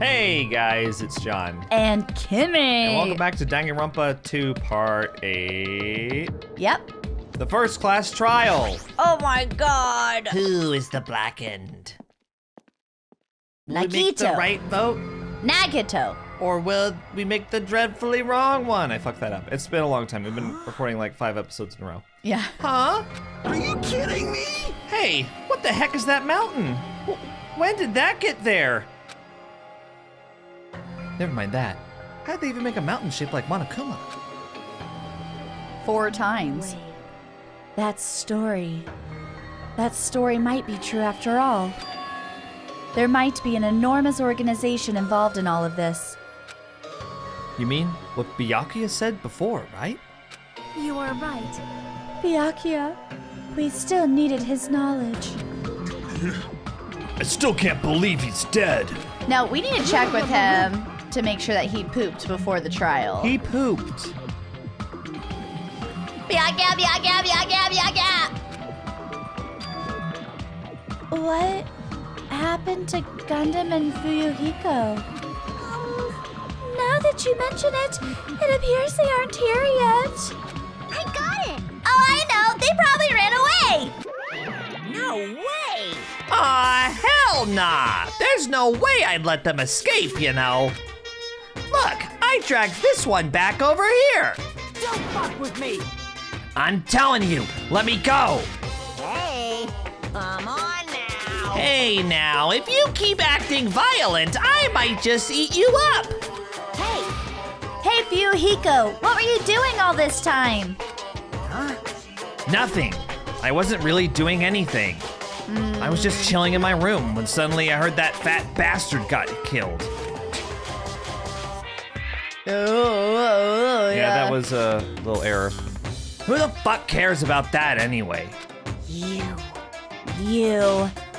Hey guys, it's John. And Kimmy. And welcome back to Danganronpa 2 Part 8. Yep. The first class trial. Oh my god. Who is the blackened? Will we make the Nagito. right vote? Nagito. Or will we make the dreadfully wrong one? I fucked that up. It's been a long time. We've been recording like 5 episodes in a row. Yeah. Huh? Are you kidding me? Hey, what the heck is that mountain? When did that get there? Never mind that. How'd they even make a mountain shaped like Monokuma? 4 times. That story might be true after all. There might be an enormous organization involved in all of this. You mean what Byakuya said before, right? You are right. Byakuya, we still needed his knowledge. I still can't believe he's dead. Now, we need to check with him to make sure that he pooped before the trial. He pooped. Byakuya, Byakuya, Byakuya, Byakuya! What happened to Gundham and Fuyuhiko? Now that you mention it, it appears they aren't here yet. I got it. Oh, I know! They probably ran away! No way. Aw, hell nah! There's no way I'd let them escape, you know. Look, I dragged this one back over here. Don't fuck with me. I'm telling you, let me go. Hey, come on now. Hey now, if you keep acting violent, I might just eat you up. Hey, Fuyuhiko, what were you doing all this time? Nothing. I wasn't really doing anything. I was just chilling in my room when suddenly I heard that fat bastard got killed. Oh, Yeah, that was a little error. Who the fuck cares about that anyway? You.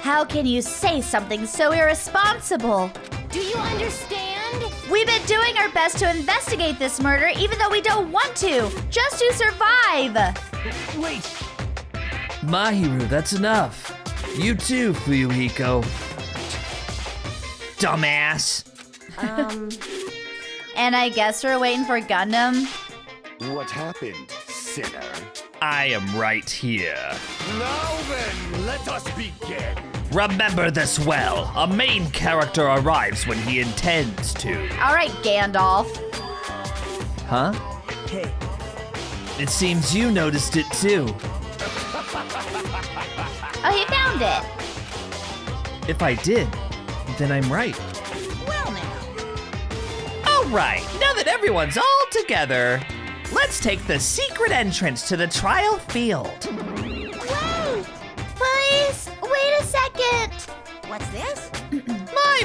How can you say something so irresponsible? Do you understand? We've been doing our best to investigate this murder even though we don't want to, just to survive. Wait. Mahiru, that's enough. You too, Fuyuhiko. Dumbass. And I guess we're waiting for Gundham. What happened, sinner? I am right here. Now then, let us begin. Remember this well. A main character arrives when he intends to. All right, Gandalf. Huh? Hey. It seems you noticed it too. Oh, he found it. If I did, then I'm right. Well now. All right, now that everyone's all together, let's take the secret entrance to the trial field. Wait. Please, wait a second. What's this?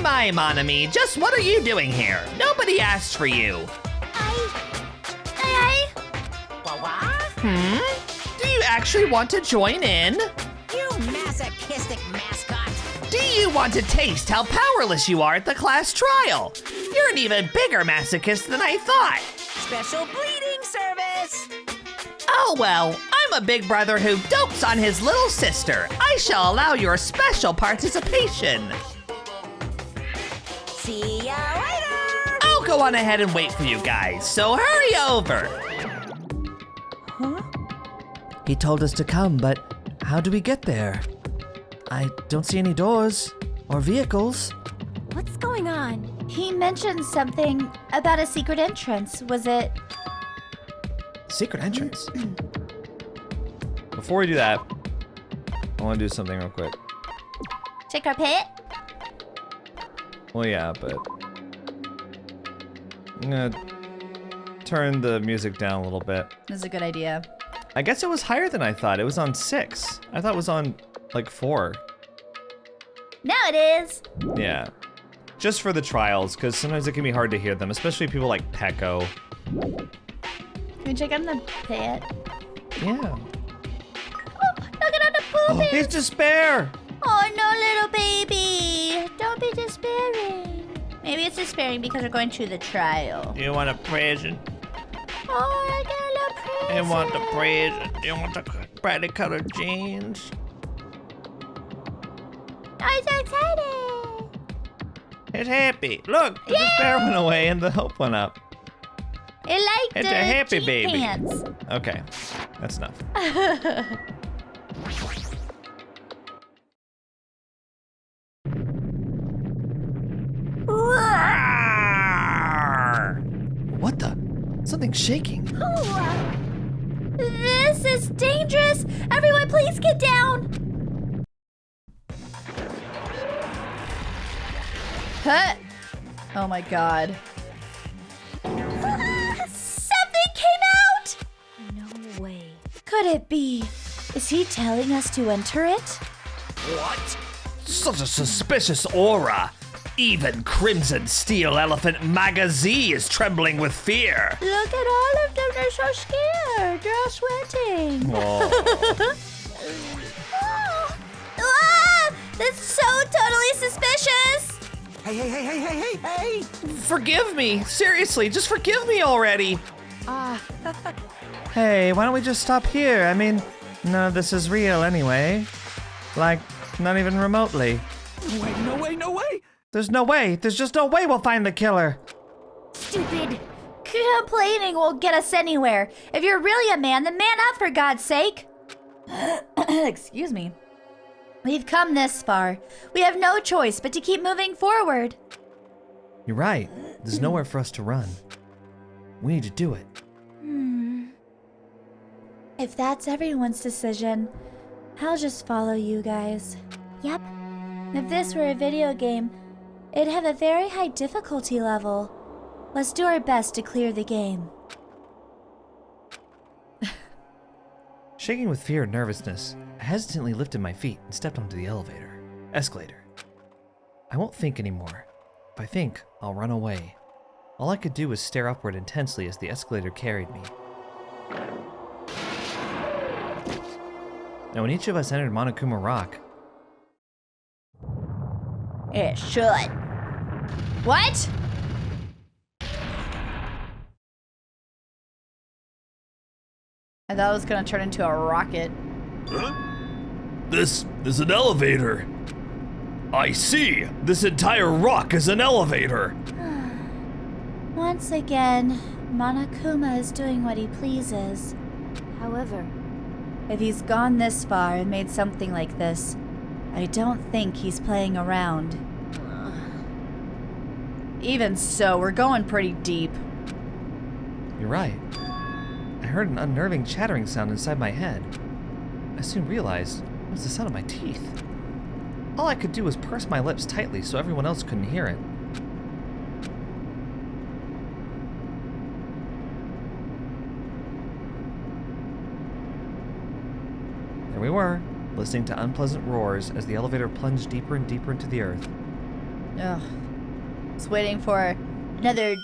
My, mon ami, just what are you doing here? Nobody asked for you. Do you actually want to join in? You masochistic mascot. Do you want to taste how powerless you are at the class trial? You're an even bigger masochist than I thought. Special bleeding service. Oh well, I'm a big brother who dotes on his little sister. I shall allow your special participation. See ya later. I'll go on ahead and wait for you guys, so hurry over. Huh? He told us to come, but how do we get there? I don't see any doors or vehicles. What's going on? He mentioned something about a secret entrance. Was it? Secret entrance. Before we do that, I want to do something real quick. Check our pit? Well, yeah, but I'm gonna turn the music down a little bit. This is a good idea. I guess it was higher than I thought. It was on 6. I thought it was on like 4. Now it is. Yeah. Just for the trials, because sometimes it can be hard to hear them, especially people like Pecco. Can we check on the pit? Yeah. Oh, look at all the pooping. He's despair! Oh no, little baby. Don't be despairing. Maybe it's despairing because we're going through the trial. You want a present? Oh, I got a little present. You want the present? You want the brightly colored jeans? I'm so excited. It's happy. Look, the despair went away and the hope went up. It like It's the a happy jean baby. pants. Okay, that's enough. What the? Something's shaking. This is dangerous. Everyone, please get down. Huh? Oh my god. Something came out! No way. Could it be? Is he telling us to enter it? What? Such a suspicious aura. Even Crimson Steel Elephant Magazine is trembling with fear. Look at all of them, they're so scared. They're all sweating. Whoa. Ah, that's so totally suspicious. Hey! Forgive me. Seriously, just forgive me already. Hey, why don't we just stop here? I mean, none of this is real anyway. Like, not even remotely. No way! There's no way. There's just no way we'll find the killer. Stupid. Complaining won't get us anywhere. If you're really a man, then man up for God's sake. Excuse me. We've come this far. We have no choice but to keep moving forward. You're right. There's nowhere for us to run. We need to do it. If that's everyone's decision, I'll just follow you guys. Yep. If this were a video game, it'd have a very high difficulty level. Let's do our best to clear the game. Shaking with fear and nervousness, I hesitantly lifted my feet and stepped onto the escalator. I won't think anymore. If I think, I'll run away. All I could do was stare upward intensely as the escalator carried me. Now when each of us entered Monokuma Rock, It should. What? I thought it was gonna turn into a rocket. huh? This is an elevator. I see. This entire rock is an elevator. Once again, Monokuma is doing what he pleases. However, If he's gone this far and made something like this, I don't think he's playing around. Even so, we're going pretty deep. You're right. I heard an unnerving chattering sound inside my head. I soon realized it was the sound of my teeth. All I could do was purse my lips tightly so everyone else couldn't hear it. There we were, listening to unpleasant roars as the elevator plunged deeper and deeper into the earth. Ugh. It's waiting for another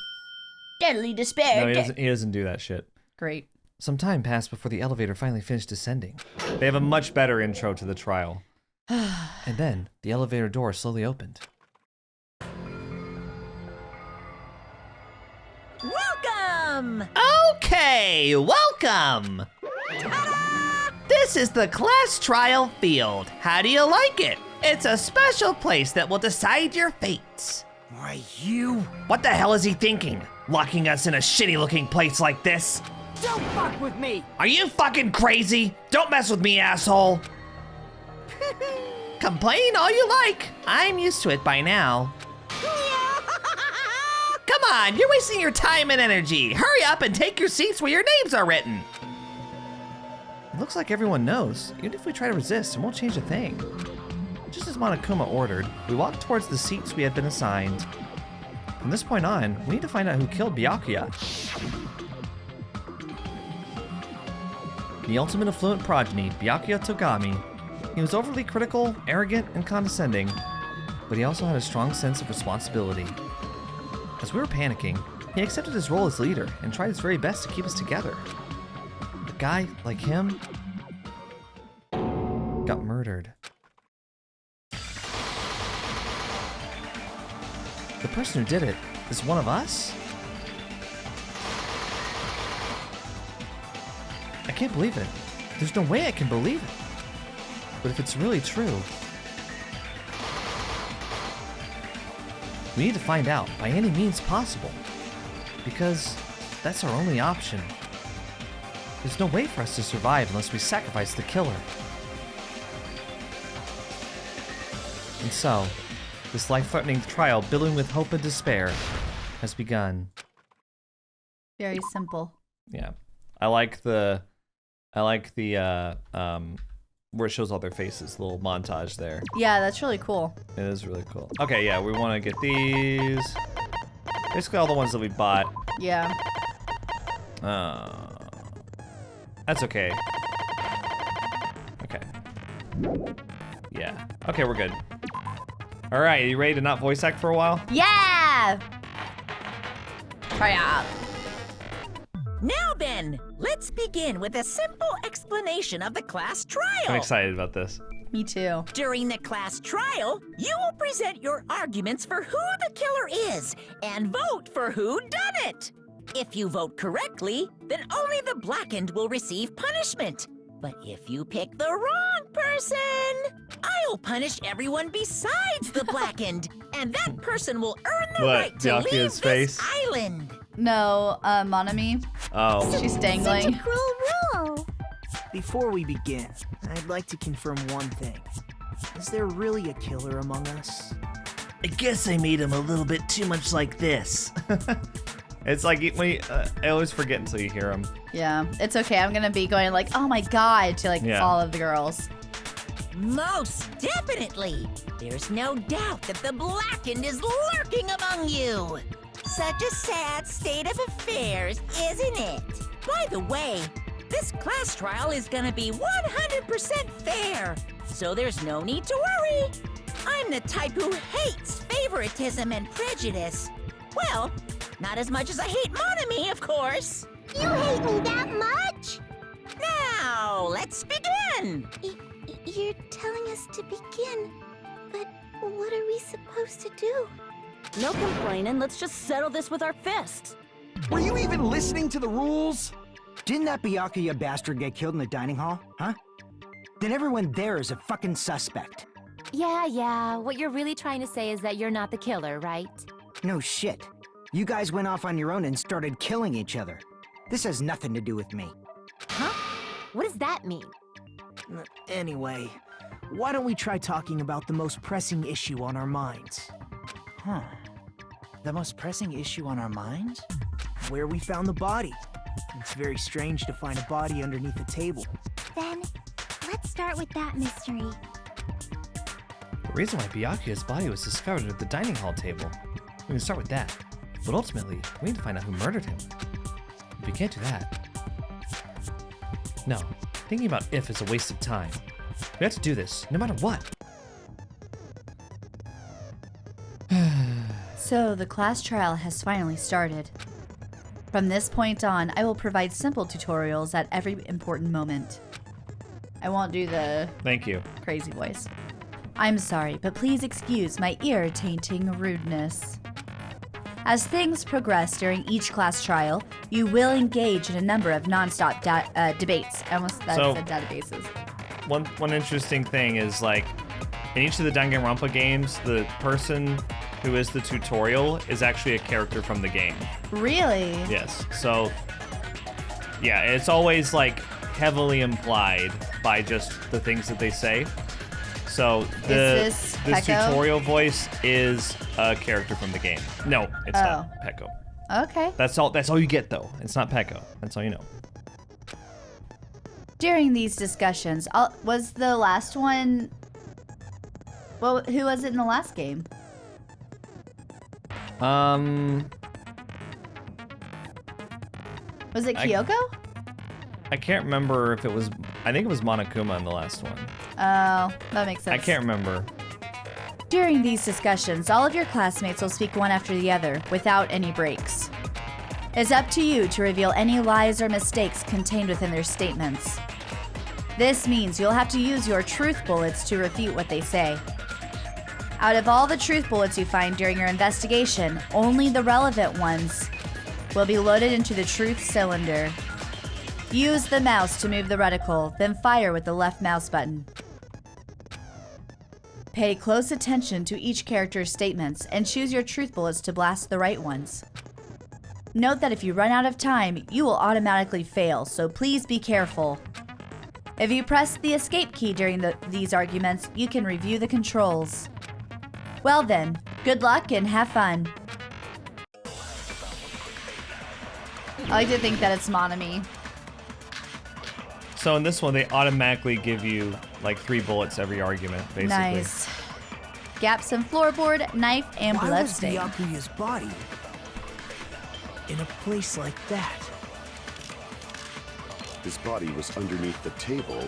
deadly despair. No, he doesn't do that shit. Great. Some time passed before the elevator finally finished descending. They have a much better intro to the trial. And then, the elevator door slowly opened. welcome! Okay, welcome! This is the class trial field. How do you like it? It's a special place that will decide your fates. Why, you? What the hell is he thinking? Locking us in a shitty-looking place like this? Don't fuck with me! Are you fucking crazy? Don't mess with me, asshole! Complain all you like. I'm used to it by now. Come on, you're wasting your time and energy. Hurry up and take your seats where your names are written. It looks like everyone knows. Even if we try to resist, it won't change a thing. Just as Monokuma ordered, we walked towards the seats we had been assigned. From this point on, we need to find out who killed Byakuya. The ultimate affluent progeny, Byakuya Togami. He was overly critical, arrogant, and condescending, but he also had a strong sense of responsibility. As we were panicking, he accepted his role as leader and tried his very best to keep us together. A guy like him got murdered. The person who did it is one of us? I can't believe it. There's no way I can believe it. But if it's really true... We need to find out by any means possible. Because that's our only option. There's no way for us to survive unless we sacrifice the killer. And so, this life-threatening trial, billowing with hope and despair, has begun. Very simple. Yeah, I like the where it shows all their faces, the little montage there. Yeah, that's really cool. It is really cool. Okay, yeah, we want to get these. Basically all the ones that we bought. Yeah. That's okay. Okay. Yeah. Okay, we're good. All right, you ready to not voice act for a while? Yeah! Try out. Now then, let's begin with a simple explanation of the class trial. I'm excited about this. Me too. During the class trial, you will present your arguments for who the killer is and vote for who done it. If you vote correctly, then only the blackened will receive punishment. But if you pick the wrong person, I'll punish everyone besides the blackened, and that person will earn the right to leave Byakuya's this face? island. No, Monami. Oh. She's dangling. Such a cruel rule. Before we begin, I'd like to confirm one thing. Is there really a killer among us? I guess I made him a little bit too much like this. It's like when you, I always forget until you hear him. Yeah, it's okay. I'm gonna be going like, oh my god, to like Yeah. all of the girls. Most definitely. There's no doubt that the blackened is lurking among you. Such a sad state of affairs, isn't it? By the way, this class trial is gonna be 100% fair, so there's no need to worry. I'm the type who hates favoritism and prejudice. Well, not as much as I hate Monami, of course. You hate me that much? Now, let's begin. You're telling us to begin, but what are we supposed to do? No complaining, let's just settle this with our fists. Were you even listening to the rules? Didn't that Byakuya bastard get killed in the dining hall, huh? Then everyone there is a fucking suspect. Yeah, what you're really trying to say is that you're not the killer, right? No shit. You guys went off on your own and started killing each other. This has nothing to do with me. Huh? What does that mean? Anyway, why don't we try talking about the most pressing issue on our minds? Huh. The most pressing issue on our minds? Where we found the body. It's very strange to find a body underneath a table. Then, let's start with that mystery. The reason why Byakuya's body was discovered at the dining hall table. We can start with that. But ultimately, we need to find out who murdered him. If we can't do that... No, thinking about if is a waste of time. We have to do this, no matter what. So the class trial has finally started. From this point on, I will provide simple tutorials at every important moment. I won't do the Thank you. crazy voice. I'm sorry, but please excuse my irritating rudeness. As things progress during each class trial, you will engage in a number of non-stop debates. I almost said databases. One interesting thing is, like, in each of the Danganronpa games, the person who is the tutorial is actually a character from the game. Really? Yes. So, yeah, it's always, like, heavily implied by just the things that they say. So this Peko? tutorial voice is a character from the game. No, it's not Peko. Okay. That's all you get, though. It's not Peko. That's all you know. During these discussions, was the last one... Well, who was it in the last game? Was it Kyoko? I can't remember if it was... I think it was Monokuma in the last one. Oh, that makes sense. I can't remember. During these discussions, all of your classmates will speak one after the other, without any breaks. It's up to you to reveal any lies or mistakes contained within their statements. This means you'll have to use your truth bullets to refute what they say. Out of all the truth bullets you find during your investigation, only the relevant ones will be loaded into the truth cylinder. Use the mouse to move the reticle, then fire with the left mouse button. Pay close attention to each character's statements and choose your truth bullets to blast the right ones. Note that if you run out of time, you will automatically fail, so please be careful. If you press the escape key during these arguments, you can review the controls. Well then, good luck and have fun. I like to think that it's Monami. So in this one, they automatically give you like 3 bullets every argument, basically. Nice. Gaps in floorboard, knife, and Why was bloodstain. Byakuya's body in a place like that? His body was underneath the table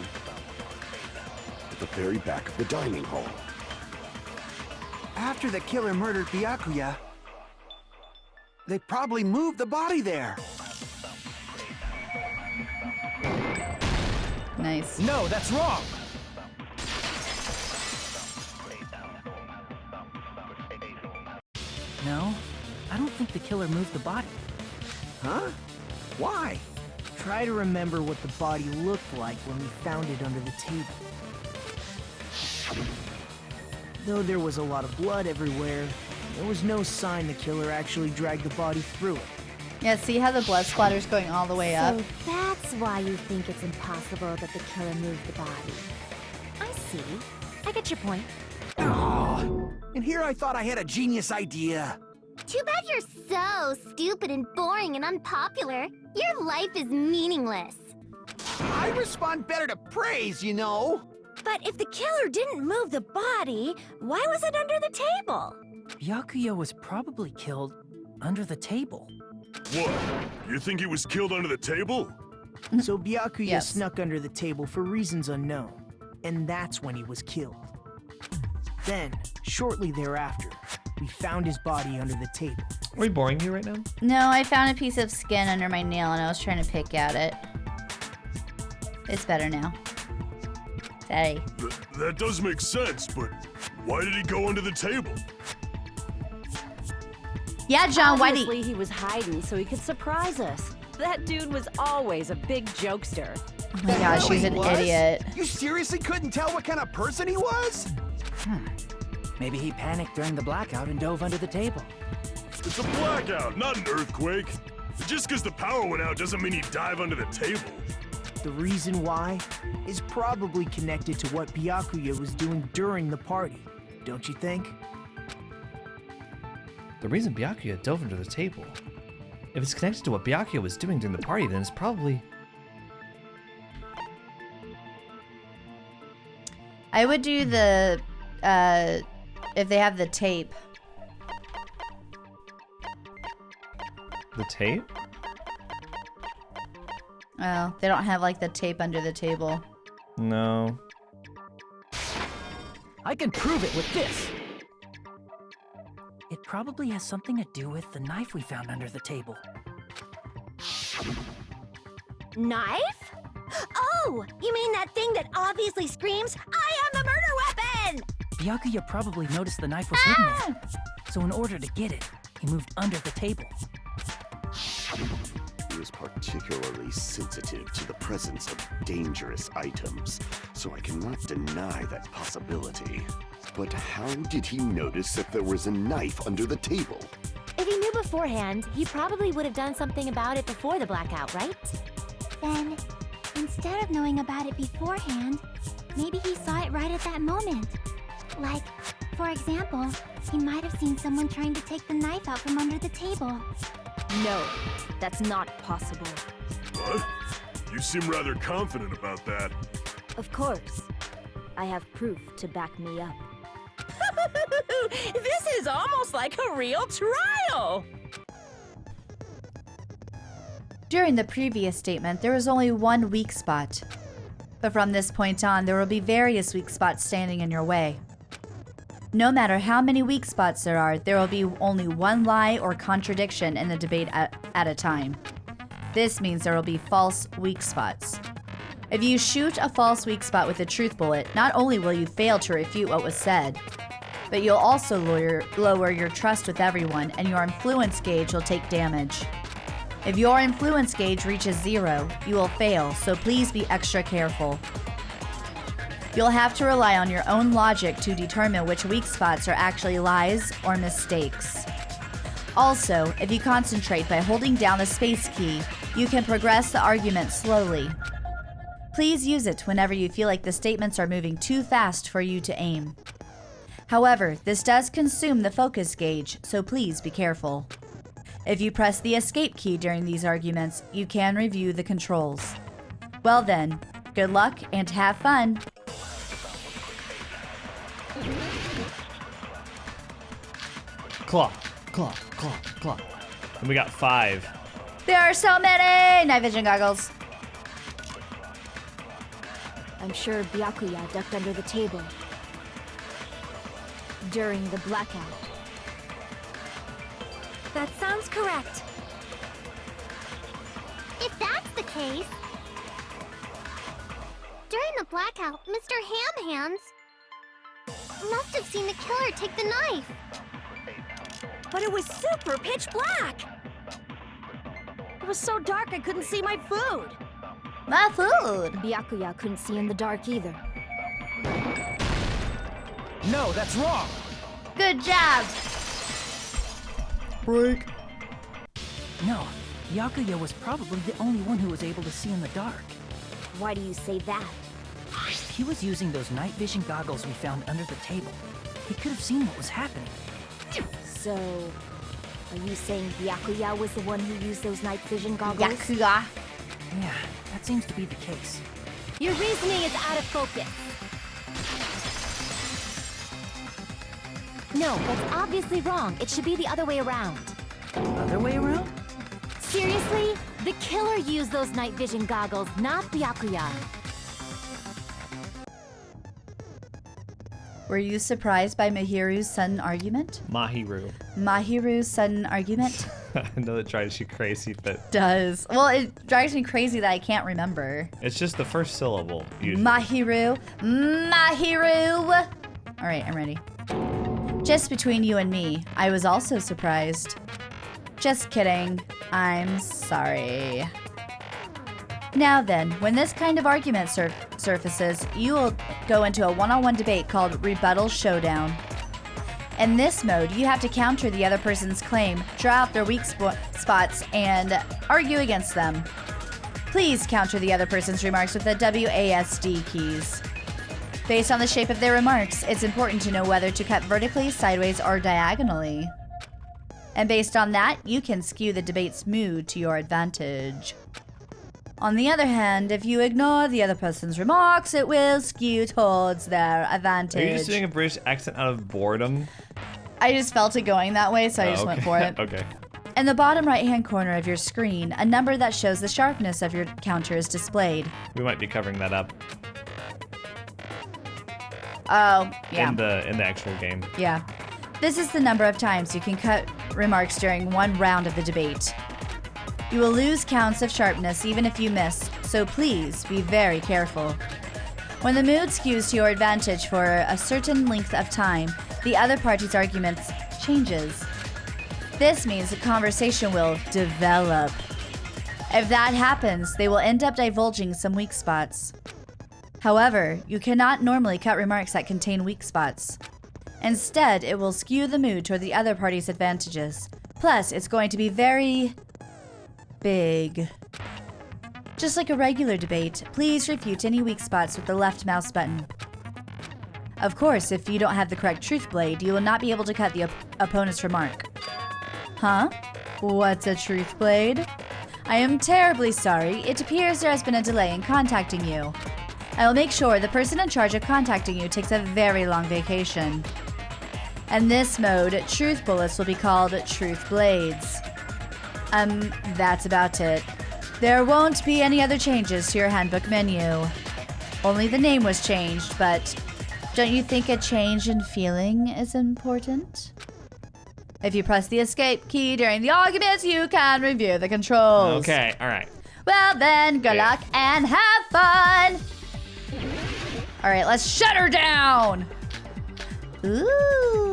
at the very back of the dining hall. After the killer murdered Byakuya, they probably moved the body there. Nice. No, that's wrong! No, I don't think the killer moved the body. Huh? Why? Try to remember what the body looked like when we found it under the table. Though there was a lot of blood everywhere, there was no sign the killer actually dragged the body through it. Yeah, see how the blood splatter's going all the way up? So that's why you think it's impossible that the killer moved the body. I see. I get your point. Oh, and here I thought I had a genius idea. Too bad you're so stupid and boring and unpopular. Your life is meaningless. I respond better to praise, you know. But if the killer didn't move the body, why was it under the table? Byakuya was probably killed under the table. What? You think he was killed under the table? So Byakuya Yes. snuck under the table for reasons unknown, and that's when he was killed. Then, shortly thereafter, we found his body under the table. Are we boring you right now? No, I found a piece of skin under my nail and I was trying to pick at it. It's better now. Sorry. That does make sense, but why did he go under the table? Yeah, John, why do Obviously, he was hiding so he could surprise us. That dude was always a big jokester. Oh my gosh, she's an He was? idiot. You seriously couldn't tell what kind of person he was? Maybe he panicked during the blackout and dove under the table. It's a blackout, not an earthquake. Just because the power went out doesn't mean he'd dive under the table. The reason why is probably connected to what Byakuya was doing during the party, don't you think? The reason Byakuya dove under the table. If it's connected to what Byakuya was doing during the party, then it's probably... I would do the, if they have the tape. The tape? Oh, they don't have like the tape under the table. No. I can prove it with this! It probably has something to do with the knife we found under the table. Knife? Oh, you mean that thing that obviously screams, I am the murder weapon! Byakuya probably noticed the knife was hidden there. So in order to get it, he moved under the table. He was particularly sensitive to the presence of dangerous items, so I cannot deny that possibility. But how did he notice that there was a knife under the table? If he knew beforehand, he probably would have done something about it before the blackout, right? Then, instead of knowing about it beforehand, maybe he saw it right at that moment. Like, for example, he might have seen someone trying to take the knife out from under the table. No, that's not possible. What? You seem rather confident about that. Of course. I have proof to back me up. This is almost like a real trial! During the previous statement, there was only one weak spot. But from this point on, there will be various weak spots standing in your way. No matter how many weak spots there will be only one lie or contradiction in the debate at a time. This means there will be false weak spots. If you shoot a false weak spot with a truth bullet, not only will you fail to refute what was said, but you'll also lower your trust with everyone and your influence gauge will take damage. If your influence gauge reaches 0, you will fail, so please be extra careful. You'll have to rely on your own logic to determine which weak spots are actually lies or mistakes. Also, if you concentrate by holding down the space key, you can progress the argument slowly. Please use it whenever you feel like the statements are moving too fast for you to aim. However, this does consume the focus gauge, so please be careful. If you press the escape key during these arguments, you can review the controls. Well then, good luck and have fun! Claw, claw, claw, claw. And we got 5. There are so many night vision goggles. I'm sure Byakuya ducked under the table during the blackout. That sounds correct. If that's the case... During the blackout, Mr. Ham Hands must have seen the killer take the knife. But it was super pitch black! It was so dark I couldn't see my food. My food! Byakuya couldn't see in the dark either. No, that's wrong. Good job! Break. No, Byakuya was probably the only one who was able to see in the dark. Why do you say that? He was using those night vision goggles we found under the table. He could have seen what was happening. So, are you saying Byakuya was the one who used those night vision goggles? Yakuya. Yeah, that seems to be the case. Your reasoning is out of focus. No, that's obviously wrong. It should be the other way around. Other way around? Seriously? The killer used those night vision goggles, not Byakuya. Were you surprised by Mahiru's sudden argument? Mahiru. Mahiru's sudden argument? I know that drives you crazy, but Does. Well, it drives me crazy that I can't remember. it's just the first syllable, usually. Mahiru. Mahiru! Alright, I'm ready. Just between you and me, I was also surprised. Just kidding. I'm sorry. Now then, when this kind of argument surfaces, you will go into a one-on-one debate called Rebuttal Showdown. In this mode, you have to counter the other person's claim, draw out their weak spots, and argue against them. Please counter the other person's remarks with the WASD keys. Based on the shape of their remarks, it's important to know whether to cut vertically, sideways, or diagonally. And based on that, you can skew the debate's mood to your advantage. On the other hand, if you ignore the other person's remarks, it will skew towards their advantage. Are you just doing a British accent out of boredom? I just felt it going that way, so I just went for it. Okay. In the bottom right-hand corner of your screen, a number that shows the sharpness of your counter is displayed. We might be covering that up Oh, yeah. in the actual game. Yeah. This is the number of times you can cut remarks during one round of the debate. You will lose counts of sharpness even if you miss, so please be very careful. When the mood skews to your advantage for a certain length of time, the other party's argument changes. This means the conversation will develop. If that happens, they will end up divulging some weak spots. However, you cannot normally cut remarks that contain weak spots. Instead, it will skew the mood toward the other party's advantages. Plus, it's going to be very big. Just like a regular debate, please refute any weak spots with the left mouse button. Of course, if you don't have the correct truth blade, you will not be able to cut the opponent's remark. Huh? What's a truth blade? I am terribly sorry. It appears there has been a delay in contacting you. I will make sure the person in charge of contacting you takes a very long vacation. In this mode, truth bullets will be called truth blades. That's about it. There won't be any other changes to your handbook menu. Only the name was changed, but don't you think a change in feeling is important? If you press the escape key during the arguments, you can review the controls. Okay, all right. Well then, good luck and have fun! Alright, let's shut her down! Ooh.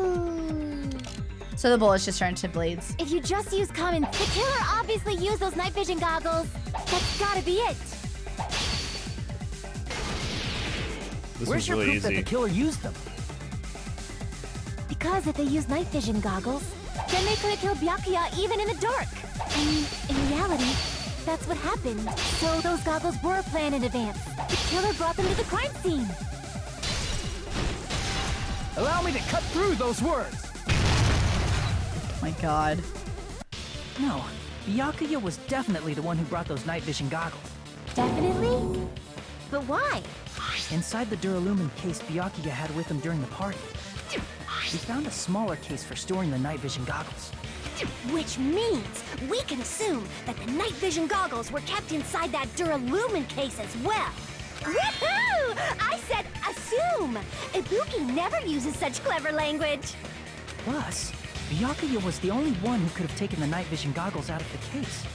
So the bullets just turned to blades. If you just use common, the killer obviously used those night vision goggles. That's gotta be it. This Where's was your really proof that easy. the killer used them? Because if they used night vision goggles, then they could have killed Byakuya even in the dark. I mean, in reality, that's what happened. So those goggles were planned in advance. The killer brought them to the crime scene. Allow me to cut through those words. Oh my god. No, Byakuya was definitely the one who brought those night vision goggles. Definitely? But why? Inside the Duralumin case Byakuya had with him during the party, we found a smaller case for storing the night vision goggles. Which means we can assume that the night vision goggles were kept inside that Duralumin case as well. Woohoo! I said assume! Ibuki never uses such clever language. Plus, Byakuya was the only one who could have taken the night vision goggles out of the case,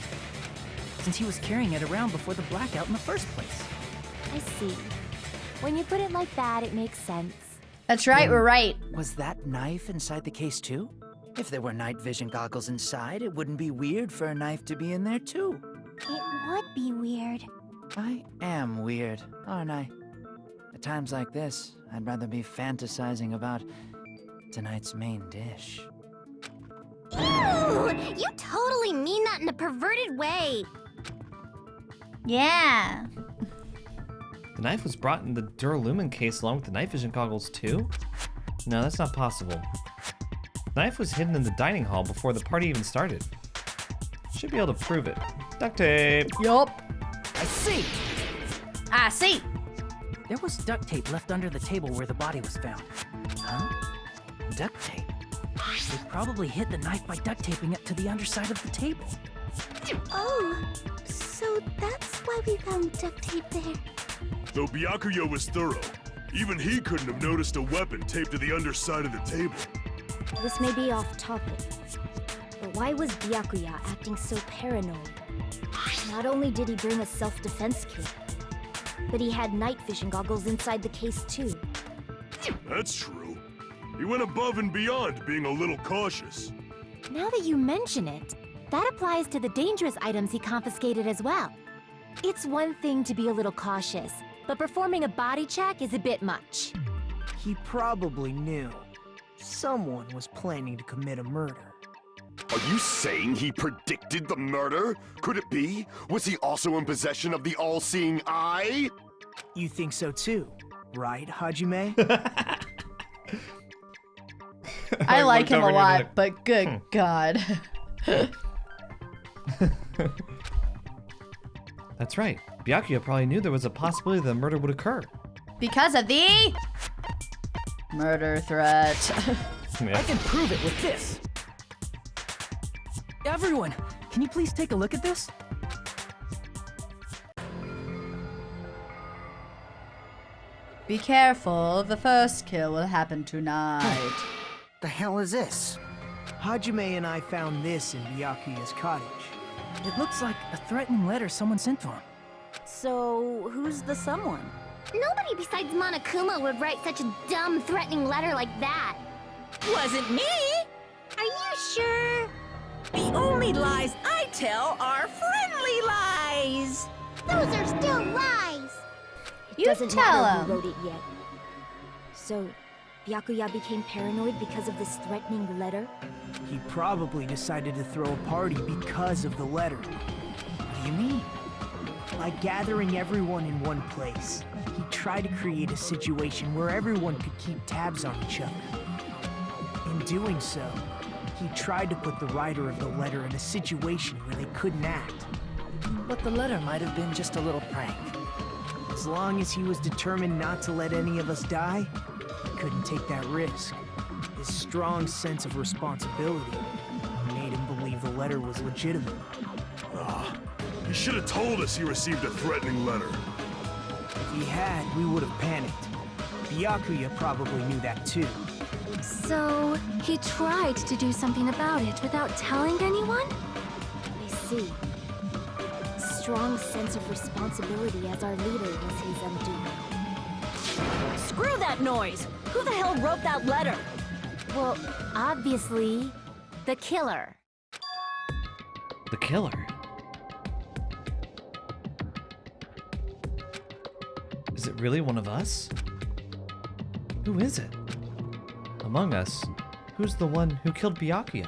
since he was carrying it around before the blackout in the first place. I see. When you put it like that, it makes sense. That's right, we're right. Was that knife inside the case too? If there were night vision goggles inside, it wouldn't be weird for a knife to be in there too. It would be weird. I am weird, aren't I? At times like this, I'd rather be fantasizing about tonight's main dish. Ew! You totally mean that in a perverted way. Yeah. The knife was brought in the Duralumin case along with the night vision goggles too? No, that's not possible. The knife was hidden in the dining hall before the party even started. Should be able to prove it. Duct tape. Yup. I see! I see. There was duct tape left under the table where the body was found. Huh? Duct tape? They probably hid the knife by duct taping it to the underside of the table. Oh, so that's why we found duct tape there. Though Byakuya was thorough, even he couldn't have noticed a weapon taped to the underside of the table. This may be off topic, but why was Byakuya acting so paranoid? Not only did he bring a self-defense kit, but he had night vision goggles inside the case too. That's true. He went above and beyond being a little cautious. Now that you mention it, that applies to the dangerous items he confiscated as well. It's one thing to be a little cautious, but performing a body check is a bit much. He probably knew someone was planning to commit a murder. Are you saying he predicted the murder? Could it be? Was he also in possession of the all-seeing eye? You think so too, right, Hajime? I like him a over lot, here, but good god. That's right. Byakuya probably knew there was a possibility the murder would occur. Because of the murder threat. I can prove it with this. Everyone, can you please take a look at this? Be careful, the first kill will happen tonight. The hell is this? Hajime and I found this in Byakuya's cottage. It looks like a threatening letter someone sent to him. So, who's the someone? Nobody besides Monokuma would write such a dumb, threatening letter like that. Wasn't me! Are you sure? The only lies I tell are friendly lies! Those are still lies. You Doesn't tell matter him. who wrote it yet. So, Byakuya became paranoid because of this threatening letter? He probably decided to throw a party because of the letter. What do you mean? By gathering everyone in one place, he tried to create a situation where everyone could keep tabs on each other. In doing so, he tried to put the writer of the letter in a situation where they couldn't act. But the letter might have been just a little prank. As long as he was determined not to let any of us die, he couldn't take that risk. His strong sense of responsibility made him believe the letter was legitimate. He should have told us he received a threatening letter. If he had, we would have panicked. Byakuya probably knew that too. So, he tried to do something about it without telling anyone? I see. Strong sense of responsibility as our leader was his undoing. Screw that noise! Who the hell wrote that letter? Well, obviously, the killer. The killer? Is it really one of us? Who is it? Among us, who's the one who killed Byakuya?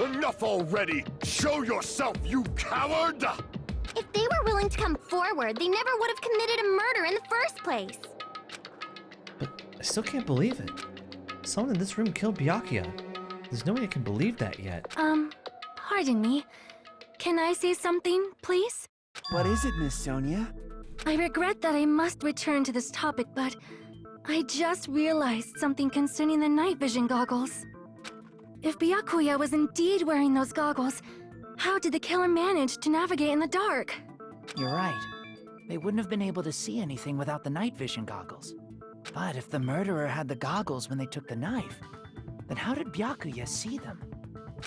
Enough already! Show yourself, you coward! If they were willing to come forward, they never would have committed a murder in the first place. But I still can't believe it. Someone in this room killed Byakuya. There's no way I can believe that yet. Pardon me. Can I say something, please? What is it, Miss Sonia? I regret that I must return to this topic, but I just realized something concerning the night vision goggles. If Byakuya was indeed wearing those goggles, how did the killer manage to navigate in the dark? You're right. They wouldn't have been able to see anything without the night vision goggles. But if the murderer had the goggles when they took the knife, then how did Byakuya see them?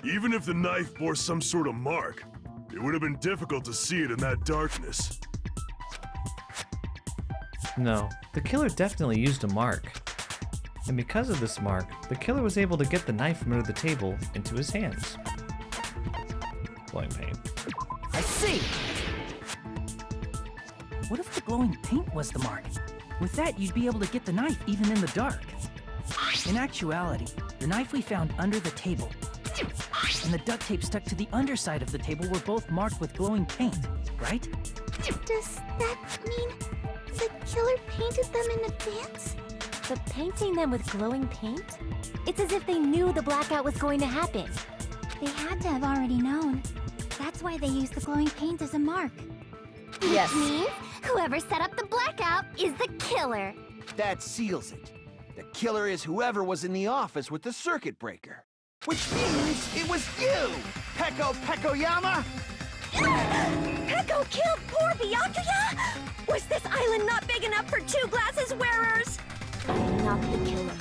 Even if the knife bore some sort of mark, it would have been difficult to see it in that darkness. No, the killer definitely used a mark. And because of this mark, the killer was able to get the knife from under the table into his hands. Glowing paint. I see! What if the glowing paint was the mark? With that, you'd be able to get the knife even in the dark. In actuality, the knife we found under the table and the duct tape stuck to the underside of the table were both marked with glowing paint, right? Does that mean the killer painted them in advance? But painting them with glowing paint? It's as if they knew the blackout was going to happen. They had to have already known. That's why they used the glowing paint as a mark. Yes. Which means whoever set up the blackout is the killer. That seals it. The killer is whoever was in the office with the circuit breaker. Which means it was you, Peko Pekoyama! Peko killed poor Byakuya? Was this island not big enough for two glasses wearers? I'm not the killer.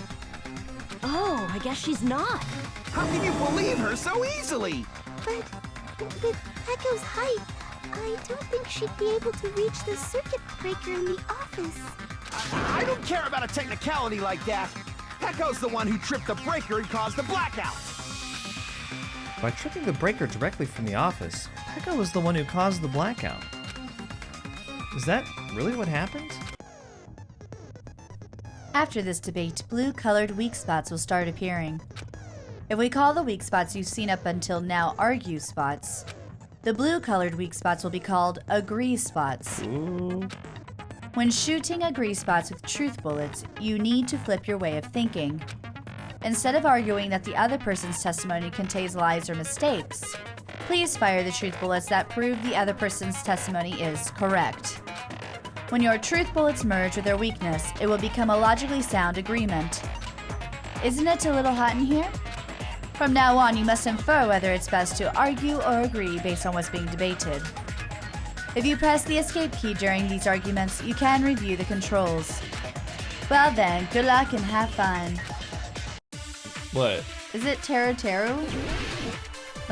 Oh, I guess she's not. How can you believe her so easily? But with Peko's height, I don't think she'd be able to reach the circuit breaker in the office. I don't care about a technicality like that. Peko's the one who tripped the breaker and caused the blackout. By tripping the breaker directly from the office, Peko was the one who caused the blackout. Is that really what happened? After this debate, blue-colored weak spots will start appearing. If we call the weak spots you've seen up until now argue spots, the blue-colored weak spots will be called agree spots. Ooh. When shooting agree spots with truth bullets, you need to flip your way of thinking. Instead of arguing that the other person's testimony contains lies or mistakes, please fire the truth bullets that prove the other person's testimony is correct. When your truth bullets merge with their weakness, it will become a logically sound agreement. Isn't it a little hot in here? From now on, you must infer whether it's best to argue or agree based on what's being debated. If you press the escape key during these arguments, you can review the controls. Well then, good luck and have fun. What? Is it Teruteru?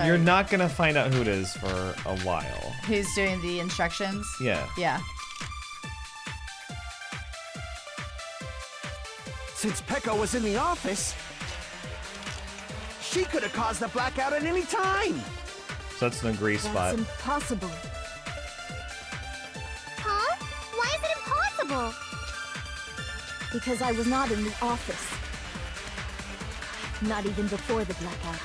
You're not gonna find out who it is for a while. Who's doing the instructions? Yeah. Yeah. Since Peko was in the office, she could have caused the blackout at any time. So that's an agree spot. That's impossible. Huh? Why is it impossible? Because I was not in the office. Not even before the blackout.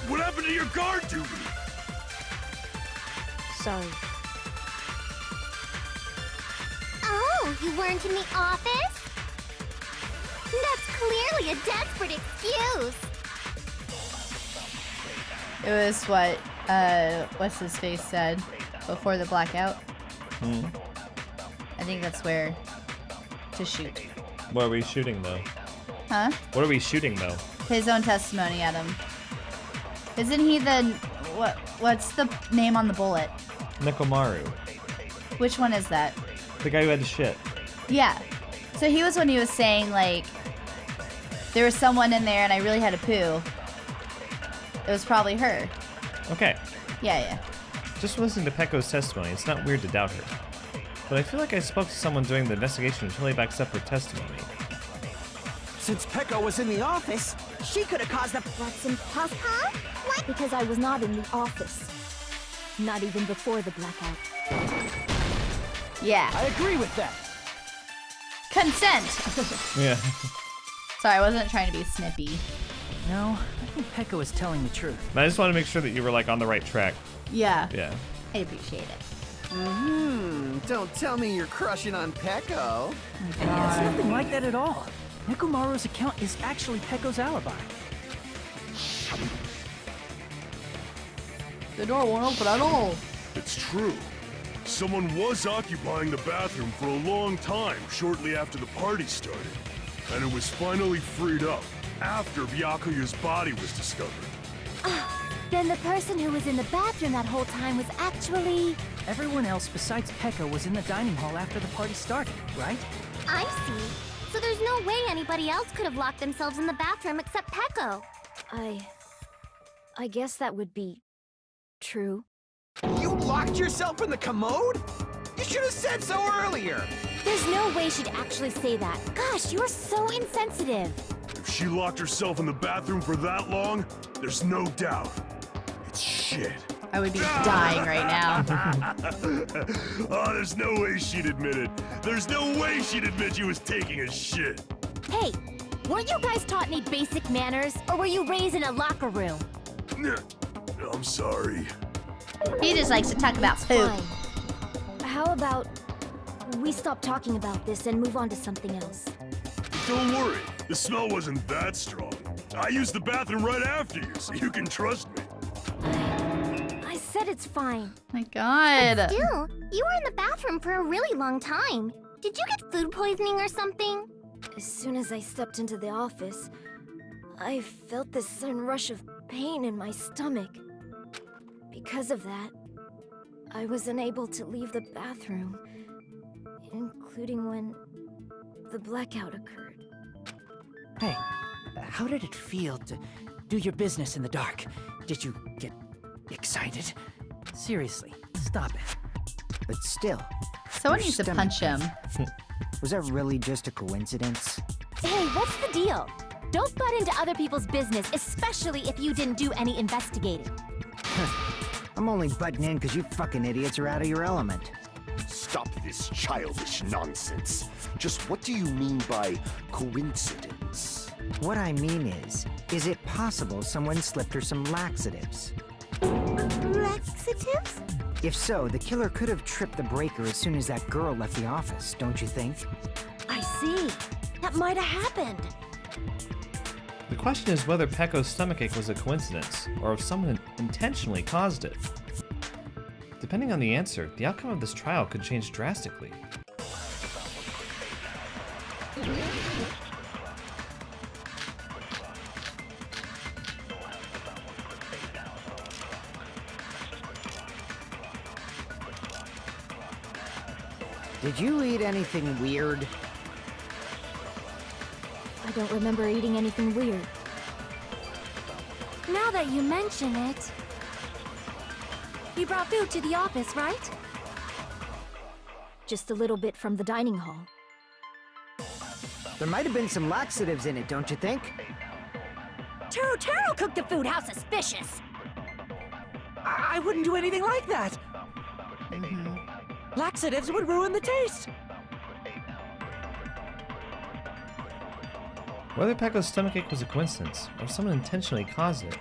What happened to your guard duty? Sorry. Oh, you weren't in the office? That's clearly a desperate excuse. It was what, what's his face said before the blackout. I think that's where to shoot. What are we shooting though? Huh? What are we shooting though? His own testimony at him. Isn't he the, what's the name on the bullet? Nekomaru. Which one is that? The guy who had the shit. Yeah. So he was when he was saying like, there was someone in there and I really had to poo. It was probably her. Okay. Yeah. Just listening to Peko's testimony, it's not weird to doubt her. But I feel like I spoke to someone during the investigation who totally backs up her testimony. Since Peko was in the office, she could have caused the... That's impossible. Huh? What? Because I was not in the office. Not even before the blackout. Yeah. I agree with that. Consent. Yeah. Sorry, I wasn't trying to be snippy. No, I think Peko is telling the truth. And I just want to make sure that you were like on the right track. Yeah. Yeah. I appreciate it. Don't tell me you're crushing on Peko. It's nothing like that at all. Nekomaru's account is actually Peko's alibi. The door won't open at all. It's true. Someone was occupying the bathroom for a long time shortly after the party started. And it was finally freed up after Byakuya's body was discovered. Then the person who was in the bathroom that whole time was actually... Everyone else besides Peko was in the dining hall after the party started, right? I see. So there's no way anybody else could have locked themselves in the bathroom except Peko. I guess that would be true. You locked yourself in the commode? You should have said so earlier. There's no way she'd actually say that. Gosh, you're so insensitive. If she locked herself in the bathroom for that long, there's no doubt. It's shit. I would be dying right now. Oh, there's no way she'd admit it. There's no way she'd admit she was taking a shit. Hey, weren't you guys taught any basic manners, or were you raised in a locker room? I'm sorry. He just likes to talk about poop. Fine. How about we stop talking about this and move on to something else? Don't worry, the smell wasn't that strong. I used the bathroom right after you, so you can trust me. I said it's fine. My God. Still, you were in the bathroom for a really long time. Did you get food poisoning or something? As soon as I stepped into the office, I felt this sudden rush of pain in my stomach. Because of that, I was unable to leave the bathroom, including when the blackout occurred. Hey, how did it feel to do your business in the dark? Did you get excited? Seriously, stop it. But still, Someone your needs to stomach- punch him. Was that really just a coincidence? Hey, what's the deal? Don't butt into other people's business, especially if you didn't do any investigating. I'm only butting in because you fucking idiots are out of your element. Stop this childish nonsense. Just what do you mean by coincidence? What I mean is it possible someone slipped her some laxatives? Laxatives? If so, the killer could have tripped the breaker as soon as that girl left the office, don't you think? I see. That might have happened. The question is whether Peko's stomachache was a coincidence, or if someone intentionally caused it. Depending on the answer, the outcome of this trial could change drastically. Did you eat anything weird? I don't remember eating anything weird. Now that you mention it... You brought food to the office, right? Just a little bit from the dining hall. There might have been some laxatives in it, don't you think? Teruteru cooked the food. How suspicious! I wouldn't do anything like that. Laxatives would ruin the taste. Whether Peko's stomachache was a coincidence, or if someone intentionally caused it,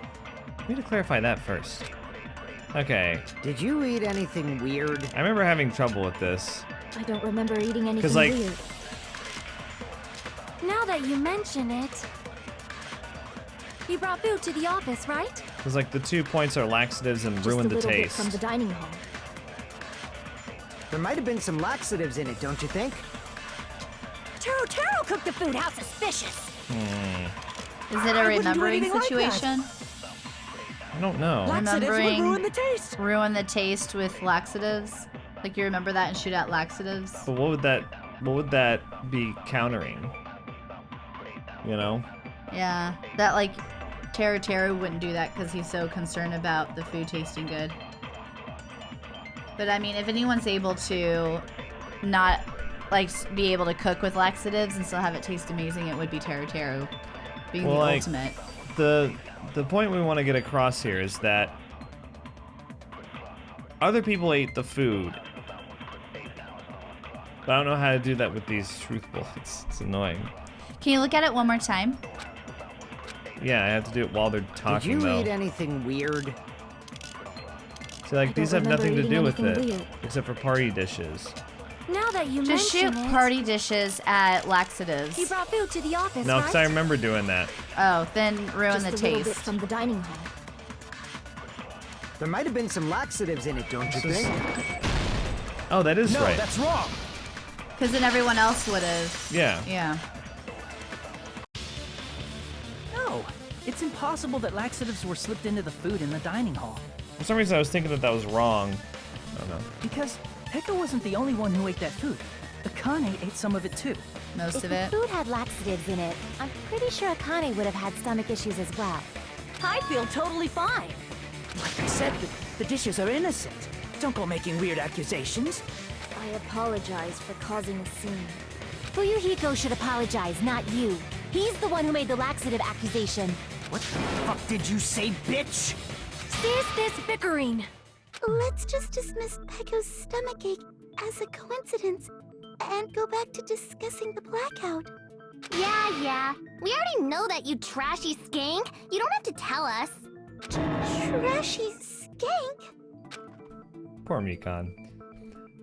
we need to clarify that first. Okay, Did you eat anything weird? I remember having trouble with this. I don't remember eating anything like- weird. Now that you mention it... You brought food to the office, right? Because like the 2 points are laxatives and Just ruined a the little bit taste. from the dining hall. There might have been some laxatives in it, don't you think? Teruteru cooked the food. How suspicious! Is it a remembering anything like that. situation? I don't know. Laxatives would Remembering- ruin the taste. Ruin the taste with laxatives? Like you remember that and shoot out laxatives? But what would that be countering? You know? Yeah, that like Teruteru wouldn't do that because he's so concerned about the food tasting good. But I mean, if anyone's able to not like be able to cook with laxatives and still have it taste amazing, it would be Teruteru being Well, the like, ultimate. The point we want to get across here is that other people ate the food But I don't know how to do that with these truth bullets. It's annoying. Can you look at it one more time? Yeah, I have to do it while they're talking, Did you though. eat anything weird? See, like, I these don't have nothing to remember do with it. eating anything weird. Except for party dishes. Now that you Just shoot mention it, party dishes at Laxatives. he brought food to the office, No, right? because I remember doing that. Oh, then ruin Just the a little bit taste. from the dining hall. There might have been some laxatives in it, don't you think? Oh, that is No, right. that's wrong. Because then everyone else would have. Yeah. Yeah. No, it's impossible that laxatives were slipped into the food in the dining hall. For some reason, I was thinking that was wrong. I don't know. Because Pekka wasn't the only one who ate that food. Akane ate some of it too. Most If of the it. food had laxatives in it, I'm pretty sure Akane would have had stomach issues as well. I feel totally fine. Like I said, the dishes are innocent. Don't go making weird accusations. I apologize for causing a scene. Fuyuhiko should apologize, not you. He's the one who made the laxative accusation. What the fuck did you say, bitch? Cease this bickering. Let's just dismiss Pecco's stomachache as a coincidence and go back to discussing the blackout. Yeah. We already know that, you trashy skank. You don't have to tell us. Trashy skank? Poor Mikon.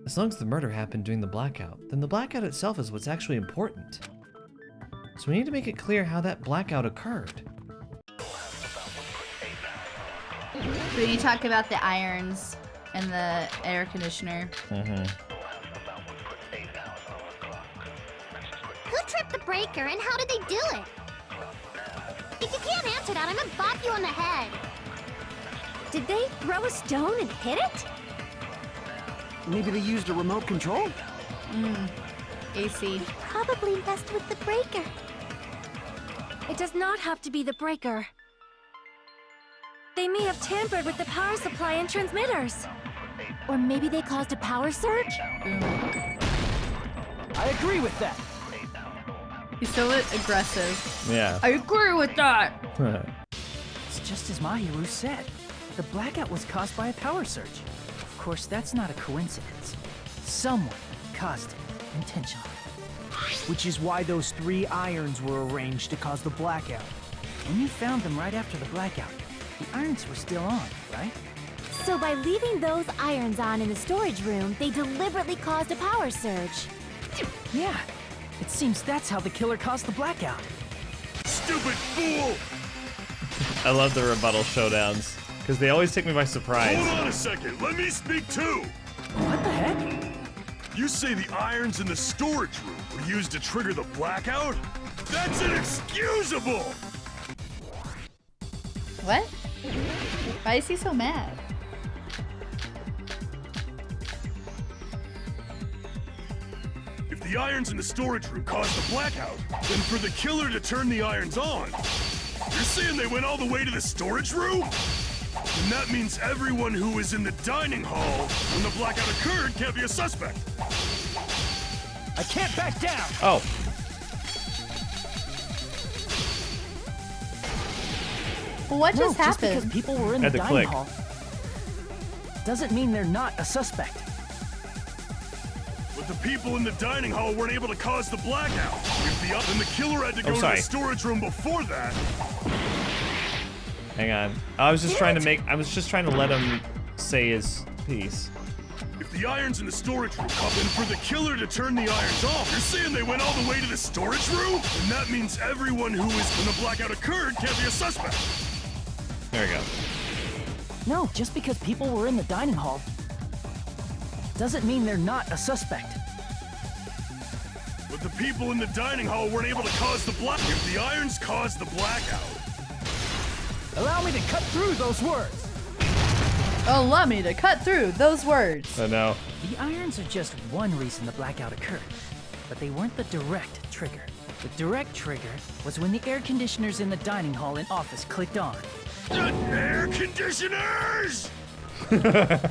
As long as the murder happened during the blackout, then the blackout itself is what's actually important. So we need to make it clear how that blackout occurred. When you talk about the irons and the air conditioner. Mm-hmm. Who tripped the breaker and how did they do it? If you can't answer that, I'm gonna bop you on the head. Did they throw a stone and hit it? Maybe they used a remote control? AC. Probably messed with the breaker. It does not have to be the breaker. They may have tampered with the power supply and transmitters. Or maybe they caused a power surge? I agree with that. He's so aggressive. Yeah. I agree with that. It's just as Mahiru said. The blackout was caused by a power surge. Of course, that's not a coincidence. Someone caused it intentionally. Which is why those 3 irons were arranged to cause the blackout. When you found them right after the blackout, the irons were still on, right? So by leaving those irons on in the storage room, they deliberately caused a power surge. Yeah. It seems that's how the killer caused the blackout. Stupid fool! I love the rebuttal showdowns, because they always take me by surprise. Hold on a second, let me speak too! What the heck? You say the irons in the storage room were used to trigger the blackout? That's inexcusable! What? Why is he so mad? If the irons in the storage room caused the blackout, then for the killer to turn the irons on, you're saying they went all the way to the storage room? And that means everyone who was in the dining hall when the blackout occurred can't be a suspect. I can't back down! Oh. Well, what No, just just because happened? people were in the Had to dining click. hall doesn't mean they're not a suspect. But the people in the dining hall weren't able to cause the blackout. Then the killer had to go to sorry. the storage room before that. Hang on. I was just trying to let him say his piece. If the irons in the storage room come in for the killer to turn the irons off, you're saying they went all the way to the storage room? And that means everyone who was when the blackout occurred can't be a suspect. There we go. No, just because people were in the dining hall doesn't mean they're not a suspect. But the people in the dining hall weren't able to cause the blackout. If the irons caused the blackout, Allow me to cut through those words. Allow me to cut through those words. I know. The irons are just one reason the blackout occurred, but they weren't the direct trigger. The direct trigger was when the air conditioners in the dining hall and office clicked on. air conditioners! The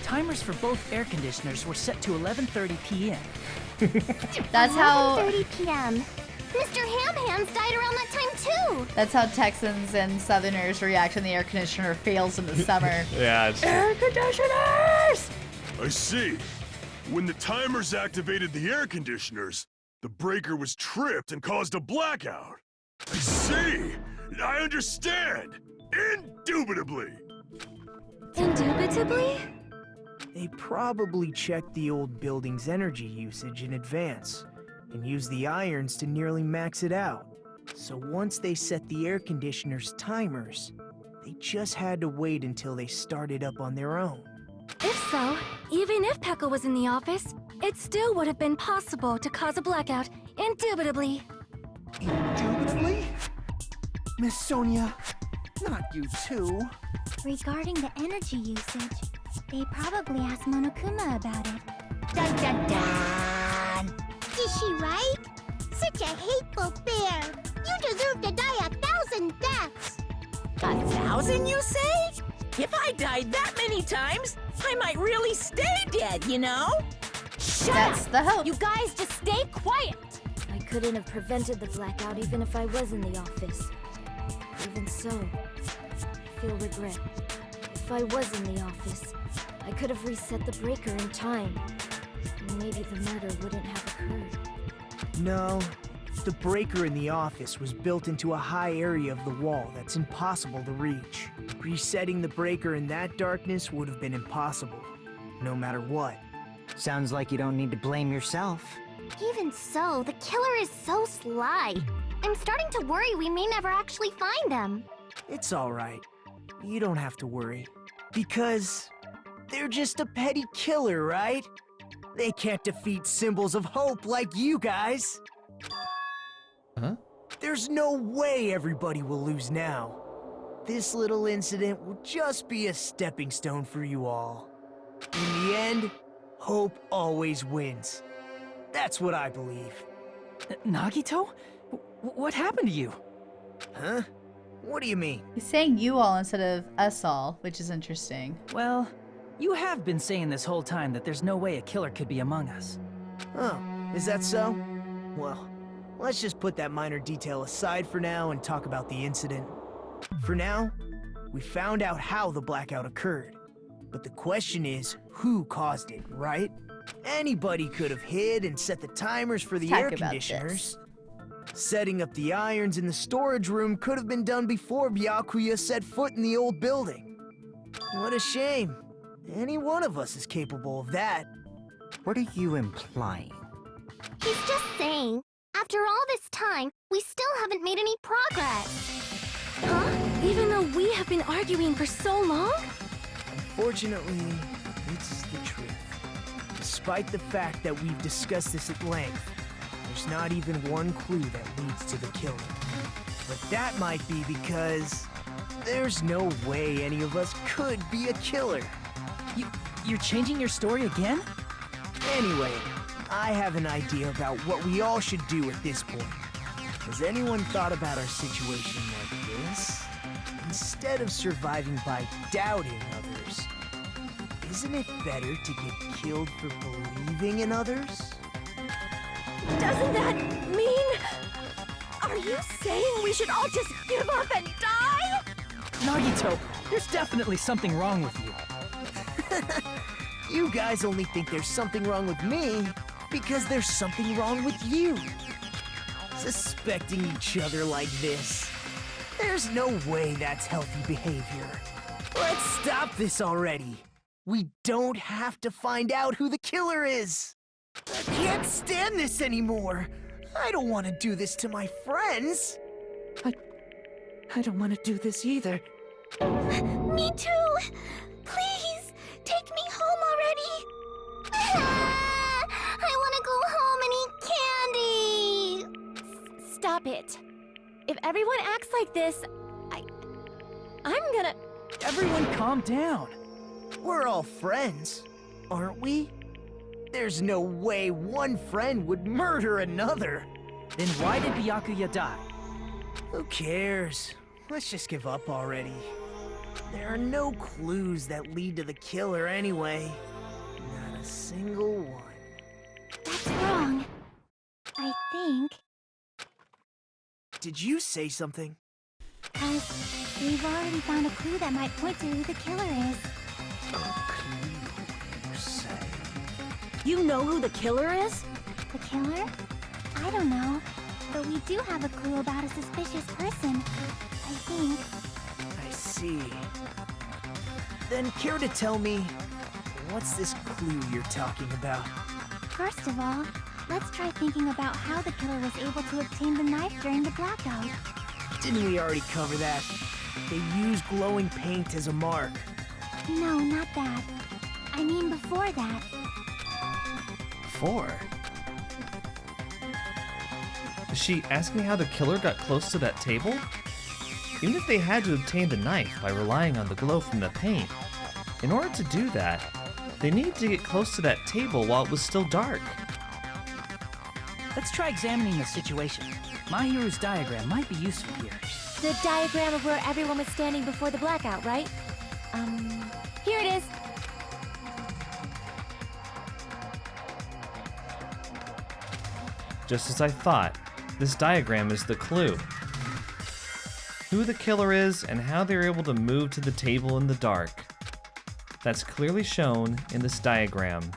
timers for both air conditioners were set to 11:30 p.m. That's how 11:30 p.m. Mr. Ham Hands died around that time too. that's how Texans and Southerners react when the air conditioner fails in the summer. Yeah, it's Air conditioners! I see. When the timers activated the air conditioners, the breaker was tripped and caused a blackout. I see! I understand! Indubitably! Indubitably? They probably checked the old building's energy usage in advance and used the irons to nearly max it out. So once they set the air conditioner's timers, they just had to wait until they started up on their own. If so, even if Pekka was in the office, it still would have been possible to cause a blackout, indubitably. Indubitably? Miss Sonia, not you too. Regarding the energy usage, they probably asked Monokuma about it. Dun dun dun! Is she right? Such a hateful bear. You deserve to die 1,000 deaths. 1,000, you say? If I died that many times, I might really stay dead, you know? Shut That's up! the hope. You guys just stay quiet. I couldn't have prevented the blackout even if I was in the office. Even so, I feel regret. If I was in the office, I could have reset the breaker in time. And maybe the murder wouldn't have occurred. No, the breaker in the office was built into a high area of the wall that's impossible to reach. Resetting the breaker in that darkness would have been impossible, no matter what. Sounds like you don't need to blame yourself. Even so, the killer is so sly. I'm starting to worry we may never actually find them. It's alright. You don't have to worry. Because they're just a petty killer, right? They can't defeat symbols of hope like you guys. Huh? There's no way everybody will lose now. This little incident will just be a stepping stone for you all. In the end, hope always wins. That's what I believe. Nagito? What happened to you? Huh? What do you mean? He's saying you all instead of us all, which is interesting. Well, you have been saying this whole time that there's no way a killer could be among us. Oh, is that so? Well, let's just put that minor detail aside for now and talk about the incident. For now, we found out how the blackout occurred. But the question is, who caused it, right? Anybody could have hid and set the timers for the Talk air about conditioners. Setting up the irons in the storage room could have been done before Byakuya set foot in the old building. What a shame. Any one of us is capable of that. What are you implying? He's just saying, after all this time, we still haven't made any progress. Huh? Even though we have been arguing for so long? Unfortunately, it's the truth. Despite the fact that we've discussed this at length, there's not even one clue that leads to the killing. But that might be because there's no way any of us could be a killer. You're changing your story again? Anyway, I have an idea about what we all should do at this point. Has anyone thought about our situation like this? Instead of surviving by doubting others, isn't it better to get killed for believing in others? Doesn't that mean... Are you saying we should all just give up and die? Nagito, there's definitely something wrong with you. You guys only think there's something wrong with me because there's something wrong with you. Suspecting each other like this. There's no way that's healthy behavior. Let's stop this already. We don't have to find out who the killer is. I can't stand this anymore. I don't want to do this to my friends. I don't want to do this either. Me too! Please, take me home already! I want to go home and eat candy! Stop it. If everyone acts like this, I'm gonna... Everyone calm down. We're all friends, aren't we? There's no way one friend would murder another. Then why did Byakuya die? Who cares? Let's just give up already. There are no clues that lead to the killer anyway. Not a single one. That's wrong. I think. Did you say something? We've already found a clue that might point to who the killer is. A clue, you say? You know who the killer is? The killer? I don't know. But we do have a clue about a suspicious person. I think. I see. Then care to tell me, what's this clue you're talking about? First of all, let's try thinking about how the killer was able to obtain the knife during the blackout. Didn't we already cover that? They used glowing paint as a mark. No, not that. I mean before that. Before? Is she asking how the killer got close to that table? Even if they had to obtain the knife by relying on the glow from the paint, in order to do that, they needed to get close to that table while it was still dark. Let's try examining the situation. My hero's diagram might be useful here. The diagram of where everyone was standing before the blackout, right? Here it is. Just as I thought, this diagram is the clue. Who the killer is and how they were able to move to the table in the dark. That's clearly shown in this diagram.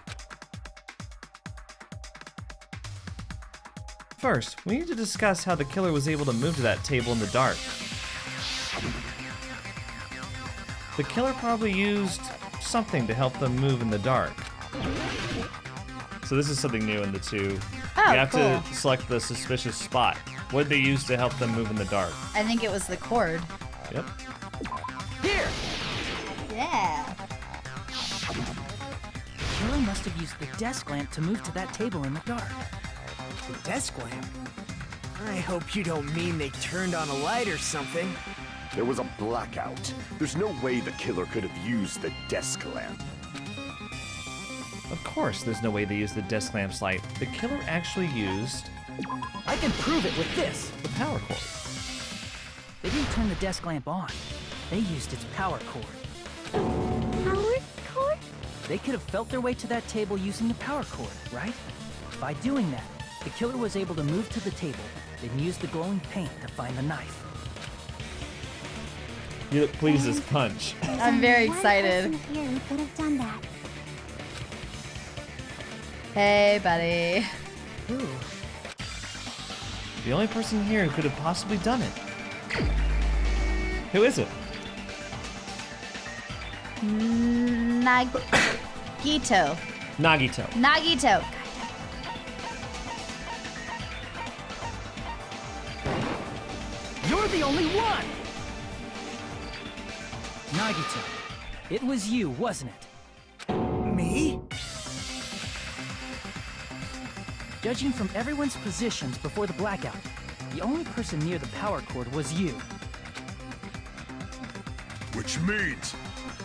First, we need to discuss how the killer was able to move to that table in the dark. The killer probably used something to help them move in the dark. So this is something new in the two. Oh, you have cool. to select the suspicious spot. What did they use to help them move in the dark? I think it was the cord. Yep. Here! Yeah. The killer must have used the desk lamp to move to that table in the dark. The desk lamp? I hope you don't mean they turned on a light or something. There was a blackout. There's no way the killer could have used the desk lamp. Of course, there's no way they used the desk lamp's light. The killer actually used I can prove it with this. the power cord. They didn't turn the desk lamp on. They used its power cord. Power cord? They could have felt their way to that table using the power cord, right? By doing that, the killer was able to move to the table, then use the glowing paint to find the knife. You look pleased as punch. I'm very One excited. person here who could have done that. Hey, buddy. Ooh. The only person here who could have possibly done it. Who is it? Nagito. Nagito. Nagito. You're the only one! Nagito, it was you, wasn't it? Me? Judging from everyone's positions before the blackout, the only person near the power cord was you. Which means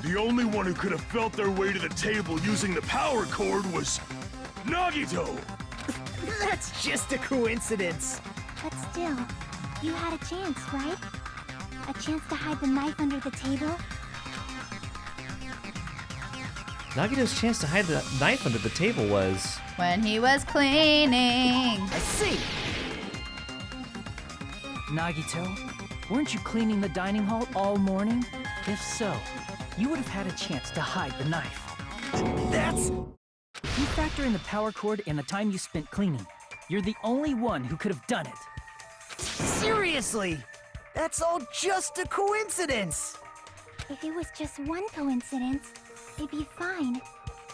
the only one who could have felt their way to the table using the power cord was Nagito! That's just a coincidence. But still, you had a chance, right? A chance to hide the knife under the table? Nagito's chance to hide the knife under the table was... When he was cleaning. I see! Nagito, weren't you cleaning the dining hall all morning? If so, you would have had a chance to hide the knife. That's... If you factor in the power cord and the time you spent cleaning, you're the only one who could have done it. Seriously! That's all just a coincidence! If it was just one coincidence, it'd be fine.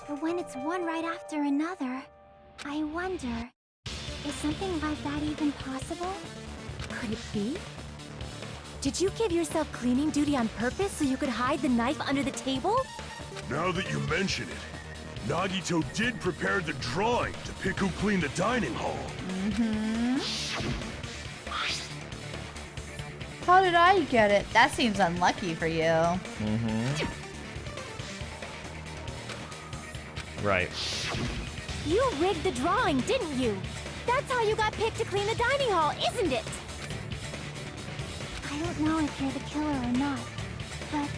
But when it's one right after another, I wonder, is something like that even possible? Could it be? Did you give yourself cleaning duty on purpose so you could hide the knife under the table? Now that you mention it, Nagito did prepare the drawing to pick who cleaned the dining hall. How did I get it? That seems unlucky for you. Right. You rigged the drawing, didn't you? That's how you got picked to clean the dining hall, isn't it? I don't know if you're the killer or not, but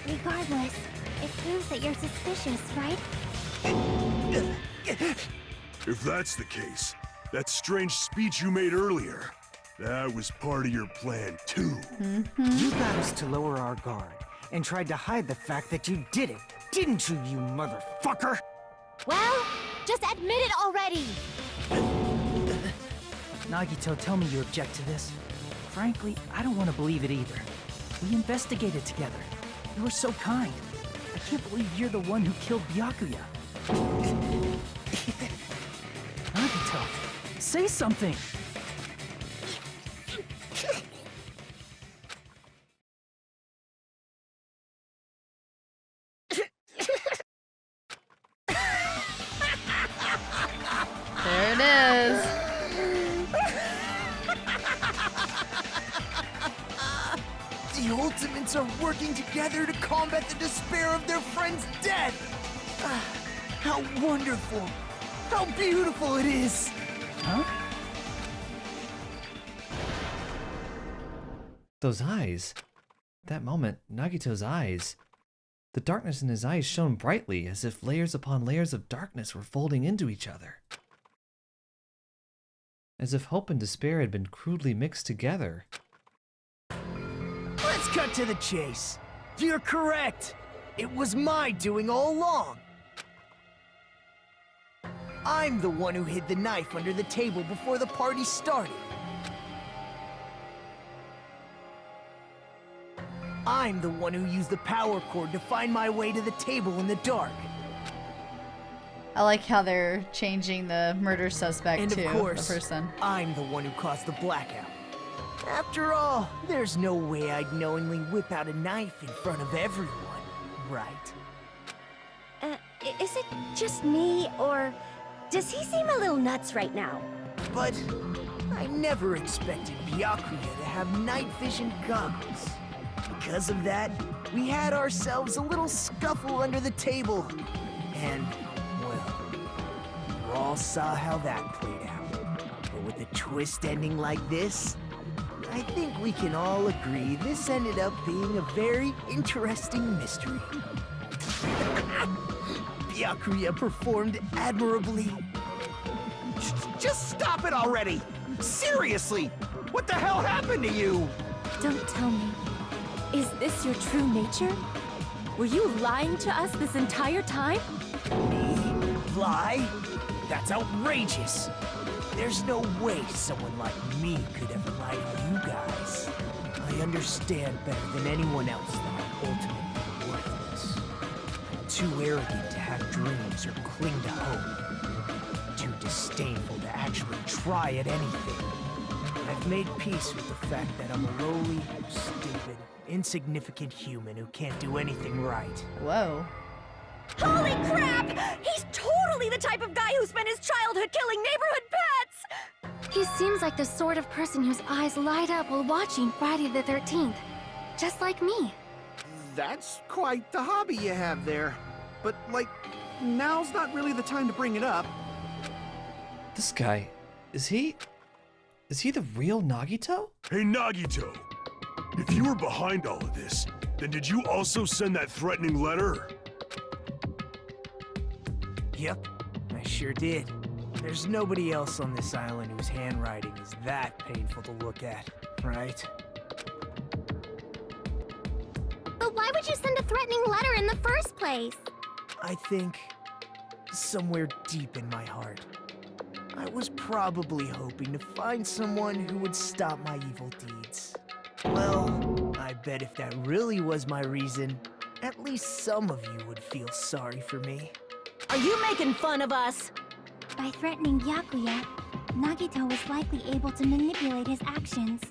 regardless, it proves that you're suspicious, right? If that's the case, that strange speech you made earlier, that was part of your plan too. You got us to lower our guard and tried to hide the fact that you did it, didn't you, you motherfucker? Well, Just admit it already! Nagito, tell me you object to this. Frankly, I don't want to believe it either. We investigated together. You were so kind. I can't believe you're the one who killed Byakuya. Nagito, say something! There it is. The Ultimates are working together to combat the despair of their friend's death! Ah, how wonderful! How beautiful it is! Huh? Those eyes. That moment, Nagito's eyes. The darkness in his eyes shone brightly, as if layers upon layers of darkness were folding into each other. As if hope and despair had been crudely mixed together. Let's cut to the chase. You're correct. It was my doing all along. I'm the one who hid the knife under the table before the party started. I'm the one who used the power cord to find my way to the table in the dark. I like how they're changing the murder suspect And to of course, the person. I'm the one who caused the blackout. After all, there's no way I'd knowingly whip out a knife in front of everyone, right? Is it just me, or does he seem a little nuts right now? But I never expected Byakuya to have night vision goggles. Because of that, we had ourselves a little scuffle under the table. And, well, you all saw how that played out. But with a twist ending like this, I think we can all agree this ended up being a very interesting mystery. Byakuya performed admirably. Just stop it already! Seriously! What the hell happened to you? Don't tell me. Is this your true nature? Were you lying to us this entire time? Me? Lie? That's outrageous! There's no way someone like me could ever lie to you guys. I understand better than anyone else that I'm ultimately worthless. I'm too arrogant to have dreams or cling to hope. Too disdainful to actually try at anything. I've made peace with the fact that I'm a lowly, stupid, insignificant human who can't do anything right. Whoa. Holy crap! He's totally the type of guy who spent his childhood killing neighborhood pets! He seems like the sort of person whose eyes light up while watching Friday the 13th. Just like me. That's quite the hobby you have there. But, like, now's not really the time to bring it up. This guy, is he the real Nagito? Hey, Nagito! If you were behind all of this, then did you also send that threatening letter? Yep, I sure did. There's nobody else on this island whose handwriting is that painful to look at, right? But why would you send a threatening letter in the first place? I think somewhere deep in my heart, I was probably hoping to find someone who would stop my evil deeds. Well, I bet if that really was my reason, at least some of you would feel sorry for me. Are you making fun of us? By threatening Byakuya, Nagito was likely able to manipulate his actions.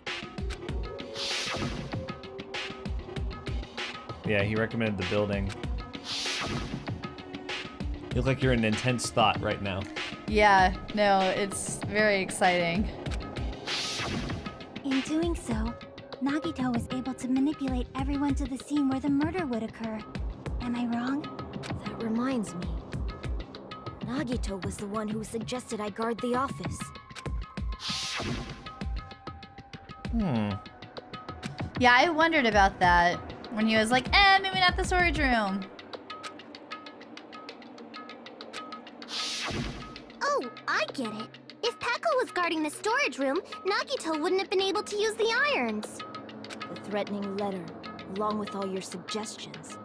Yeah, he recommended the building. You look like you're in intense thought right now. Yeah, no, it's very exciting. In doing so, Nagito was able to manipulate everyone to the scene where the murder would occur. Am I wrong? That reminds me. Nagito was the one who suggested I guard the office. Yeah, I wondered about that when he was like, maybe not the storage room. Oh, I get it. If Pekka was guarding the storage room, Nagito wouldn't have been able to use the irons. The threatening letter, along with all your suggestions,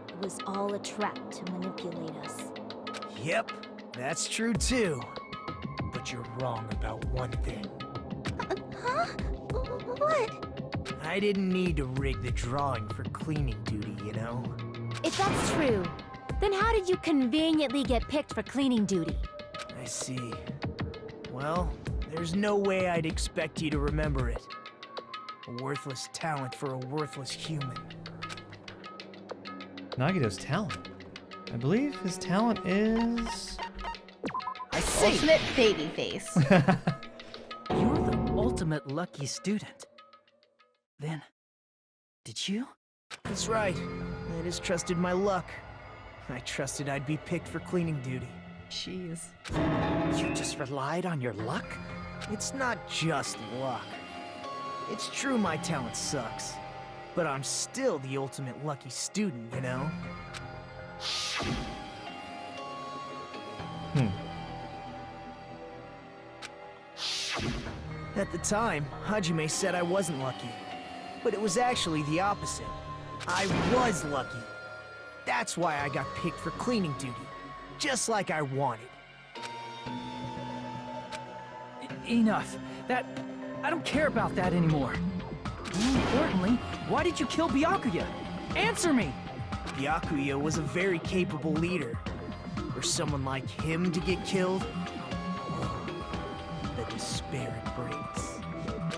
it was all a trap to manipulate us. Yep, That's true too. But you're wrong about one thing. Huh? What? I didn't need to rig the drawing for cleaning duty, you know? If that's true, then how did you conveniently get picked for cleaning duty? I see. Well, there's no way I'd expect you to remember it. A worthless talent for a worthless human. Nagito's talent. I believe his talent is... I see! Ultimate baby face. You're the ultimate lucky student. Then, did you? That's right. I just trusted my luck. I trusted I'd be picked for cleaning duty. Jeez. You just relied on your luck? It's not just luck. It's true my talent sucks, but I'm still the ultimate lucky student, you know? At the time, Hajime said I wasn't lucky, but it was actually the opposite. I was lucky. That's why I got picked for cleaning duty, just like I wanted. Enough. I don't care about that anymore. More importantly, why did you kill Byakuya? Answer me! Byakuya was a very capable leader. For someone like him to get killed, the despair it brings.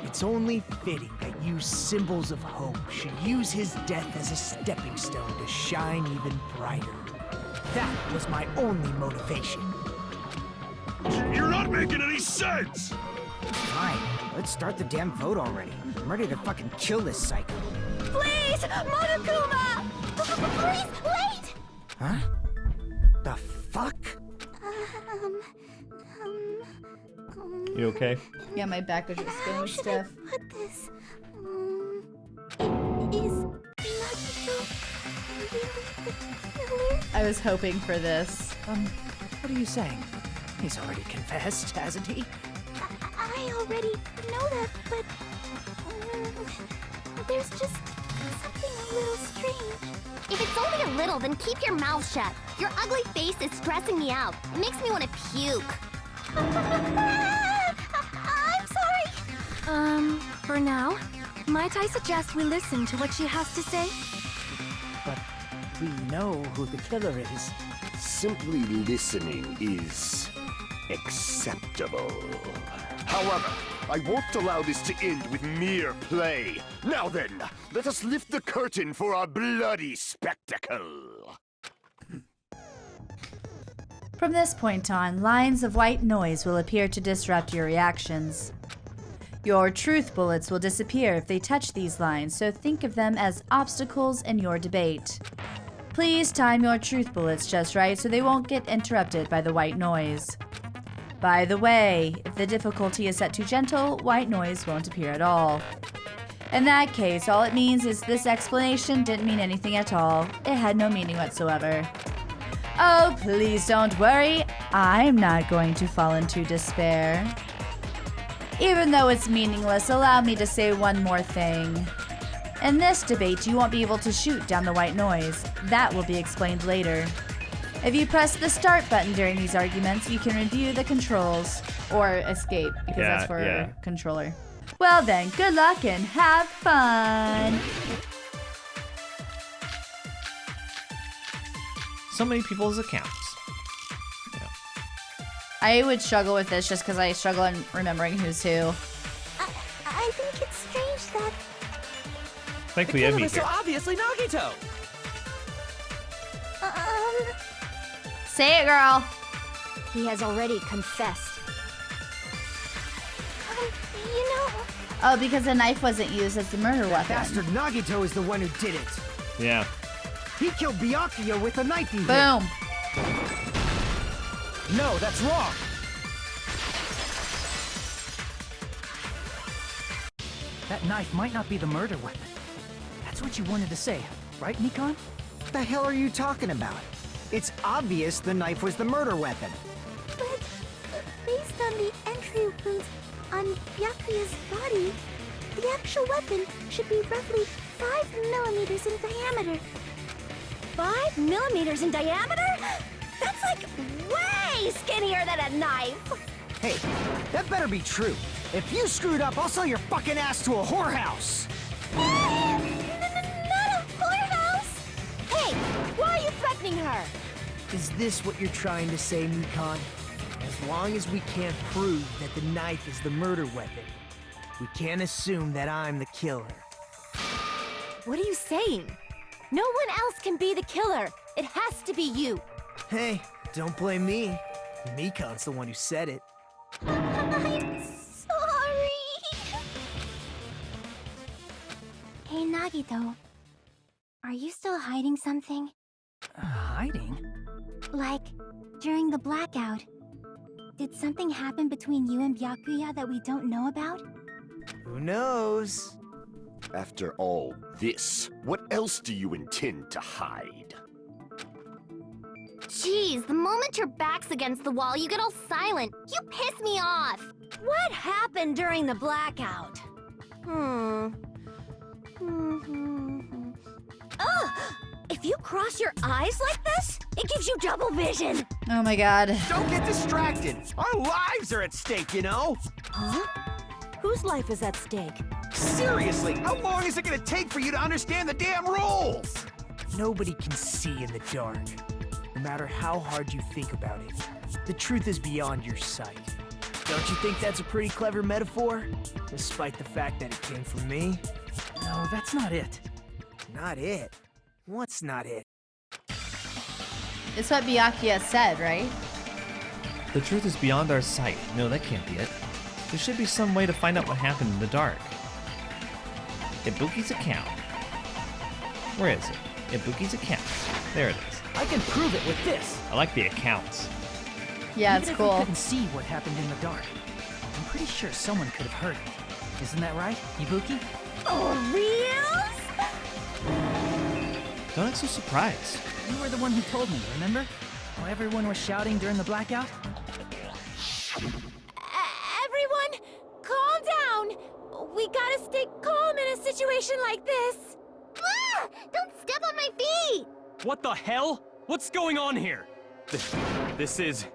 It's only fitting that you symbols of hope should use his death as a stepping stone to shine even brighter. That was my only motivation. You're not making any sense! Fine, let's start the damn vote already. I'm ready to fucking kill this psycho. Please, Monokuma! Please, wait! Huh? The fuck? You okay? Yeah, my back was just spinning How should stuff. I put this? Is Nagito really the killer? I was hoping for this. What are you saying? He's already confessed, hasn't he? I already know that, but there's just something a little strange. If it's only a little, then keep your mouth shut. Your ugly face is stressing me out. It makes me want to puke. I'm sorry. For now, might I suggest we listen to what she has to say? But we know who the killer is. Simply listening is acceptable. However, I won't allow this to end with mere play. Now then, let us lift the curtain for our bloody spectacle. From this point on, lines of white noise will appear to disrupt your reactions. Your truth bullets will disappear if they touch these lines, so think of them as obstacles in your debate. Please time your truth bullets just right so they won't get interrupted by the white noise. By the way, if the difficulty is set too gentle, white noise won't appear at all. In that case, all it means is this explanation didn't mean anything at all. It had no meaning whatsoever. Oh, please don't worry. I'm not going to fall into despair. Even though it's meaningless, allow me to say one more thing. In this debate, you won't be able to shoot down the white noise. That will be explained later. If you press the start button during these arguments, you can review the controls. Or escape, because that's for controller. Well then, good luck and have fun! So many people's accounts. Yeah. I would struggle with this just because I struggle in remembering who's who. I think it's strange that Thankfully, The killer Emmy's was so here. obviously Nagito! Say it, girl! He has already confessed. you know, Oh, because the knife wasn't used as the murder weapon. Bastard Nagito is the one who did it. Yeah. He killed Byakuya with a knife he hit. Boom! No, that's wrong. That knife might not be the murder weapon. That's what you wanted to say, right, Nikon? What the hell are you talking about? It's obvious the knife was the murder weapon. but based on the entry wounds on Byakuya's body, the actual weapon should be roughly 5 millimeters in diameter. 5 millimeters in diameter? That's like way skinnier than a knife. Hey, that better be true. If you screwed up, I'll sell your fucking ass to a whorehouse. Not a whorehouse. Hey, why are you threatening her? Is this what you're trying to say, Mikan? As long as we can't prove that the knife is the murder weapon, we can't assume that I'm the killer. What are you saying? No one else can be the killer. It has to be you. Hey, don't blame me. Mikan's the one who said it. I'm sorry. Hey, Nagito. Are you still hiding something? Hiding? Like, during the blackout, did something happen between you and Byakuya that we don't know about? Who knows? After all this, what else do you intend to hide? Jeez, the moment your back's against the wall, you get all silent. You piss me off. What happened during the blackout? Ugh! If you cross your eyes like this, it gives you double vision. Oh my god. Don't get distracted. Our lives are at stake, you know? Huh? Whose life is at stake? Seriously, how long is it gonna take for you to understand the damn rules? Nobody can see in the dark. No matter how hard you think about it, the truth is beyond your sight. Don't you think that's a pretty clever metaphor? Despite the fact that it came from me? No, that's not it. Not it? What's not it? It's what Byakuya said, right? The truth is beyond our sight. No, that can't be it. There should be some way to find out what happened in the dark. Ibuki's account. Where is it? Ibuki's account. There it is. I can prove it with this. I like the accounts. Yeah, Even it's if cool. we couldn't see what happened in the dark, I'm pretty sure someone could have heard it. Isn't that right, Ibuki? Oh, reals? Don't act so surprised. You were the one who told me, remember? How everyone was shouting during the blackout? Everyone, calm down. We gotta stay calm in a situation like this. Ah! Don't step on my feet! What the hell? What's going on here? This is...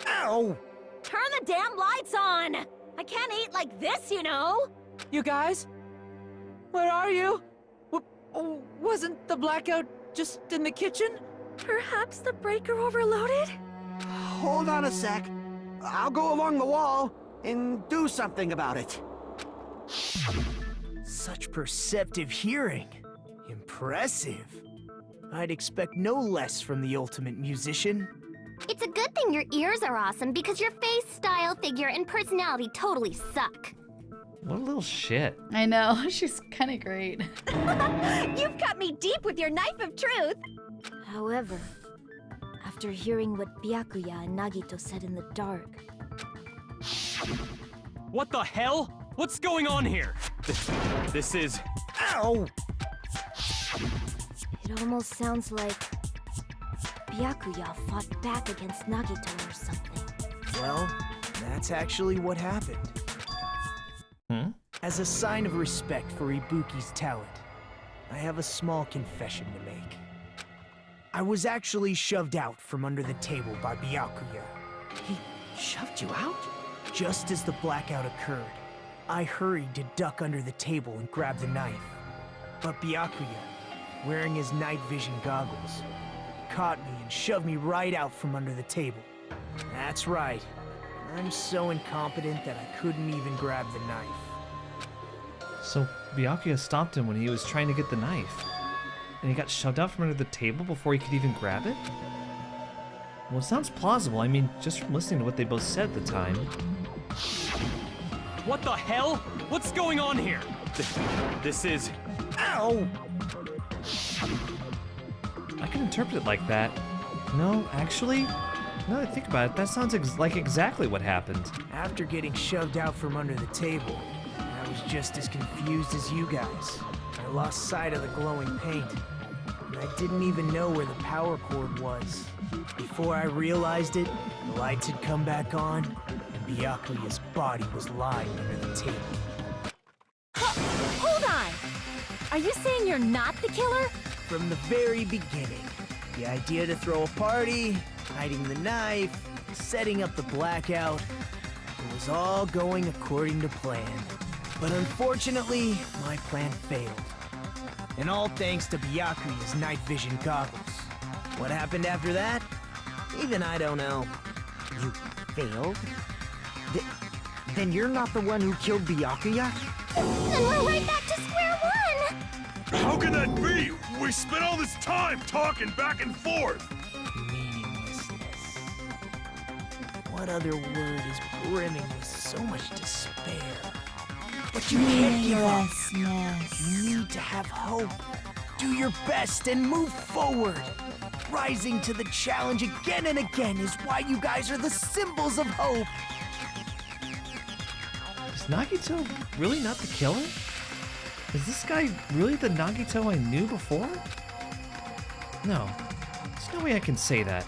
Ow! Turn the damn lights on. I can't eat like this, you know. You guys? Where are you? Wasn't the blackout just in the kitchen? Perhaps the breaker overloaded? Hold on a sec. I'll go along the wall and do something about it. Such perceptive hearing. Impressive. I'd expect no less from the ultimate musician. It's a good thing your ears are awesome because your face, style, figure, and personality totally suck. What a little shit. I know. She's kind of great. You've cut me deep with your knife of truth. However, after hearing what Byakuya and Nagito said in the dark... What the hell? What's going on here? This is... Ow! It almost sounds like Byakuya fought back against Nagito or something. Well, that's actually what happened. As a sign of respect for Ibuki's talent, I have a small confession to make. I was actually shoved out from under the table by Byakuya. He shoved you out? Just as the blackout occurred, I hurried to duck under the table and grab the knife. But Byakuya, wearing his night vision goggles, caught me and shoved me right out from under the table. That's right. I'm so incompetent that I couldn't even grab the knife. So Byakuya stopped him when he was trying to get the knife. And he got shoved out from under the table before he could even grab it? Well, it sounds plausible. I mean, just from listening to what they both said at the time. What the hell? What's going on here? This is... Ow! I can interpret it like that. No, actually, now that I think about it, that sounds like exactly what happened. After getting shoved out from under the table, I was just as confused as you guys. I lost sight of the glowing paint, and I didn't even know where the power cord was. Before I realized it, the lights had come back on, and Byakuya's body was lying under the table. Hold on. Are you saying you're not the killer? From the very beginning, the idea to throw a party, hiding the knife, setting up the blackout. It was all going according to plan. But unfortunately, my plan failed. And all thanks to Byakuya's night vision goggles. What happened after that? Even I don't know. You failed? Then you're not the one who killed Byakuya? Then we're right back to square one! How can that be? We spent all this time talking back and forth. Meaninglessness. What other word is brimming with so much despair? But you can't give up. You need to have hope. Do your best and move forward. Rising to the challenge again and again is why you guys are the symbols of hope. Is Nagito really not the killer? Is this guy really the Nagito I knew before? No, there's no way I can say that.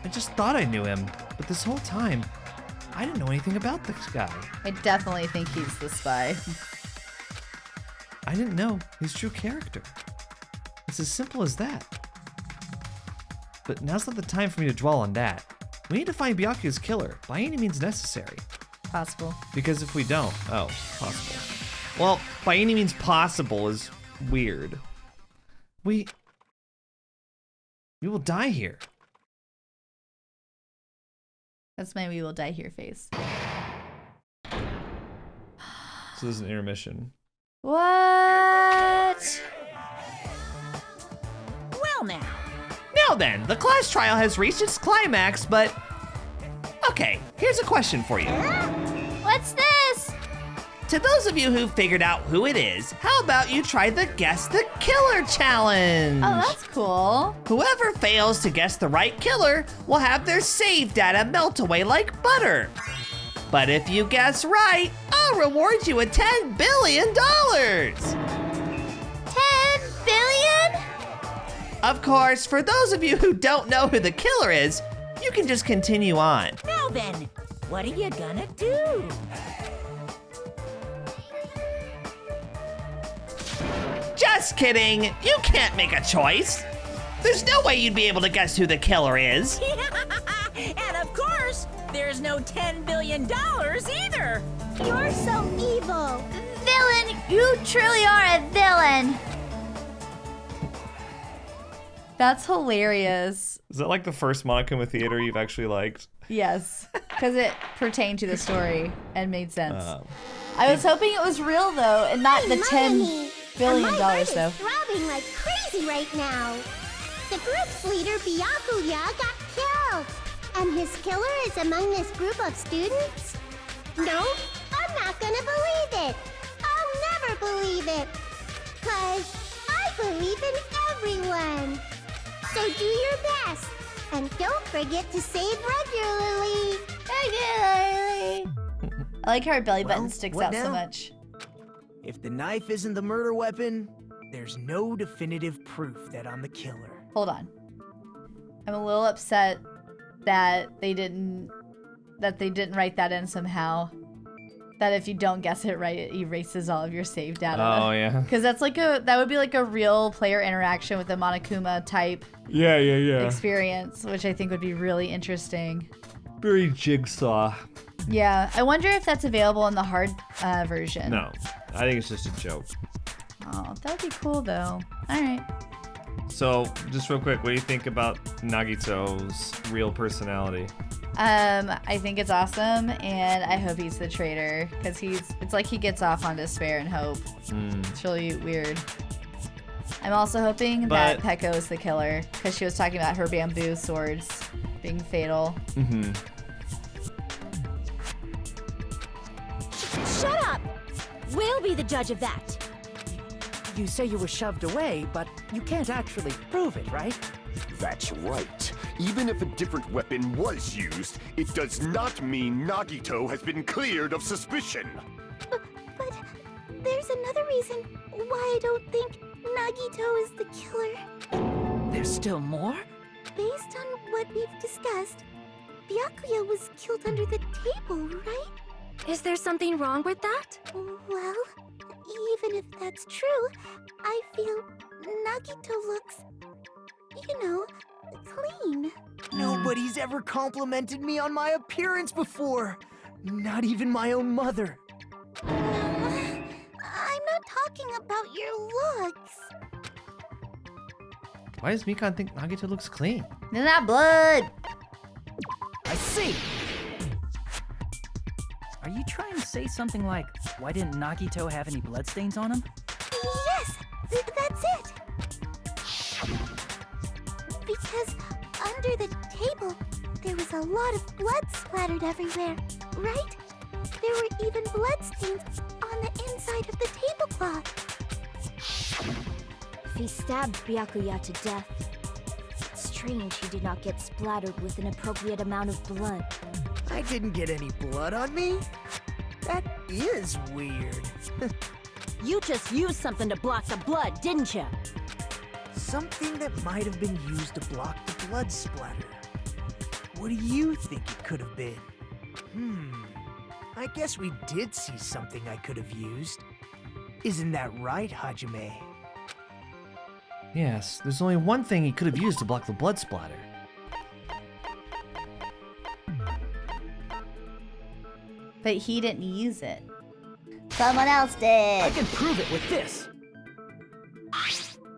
I just thought I knew him, but this whole time, I didn't know anything about this guy. I definitely think he's the spy. I didn't know his true character. It's as simple as that. But now's not the time for me to dwell on that. We need to find Byakuya's killer by any means necessary. Possible. Because if we don't, possible. Well, by any means possible is weird. We will die here. That's my "we will die here" face. So this is an intermission. What? Well now. Now then, the class trial has reached its climax, but... Okay, here's a question for you. What's this? To those of you who figured out who it is, how about you try the Guess the Killer challenge? Oh, that's cool. Whoever fails to guess the right killer will have their save data melt away like butter. But if you guess right, I'll reward you with $10 billion. 10 billion? Of course, for those of you who don't know who the killer is, you can just continue on. Now then, what are you gonna do? Just kidding, you can't make a choice. There's no way you'd be able to guess who the killer is. And of course, there's no $10 billion either. You're so evil! Villain! You truly are a villain! That's hilarious. Is that like the first Monokuma theater you've actually liked? Yes, because it pertained to the story and made sense. I was hoping it was real though, and not the $10 billion My heart though. is throbbing like crazy right now. The group's leader, Byakuya, got killed. And his killer is among this group of students? No, I'm not gonna believe it. I'll never believe it. 'Cause I believe in everyone. So do your best. And don't forget to save regularly. I like how her belly button sticks what out so now? much. If the knife isn't the murder weapon, there's no definitive proof that I'm the killer. Hold on. I'm a little upset that they didn't write that in somehow. That if you don't guess it right, it erases all of your save data. Oh, yeah. Because that would be like a real player interaction with a Monokuma type Yeah. experience, which I think would be really interesting. Very Jigsaw. Yeah, I wonder if that's available in the hard version. No, I think it's just a joke. Oh, that would be cool though. All right. So, just real quick, what do you think about Nagito's real personality? I think it's awesome, and I hope he's the traitor, because it's like he gets off on despair and hope. It's really weird. I'm also hoping that Peko is the killer, because she was talking about her bamboo swords being fatal. Shut up! We'll be the judge of that. You say you were shoved away, but you can't actually prove it, right? That's right. Even if a different weapon was used, it does not mean Nagito has been cleared of suspicion. But there's another reason why I don't think Nagito is the killer. There's still more? Based on what we've discussed, Byakuya was killed under the table, right? Is there something wrong with that? Well, even if that's true, I feel Nagito looks, clean. Nobody Nobody's ever complimented me on my appearance before. Not even my own mother. I'm not talking about your looks. Why does Mikan think Nagito looks clean? There's not blood. I see. Are you trying to say something like, why didn't Nagito have any bloodstains on him? Yes, that's it. Because under the table, there was a lot of blood splattered everywhere, right? There were even bloodstains on the inside of the tablecloth. If he stabbed Byakuya to death, it's strange he did not get splattered with an appropriate amount of blood. I didn't get any blood on me? That is weird. You just used something to block the blood, didn't you? Something that might have been used to block the blood splatter. What do you think it could have been? I guess we did see something I could have used. Isn't that right, Hajime? Yes, there's only one thing he could have used to block the blood splatter. But he didn't use it. Someone else did. I can prove it with this.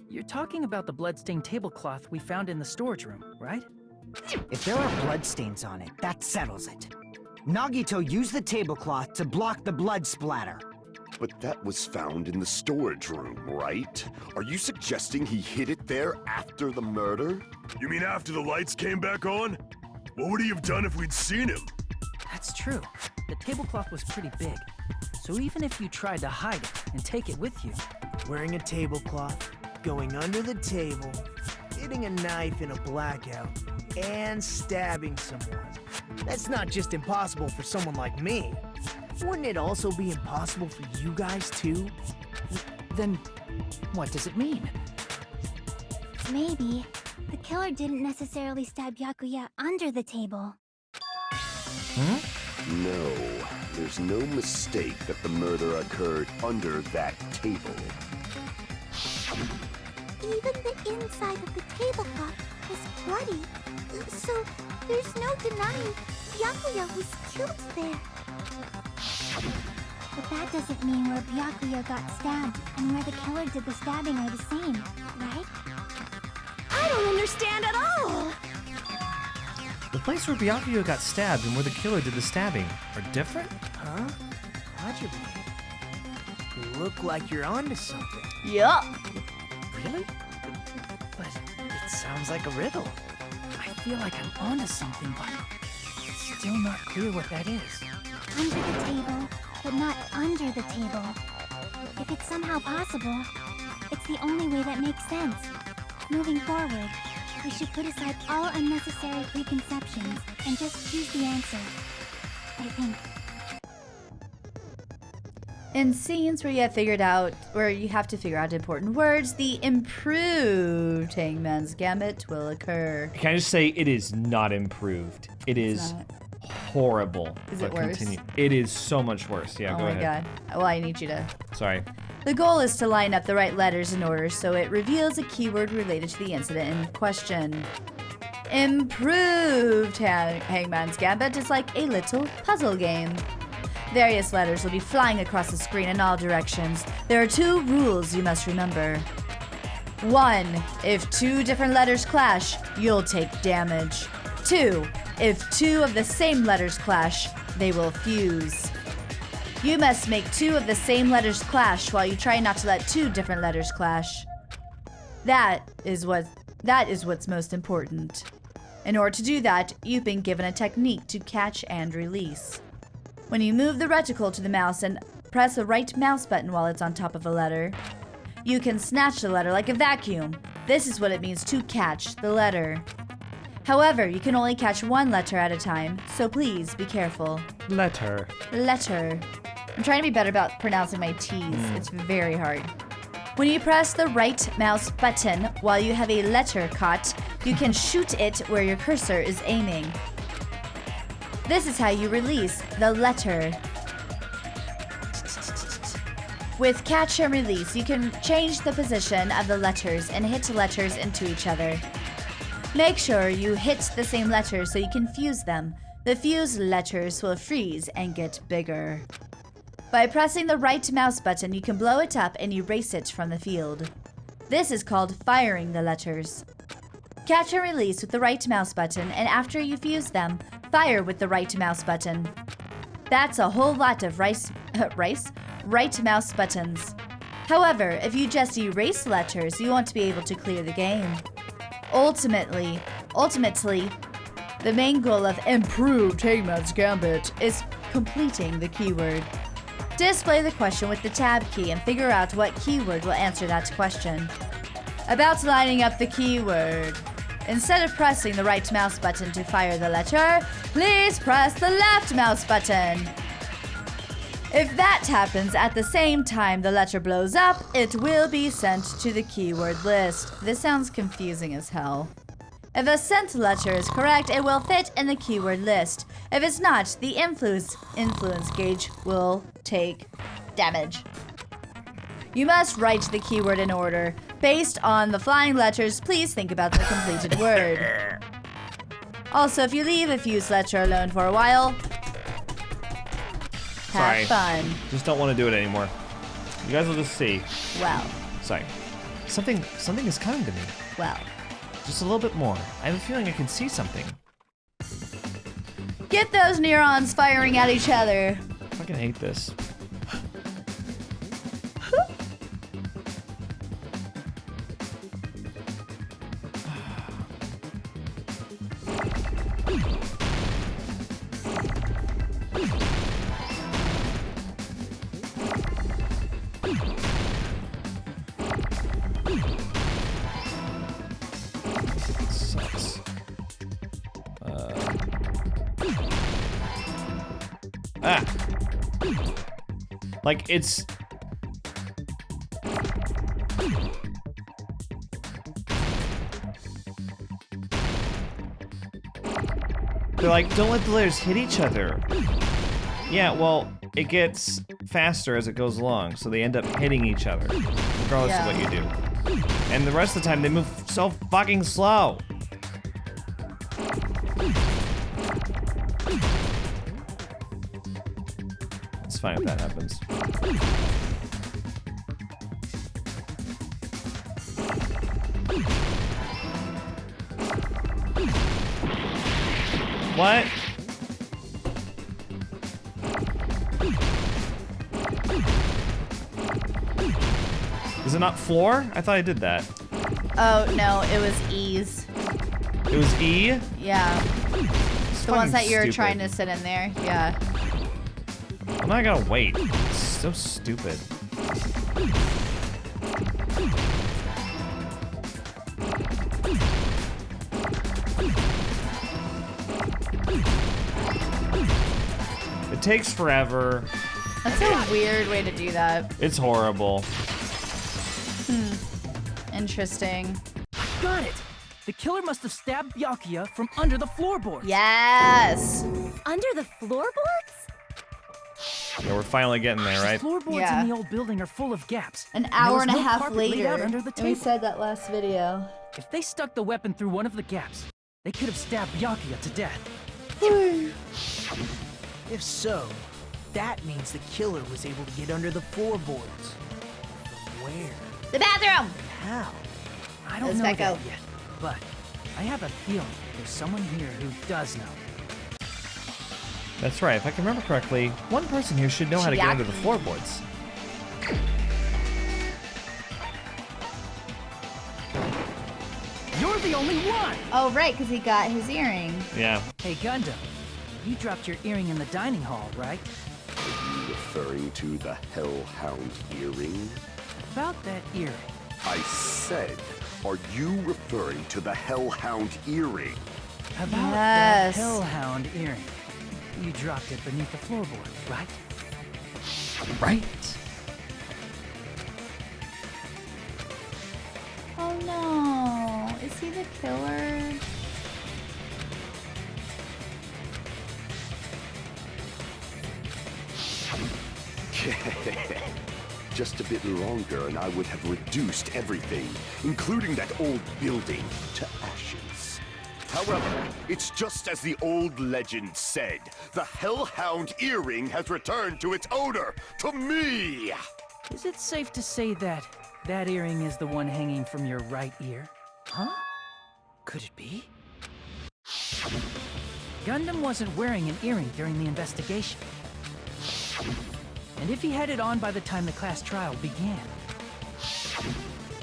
You're talking about the bloodstained tablecloth we found in the storage room, right? If there are bloodstains on it, that settles it. Nagito used the tablecloth to block the blood splatter. But that was found in the storage room, right? Are you suggesting he hid it there after the murder? You mean after the lights came back on? What would he have done if we'd seen him? That's true. The tablecloth was pretty big. So even if you tried to hide it and take it with you... Wearing a tablecloth, going under the table, hitting a knife in a blackout, and stabbing someone. That's not just impossible for someone like me. Wouldn't it also be impossible for you guys too? Then what does it mean? Maybe the killer didn't necessarily stab Byakuya under the table. No, there's no mistake that the murder occurred under that table. Even the inside of the tablecloth was bloody. So there's no denying Byakuya was killed there. But that doesn't mean where Byakuya got stabbed and where the killer did the stabbing are the same, right? I don't understand at all! The place where Byakuya got stabbed and where the killer did the stabbing are different? Huh? Hajime, you look like you're onto something. Yup. Really? But it sounds like a riddle. I feel like I'm onto something, but it's still not clear what that is. Under the table, but not under the table. If it's somehow possible, it's the only way that makes sense. Moving forward, we should put aside all unnecessary preconceptions and just choose the answer. I think. In scenes where you have to figure out important words, the improved Hangman's Gambit will occur. Can I just say it is not improved? It is horrible. Is it worse? It is so much worse. Yeah, go ahead. Oh my god. Well, I need you to. Sorry. The goal is to line up the right letters in order so it reveals a keyword related to the incident in question. Improved Hangman's Gambit is like a little puzzle game. Various letters will be flying across the screen in all directions. There are 2 rules you must remember. 1. If 2 different letters clash, you'll take damage. 2. If 2 of the same letters clash, they will fuse. You must make 2 of the same letters clash while you try not to let 2 different letters clash. That is what's most important. In order to do that, you've been given a technique to catch and release. When you move the reticle to the mouse and press the right mouse button while it's on top of a letter, you can snatch the letter like a vacuum. This is what it means to catch the letter. However, you can only catch 1 letter at a time, so please be careful. Letter. I'm trying to be better about pronouncing my T's. It's very hard. When you press the right mouse button while you have a letter caught, you can shoot it where your cursor is aiming. This is how you release the letter. With catch and release, you can change the position of the letters and hit letters into each other. Make sure you hit the same letters so you can fuse them. The fused letters will freeze and get bigger. By pressing the right mouse button, you can blow it up and erase it from the field. This is called firing the letters. Catch and release with the right mouse button, and after you fuse them, fire with the right mouse button. That's a whole lot of right mouse buttons. However, if you just erase letters, you won't be able to clear the game. Ultimately, the main goal of improved Hangman's Gambit is completing the keyword. Display the question with the tab key and figure out what keyword will answer that question. About lining up the keyword. Instead of pressing the right mouse button to fire the letter, please press the left mouse button. If that happens at the same time the letter blows up, it will be sent to the keyword list. This sounds confusing as hell. If a sent letter is correct, it will fit in the keyword list. If it's not, the influence gauge will take damage. You must write the keyword in order. Based on the flying letters, please think about the completed word. Also, if you leave a fused letter alone for a while, have fun. Just don't want to do it anymore. You guys will just see. Well. Sorry. Something is coming to me. Well. Just a little bit more. I have a feeling I can see something. Get those neurons firing at each other. I fucking hate this. Like, it's... They're like, don't let the layers hit each other. Yeah, well, it gets faster as it goes along, so they end up hitting each other, regardless of what you do. And the rest of the time, they move so fucking slow. It's fine if that happens. What? Is it not floor? I thought I did that. Oh, no, it was E's. It was E? Yeah. It's the ones that you're stupid. trying to sit in there, yeah. Well, now I gotta wait. It's so stupid. It takes forever. That's a weird way to do that. It's horrible. Interesting. Got it! The killer must have stabbed Byakuya from under the floorboards. Yes! Under the floorboards? Yeah, we're finally getting there, right? The floorboards in the old building are full of gaps. An hour and a there was no half carpet laid later. out under the And we table. said that last video. If they stuck the weapon through one of the gaps, they could have stabbed Byakuya to death. If so, that means the killer was able to get under the floorboards. From where? The bathroom! How? I don't Let's know back that out. yet, but I have a feeling there's someone here who does know. That's right. If I can remember correctly, one person here should know how to get under the floorboards. You're the only one! Oh, right, because he got his earring. Yeah. Hey, Gundham, you dropped your earring in the dining hall, right? Are you referring to the Hellhound earring? About that earring. I said, are you referring to the Hellhound earring? About Yes. that Hellhound earring. You dropped it beneath the floorboard, right? Right. Oh no. Is he the killer? Just a bit longer and I would have reduced everything, including that old building, to ashes. However, it's just as the old legend said. The Hellhound earring has returned to its owner, to me! Is it safe to say that that earring is the one hanging from your right ear? Huh? Could it be? Gundham wasn't wearing an earring during the investigation. And if he had it on by the time the class trial began,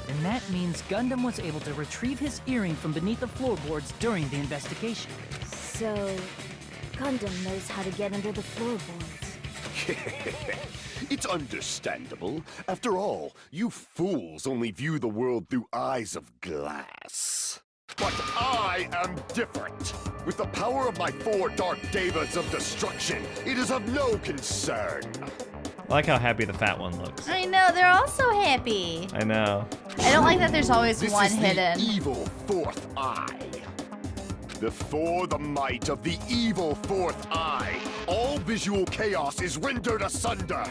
then that means Gundham was able to retrieve his earring from beneath the floorboards during the investigation. So, Gundham knows how to get under the floorboards. It's understandable. After all, you fools only view the world through eyes of glass. But I am different. With the power of my 4 dark devas of destruction, it is of no concern. I like how happy the fat one looks. I know, they're all so happy. I know. I don't like that there's always This one is hidden. the evil 4th eye. Before the might of the evil 4th eye, all visual chaos is rendered asunder.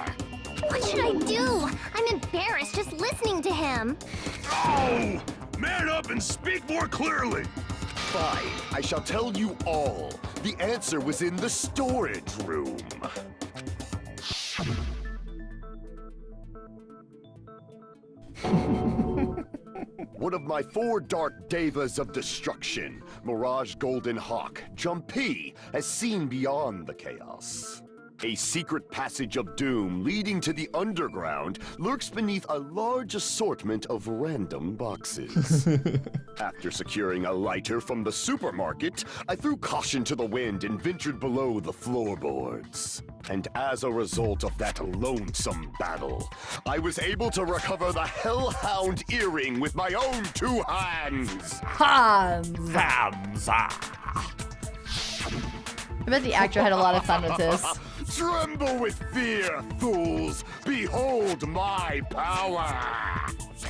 What should I do? I'm embarrassed just listening to him. Oh! Man up and speak more clearly! Fine, I shall tell you all. The answer was in the storage room. One of my 4 dark devas of destruction, Mirage Golden Hawk, Jumpy, has seen beyond the chaos. A secret passage of doom leading to the underground lurks beneath a large assortment of random boxes. After securing a lighter from the supermarket, I threw caution to the wind and ventured below the floorboards. And as a result of that lonesome battle, I was able to recover the Hellhound earring with my own 2 hands. Hands. I bet the actor had a lot of fun with this. Tremble with fear, fools! Behold my power!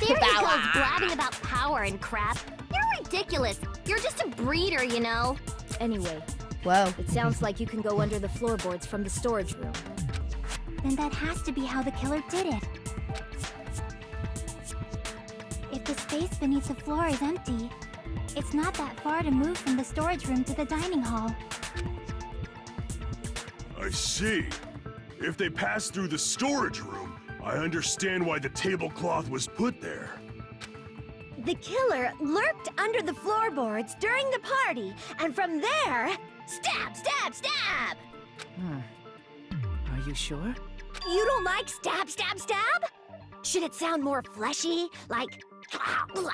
There he goes blabbing about power and crap. You're ridiculous. You're just a breeder, you know. Anyway, Whoa. it sounds like you can go under the floorboards from the storage room. Then that has to be how the killer did it. If the space beneath the floor is empty, it's not that far to move from the storage room to the dining hall. I see. If they passed through the storage room, I understand why the tablecloth was put there. The killer lurked under the floorboards during the party, and from there, stab, stab, stab! Are you sure? You don't like stab, stab, stab? Should it sound more fleshy, like... No,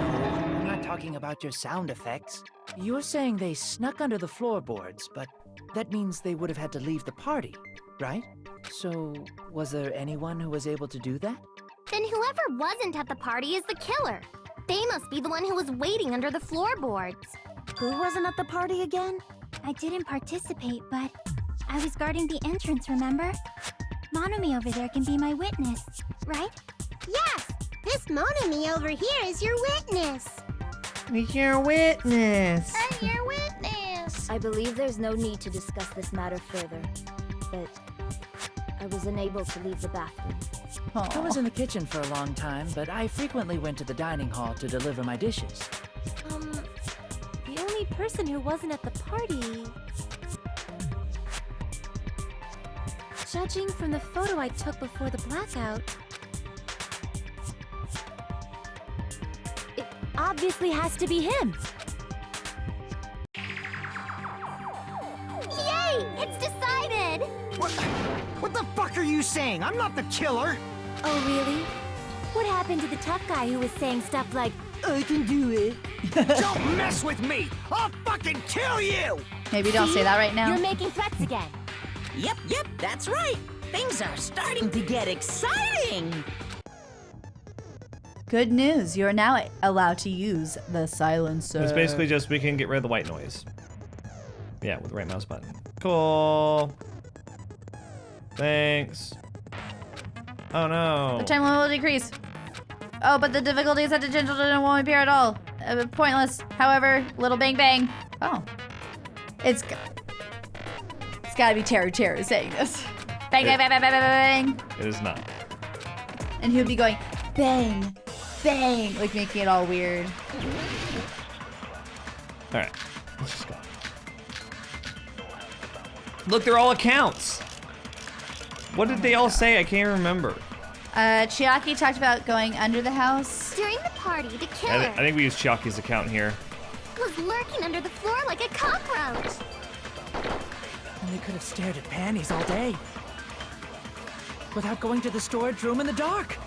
I'm not talking about your sound effects. You're saying they snuck under the floorboards, but that means they would have had to leave the party, right? So, was there anyone who was able to do that? Then whoever wasn't at the party is the killer. They must be the one who was waiting under the floorboards. Who wasn't at the party again? I didn't participate, but I was guarding the entrance, remember? Monomi over there can be my witness, right? Yes! This Monomi over here is your witness! Your witness. I'm your witness! I believe there's no need to discuss this matter further, but I was unable to leave the bathroom. I was in the kitchen for a long time, but I frequently went to the dining hall to deliver my dishes. The only person who wasn't at the party... Judging from the photo I took before the blackout, It obviously has to be him. Yay! It's decided! What the fuck are you saying? I'm not the killer! Oh, really? What happened to the tough guy who was saying stuff like, I can do it? Don't mess with me! I'll fucking kill you! Maybe don't say that right now. You're making threats again. Yep, that's right. Things are starting to get exciting. Good news, you are now allowed to use the silencer. It's basically just we can get rid of the white noise. Yeah, with the right mouse button. Cool. Thanks. Oh no. The time limit will decrease. Oh, but the difficulty is that the potential won't appear at all. Pointless. However, little bang bang. Oh. It's gotta be Teruteru saying this. Bang, bang, bang, bang, bang, bang, bang. It is not. And he would be going, bang, bang, like making it all weird. Alright, let's just go. Look, they're all accounts. What did they all say? I can't remember. Chiaki talked about going under the house. During the party, the killer I think we used Chiaki's account here. was lurking under the floor like a cockroach. And they could have stared at panties all day. Without going to the storage room in the dark.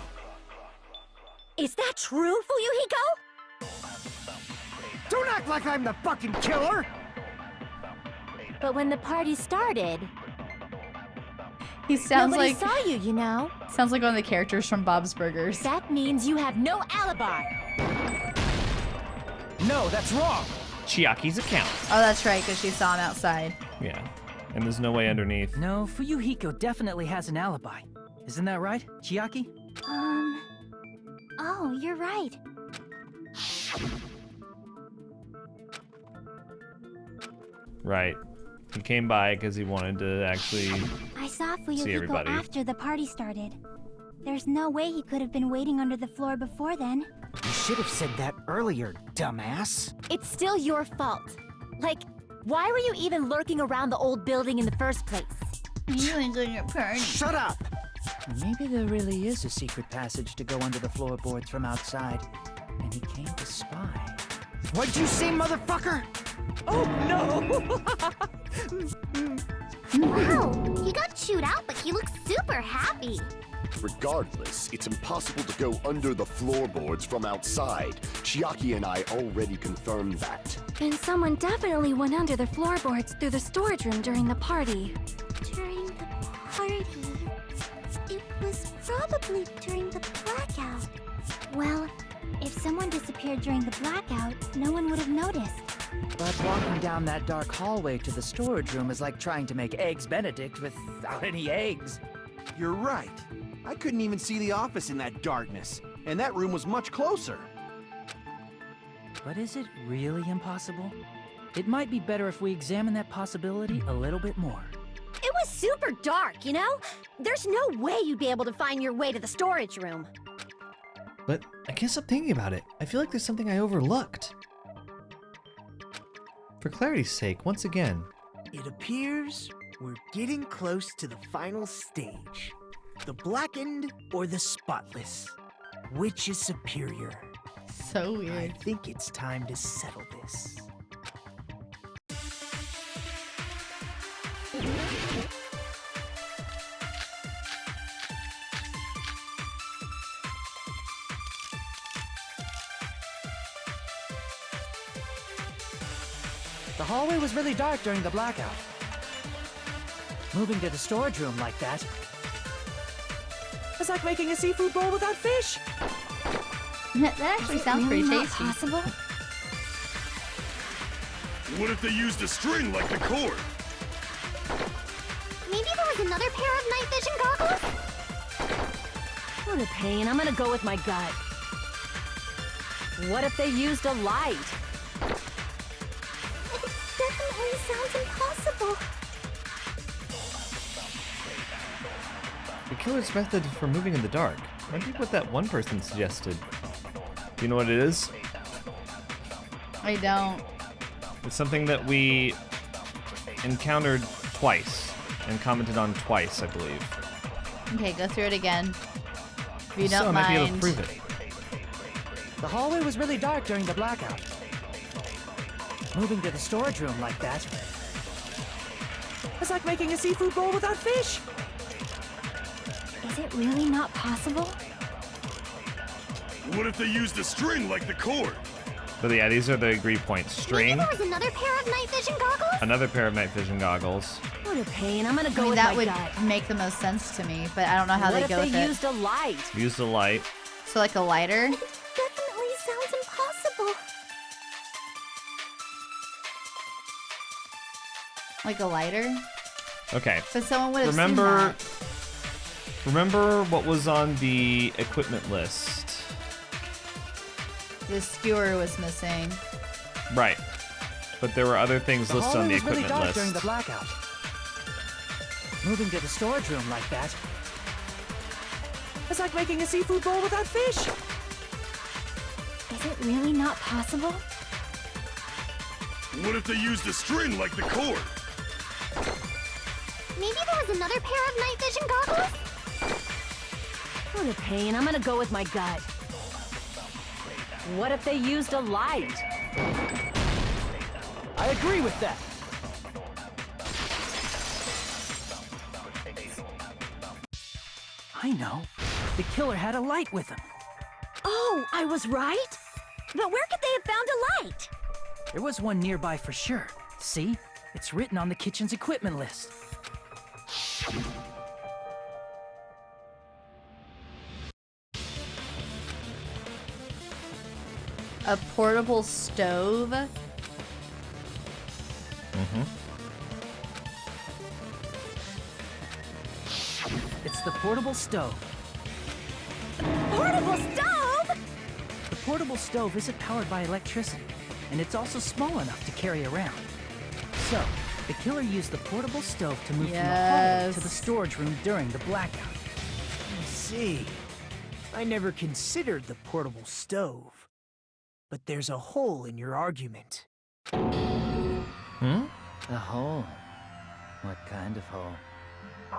Is that true, Fuyuhiko? Don't act like I'm the fucking killer! But when the party started, He sounds nobody like saw you, you know? sounds like one of the characters from Bob's Burgers. That means you have no alibi. No, that's wrong. Chiaki's account. Oh, that's right, because she saw him outside. Yeah. And there's no way underneath. No, Fuyuhiko definitely has an alibi. Isn't that right, Chiaki? Oh, you're right. Right. He came by because he wanted to actually I saw see Fuyuhiko everybody. after the party started. There's no way he could have been waiting under the floor before then. You should have said that earlier, dumbass. It's still your fault. Like, why were you even lurking around the old building in the first place? You ain't going to party. Shut up! Maybe there really is a secret passage to go under the floorboards from outside, and he came to spy. What'd you say, motherfucker? Wow, he got chewed out, but he looks super happy. Regardless, it's impossible to go under the floorboards from outside. Chiaki and I already confirmed that. Then someone definitely went under the floorboards through the storage room during the party. During the party? It was probably during the blackout. Well, if someone disappeared during the blackout, no one would have noticed. But walking down that dark hallway to the storage room is like trying to make Eggs Benedict without any eggs. You're right. I couldn't even see the office in that darkness, and that room was much closer. But is it really impossible? It might be better if we examine that possibility a little bit more. It was super dark, you know? There's no way you'd be able to find your way to the storage room. But I can't stop thinking about it. I feel like there's something I overlooked. For clarity's sake, once again. It appears we're getting close to the final stage. The blackened or the spotless? Which is superior? So I weird. think it's time to settle this. The hallway was really dark during the blackout. Moving to the storage room like that. It's like making a seafood bowl without fish. That actually sounds pretty Not tasty. possible. What if they used a string like the cord? Maybe there was another pair of night vision goggles? What a pain. I'm gonna go with my gut. What if they used a light? It definitely sounds impossible. The killer's method for moving in the dark might be what that one person suggested. Do you know what it is? I don't. It's something that we encountered twice and commented on twice, I believe. Okay, go through it again. If you So I don't might be able to mind. prove it. The hallway was really dark during the blackout. Moving to the storage room like that. It's like making a seafood bowl without fish. Is it really not possible? What if they used a string like the cord? But yeah, these are the agree points. String, Maybe there was another pair of night vision goggles? another pair of night vision goggles. What a pain. I'm gonna I go mean, with that my would gut. make the most sense to me, but I don't know how What they if go they with it. used a light? Use the light. So like a lighter? Definitely sounds impossible. Like a lighter? Okay. But someone would have seen Remember, that. remember what was on the equipment list? The skewer was missing. Right. But there were other things The listed on hallway the was really equipment dark list. during the blackout. Moving to the storage room like that. It's like making a seafood bowl without fish. Is it really not possible? What if they used a string like the cord? Maybe there was another pair of night vision goggles? What a pain. I'm gonna go with my gut. What if they used a light? I agree with that. I know. The killer had a light with him. Oh, I was right? But where could they have found a light? There was one nearby for sure. See? It's written on the kitchen's equipment list. A portable stove? It's the portable stove. Portable stove? The portable stove isn't powered by electricity, and it's also small enough to carry around. So, the killer used the portable stove to move from the hallway to the storage room during the blackout. I see. I never considered the portable stove. But there's a hole in your argument. A hole? What kind of hole?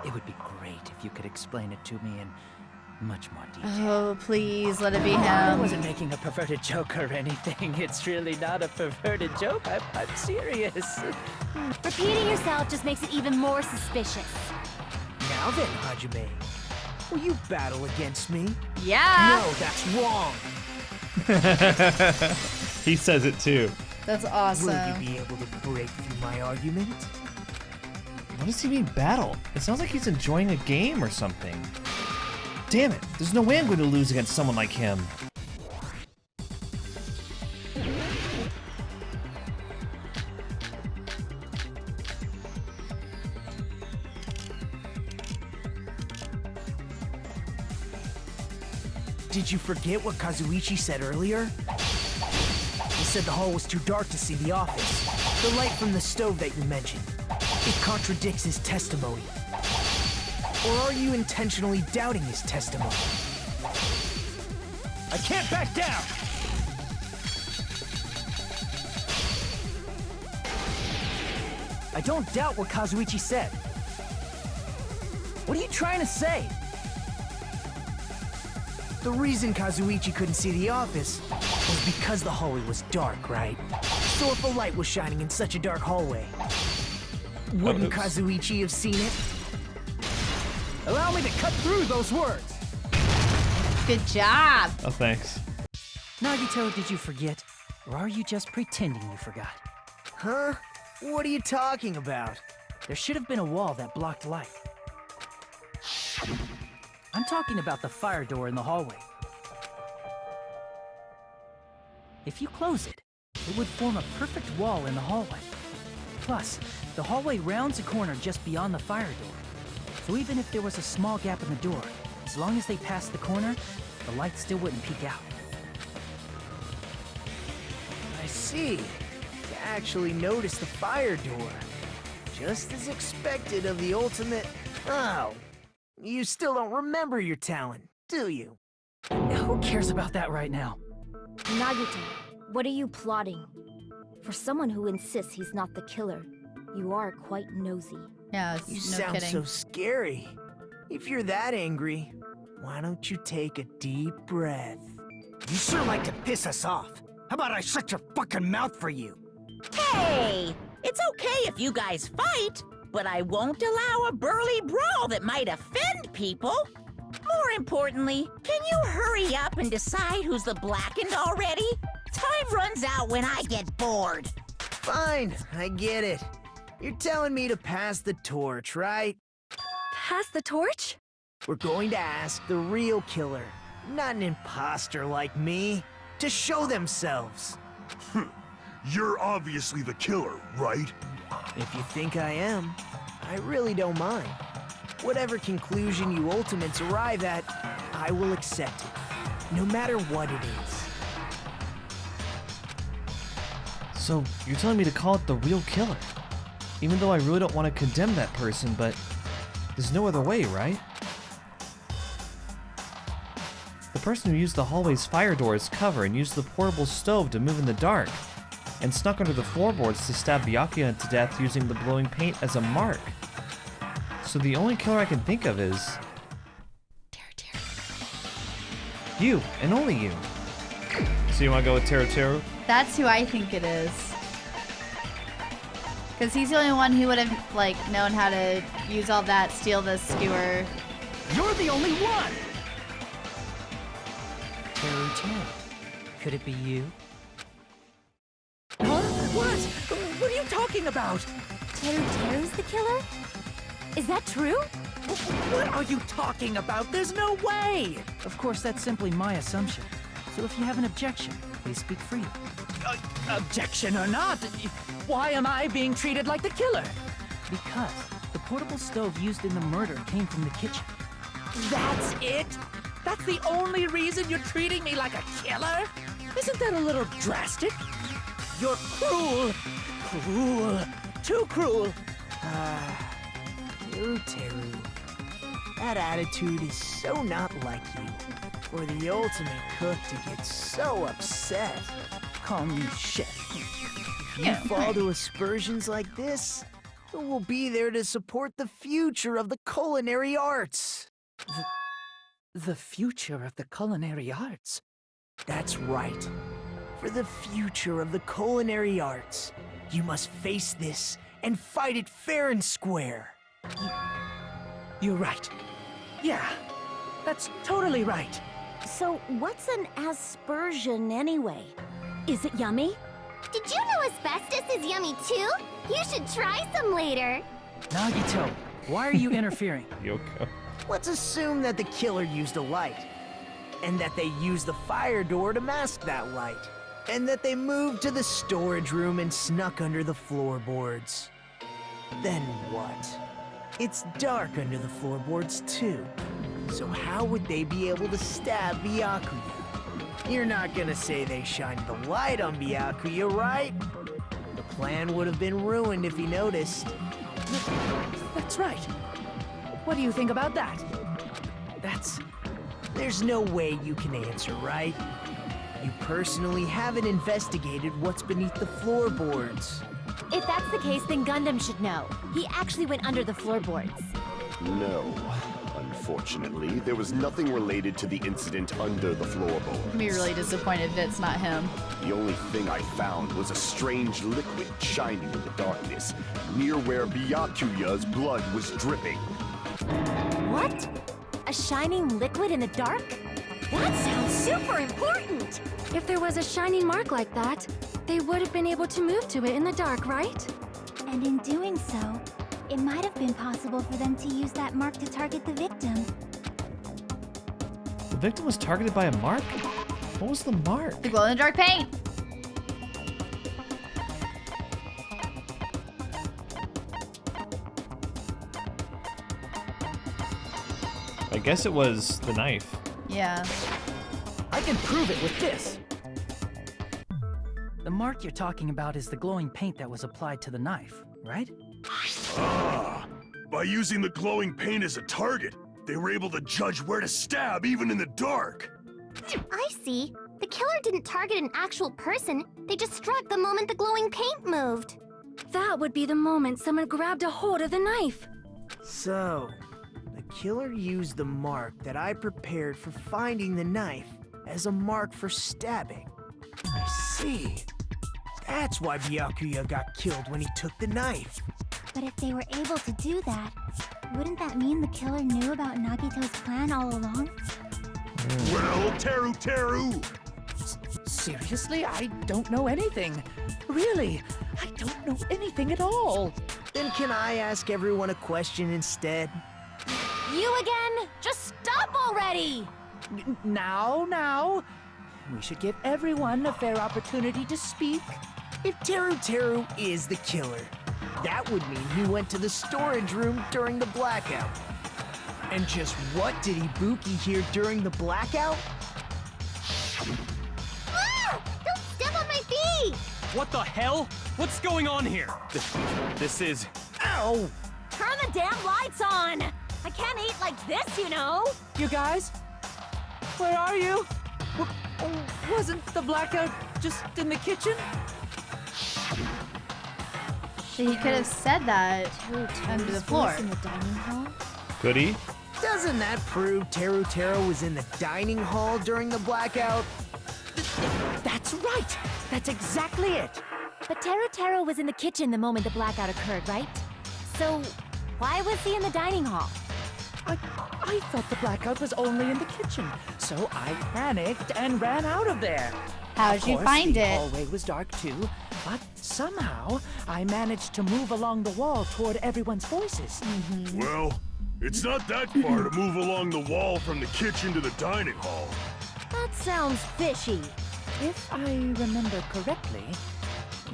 It would be great if you could explain it to me in much more detail. Oh, please, let it be I him. wasn't making a perverted joke or anything. It's really not a perverted joke. I'm serious. Repeating yourself just makes it even more suspicious. Now then, Hajime, will you battle against me? Yeah! No, that's wrong. He says it too. That's awesome. Will you be able to break through my argument? What does he mean battle? It sounds like he's enjoying a game or something. Damn it, there's no way I'm going to lose against someone like him. Did you forget what Kazuichi said earlier? He said the hall was too dark to see the office. The light from the stove that you mentioned. It contradicts his testimony. Or are you intentionally doubting his testimony? I can't back down! I don't doubt what Kazuichi said. What are you trying to say? The reason Kazuichi couldn't see the office was because the hallway was dark, right? So if a light was shining in such a dark hallway, wouldn't Kazuichi have seen it? Allow me to cut through those words! Good job. Oh, thanks. Nagito, did you forget? Or are you just pretending you forgot? Huh? What are you talking about? There should have been a wall that blocked light. I'm talking about the fire door in the hallway. If you close it, it would form a perfect wall in the hallway. Plus, the hallway rounds a corner just beyond the fire door. So even if there was a small gap in the door, as long as they passed the corner, the light still wouldn't peek out. I see. You actually noticed the fire door. Just as expected of the ultimate... Oh, you still don't remember your talent, do you? Who cares about that right now? Nagito, what are you plotting? For someone who insists he's not the killer, you are quite nosy. Yeah, You no sound kidding. so scary. If you're that angry, why don't you take a deep breath? You sure like to piss us off. How about I shut your fucking mouth for you? Hey! It's okay if you guys fight, but I won't allow a burly brawl that might offend people. More importantly, can you hurry up and decide who's the blackened already? Time runs out when I get bored. Fine, I get it. You're telling me to pass the torch, right? Pass the torch? We're going to ask the real killer, not an imposter like me, to show themselves. You're obviously the killer, right? If you think I am, I really don't mind. Whatever conclusion you ultimates arrive at, I will accept it, no matter what it is. So, you're telling me to call it the real killer? Even though I really don't want to condemn that person, but there's no other way, right? The person who used the hallway's fire door as cover and used the portable stove to move in the dark. and snuck under the floorboards to stab Byakuya to death using the glowing paint as a mark. So the only killer I can think of is... you, and only you. So you want to go with Teruteru? That's who I think it is. Because he's the only one who would have, like, known how to use all that, steal the skewer. You're the only one! Teruteru. Could it be you? Huh? What? What are you talking about? Teruteru's the killer? Is that true? What are you talking about? There's no way! Of course, that's simply my assumption. So if you have an objection, please speak freely. Objection or not, why am I being treated like the killer? Because the portable stove used in the murder came from the kitchen. That's it? That's the only reason you're treating me like a killer? Isn't that a little drastic? You're cruel. Cruel. Too cruel. Teruteru. That attitude is so not like you. For the ultimate cook to get so upset. Call me chef. If you fall to aspersions like this, who will be there to support the future of the culinary arts? The future of the culinary arts? That's right. For the future of the culinary arts, you must face this and fight it fair and square. You're right. Yeah, that's totally right. So, what's an aspersion anyway? Is it yummy? Did you know asbestos is yummy too? You should try some later. Nagito, why are you interfering? Yoko. Let's assume that the killer used a light, and that they used the fire door to mask that light, and that they moved to the storage room and snuck under the floorboards. Then what? It's dark under the floorboards too. So how would they be able to stab Byakuya? You're not gonna say they shined the light on Byakuya, right? The plan would have been ruined if he noticed. That's right. What do you think about that? There's no way you can answer, right? You personally haven't investigated what's beneath the floorboards. If that's the case, then Gundham should know. He actually went under the floorboards. No. Unfortunately, there was nothing related to the incident under the floorboards. I'm be really disappointed that it's not him. The only thing I found was a strange liquid shining in the darkness, near where Byakuya's blood was dripping. What? A shining liquid in the dark? That sounds super important! If there was a shining mark like that, they would have been able to move to it in the dark, right? And in doing so, it might have been possible for them to use that mark to target the victim. The victim was targeted by a mark? What was the mark? The glow-in-the-dark paint. I guess it was the knife. Yeah. I can prove it with this. The mark you're talking about is the glowing paint that was applied to the knife, right? Ah, by using the glowing paint as a target, they were able to judge where to stab even in the dark. I see. The killer didn't target an actual person. They just struck the moment the glowing paint moved. That would be the moment someone grabbed a hold of the knife. So, the killer used the mark that I prepared for finding the knife as a mark for stabbing. I see. That's why Byakuya got killed when he took the knife. But if they were able to do that, wouldn't that mean the killer knew about Nagito's plan all along? Well, Teruteru! Seriously? I don't know anything. Really, I don't know anything at all. Then can I ask everyone a question instead? You again? Just stop already! Now. We should give everyone a fair opportunity to speak. If Teruteru is the killer, that would mean he went to the storage room during the blackout. And just what did Ibuki hear during the blackout? Ah! Don't step on my feet! What the hell? What's going on here? This is... Ow! Turn the damn lights on! I can't eat like this, you know! You guys? Where are you? Wasn't the blackout just in the kitchen? So he could have said that under the floor. In the dining hall? Could he? Doesn't that prove Teruteru was in the dining hall during the blackout? That's right! That's exactly it! But Teruteru was in the kitchen the moment the blackout occurred, right? So, why was he in the dining hall? I thought the blackout was only in the kitchen, so I panicked and ran out of there. How'd you find the it? hallway was dark too, but somehow I managed to move along the wall toward everyone's voices. Well, it's not that far to move along the wall from the kitchen to the dining hall. That sounds fishy. If I remember correctly,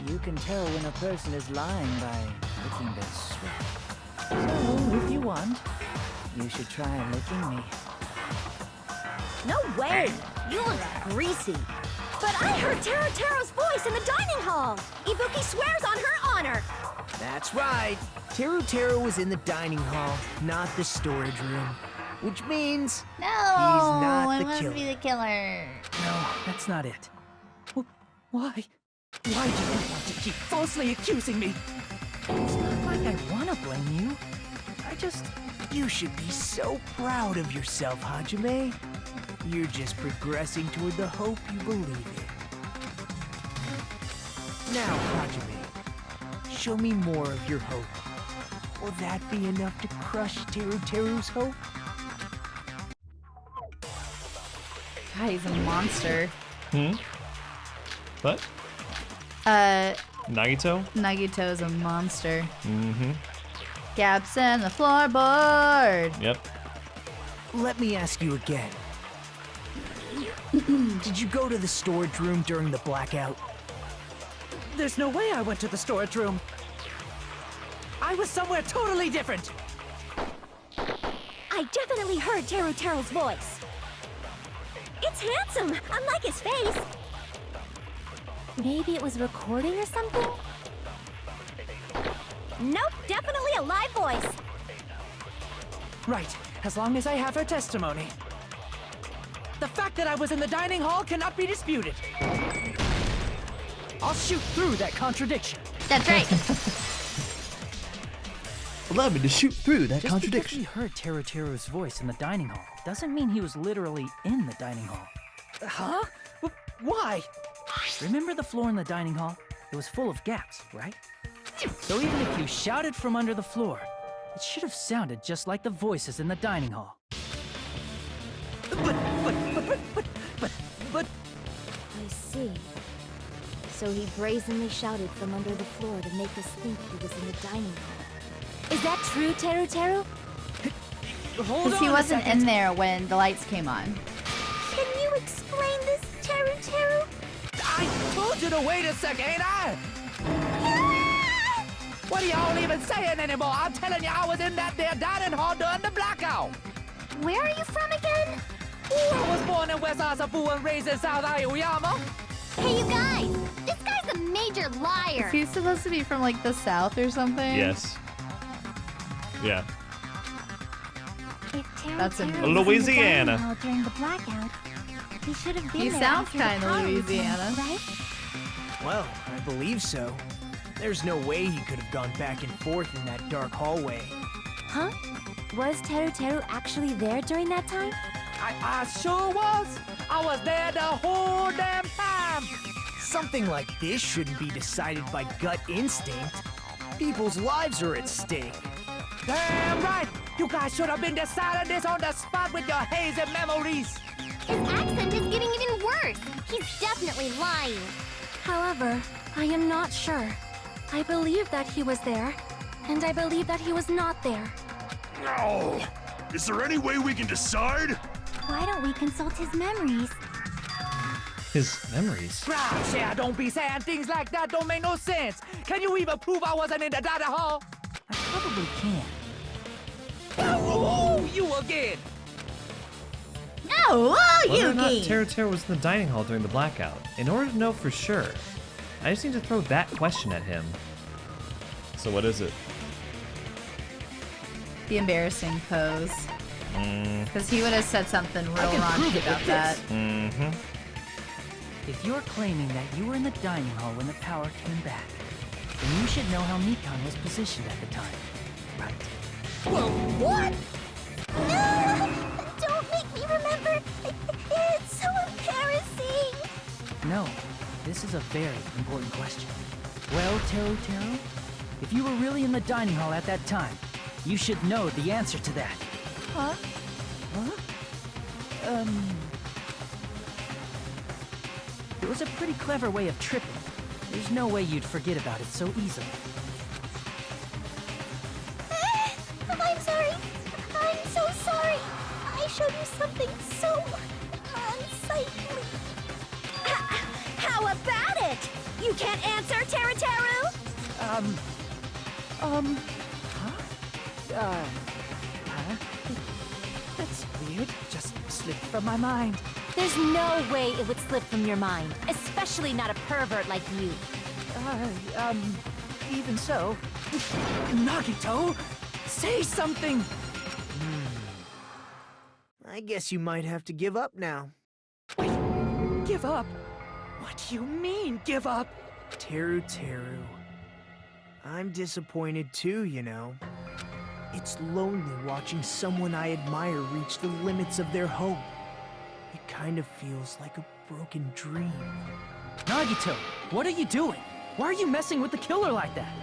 you can tell when a person is lying by licking their sweat. So, if you want, you should try licking me. No way! You look greasy. But I heard Teruteru's voice in the dining hall! Ibuki swears on her honor! That's right. Teruteru was in the dining hall, not the storage room. Which means No, he's not I the must killer. be the killer. No, that's not it. Why? Why do you want to keep falsely accusing me? It's not like I want to blame you. I just... You should be so proud of yourself, Hajime. You're just progressing toward the hope you believe in. Now, Hajime, show me more of your hope. Will that be enough to crush Teruteru's hope? God, he's a monster. What? Nagito? Nagito's a monster. Mm-hmm. Gaps in the floorboard. Yep. Let me ask you again. Did you go to the storage room during the blackout? There's no way I went to the storage room. I was somewhere totally different. I definitely heard Teruteru's voice. It's handsome, unlike his face. Maybe it was recording or something? Nope, definitely a live voice. Right, as long as I have her testimony. The fact that I was in the dining hall cannot be disputed. I'll shoot through that contradiction. That's right. Allow me to shoot through that Just contradiction. because we heard Teruteru's voice in the dining hall doesn't mean he was literally in the dining hall. Huh? Why? Remember the floor in the dining hall? It was full of gaps, right? So even if you shouted from under the floor, it should have sounded just like the voices in the dining hall. But... I see. So he brazenly shouted from under the floor to make us think he was in the dining hall. Is that true, Teruteru? Hold Because he on a wasn't second. in there when the lights came on. Can you explain this, Teruteru? I told you to wait a second, ain't I? What are y'all even saying anymore? I'm telling you, I was in that there dining hall during the blackout. Where are you from again? I was born in West Asabu and raised in South Aoyama. Hey, you guys! This guy's a major liar! Is he supposed to be from like the South or something? Yes. Yeah. If That's in Teruteru was in the Louisiana. dining hall during the blackout, he should have been He there sounds after the kinda party, Louisiana. right? Well, I believe so. There's no way he could have gone back and forth in that dark hallway. Huh? Was Teruteru actually there during that time? I sure was. I was there the whole damn time. Something like this shouldn't be decided by gut instinct. People's lives are at stake. Damn right. You guys should have been deciding this on the spot with your hazy memories. His accent is getting even worse. He's definitely lying. However, I am not sure. I believe that he was there, and I believe that he was not there. No! Is there any way we can decide? Why don't we consult his memories? His memories. Gosh, yeah, don't be saying things like that. Don't make no sense. Can you even prove I wasn't in the dining hall? I probably can. Oh, you again. No, Whether or not Teruteru was in the dining hall during the blackout, in order to know for sure, I just need to throw that question at him. So what is it? The embarrassing pose. Because he would have said something real raunchy about that. If you're claiming that you were in the dining hall when the power came back, then you should know how Mikan was positioned at the time, right? Whoa, what? Don't make me remember. It's so embarrassing. No, this is a very important question. Well, Teruteru, if you were really in the dining hall at that time, you should know the answer to that. Huh? It was a pretty clever way of tripping. There's no way you'd forget about it so easily. I'm sorry. I'm so sorry. I showed you something so unsightly. How about it? You can't answer, Teruteru? That's weird. Just slipped from my mind. There's no way it would slip from your mind, especially not a pervert like you. Even so. Nagito, say something! I guess you might have to give up now. Give up? What do you mean, give up? Teruteru. I'm disappointed too, you know. It's lonely watching someone I admire reach the limits of their hope. It kind of feels like a broken dream. Nagito, what are you doing? Why are you messing with the killer like that?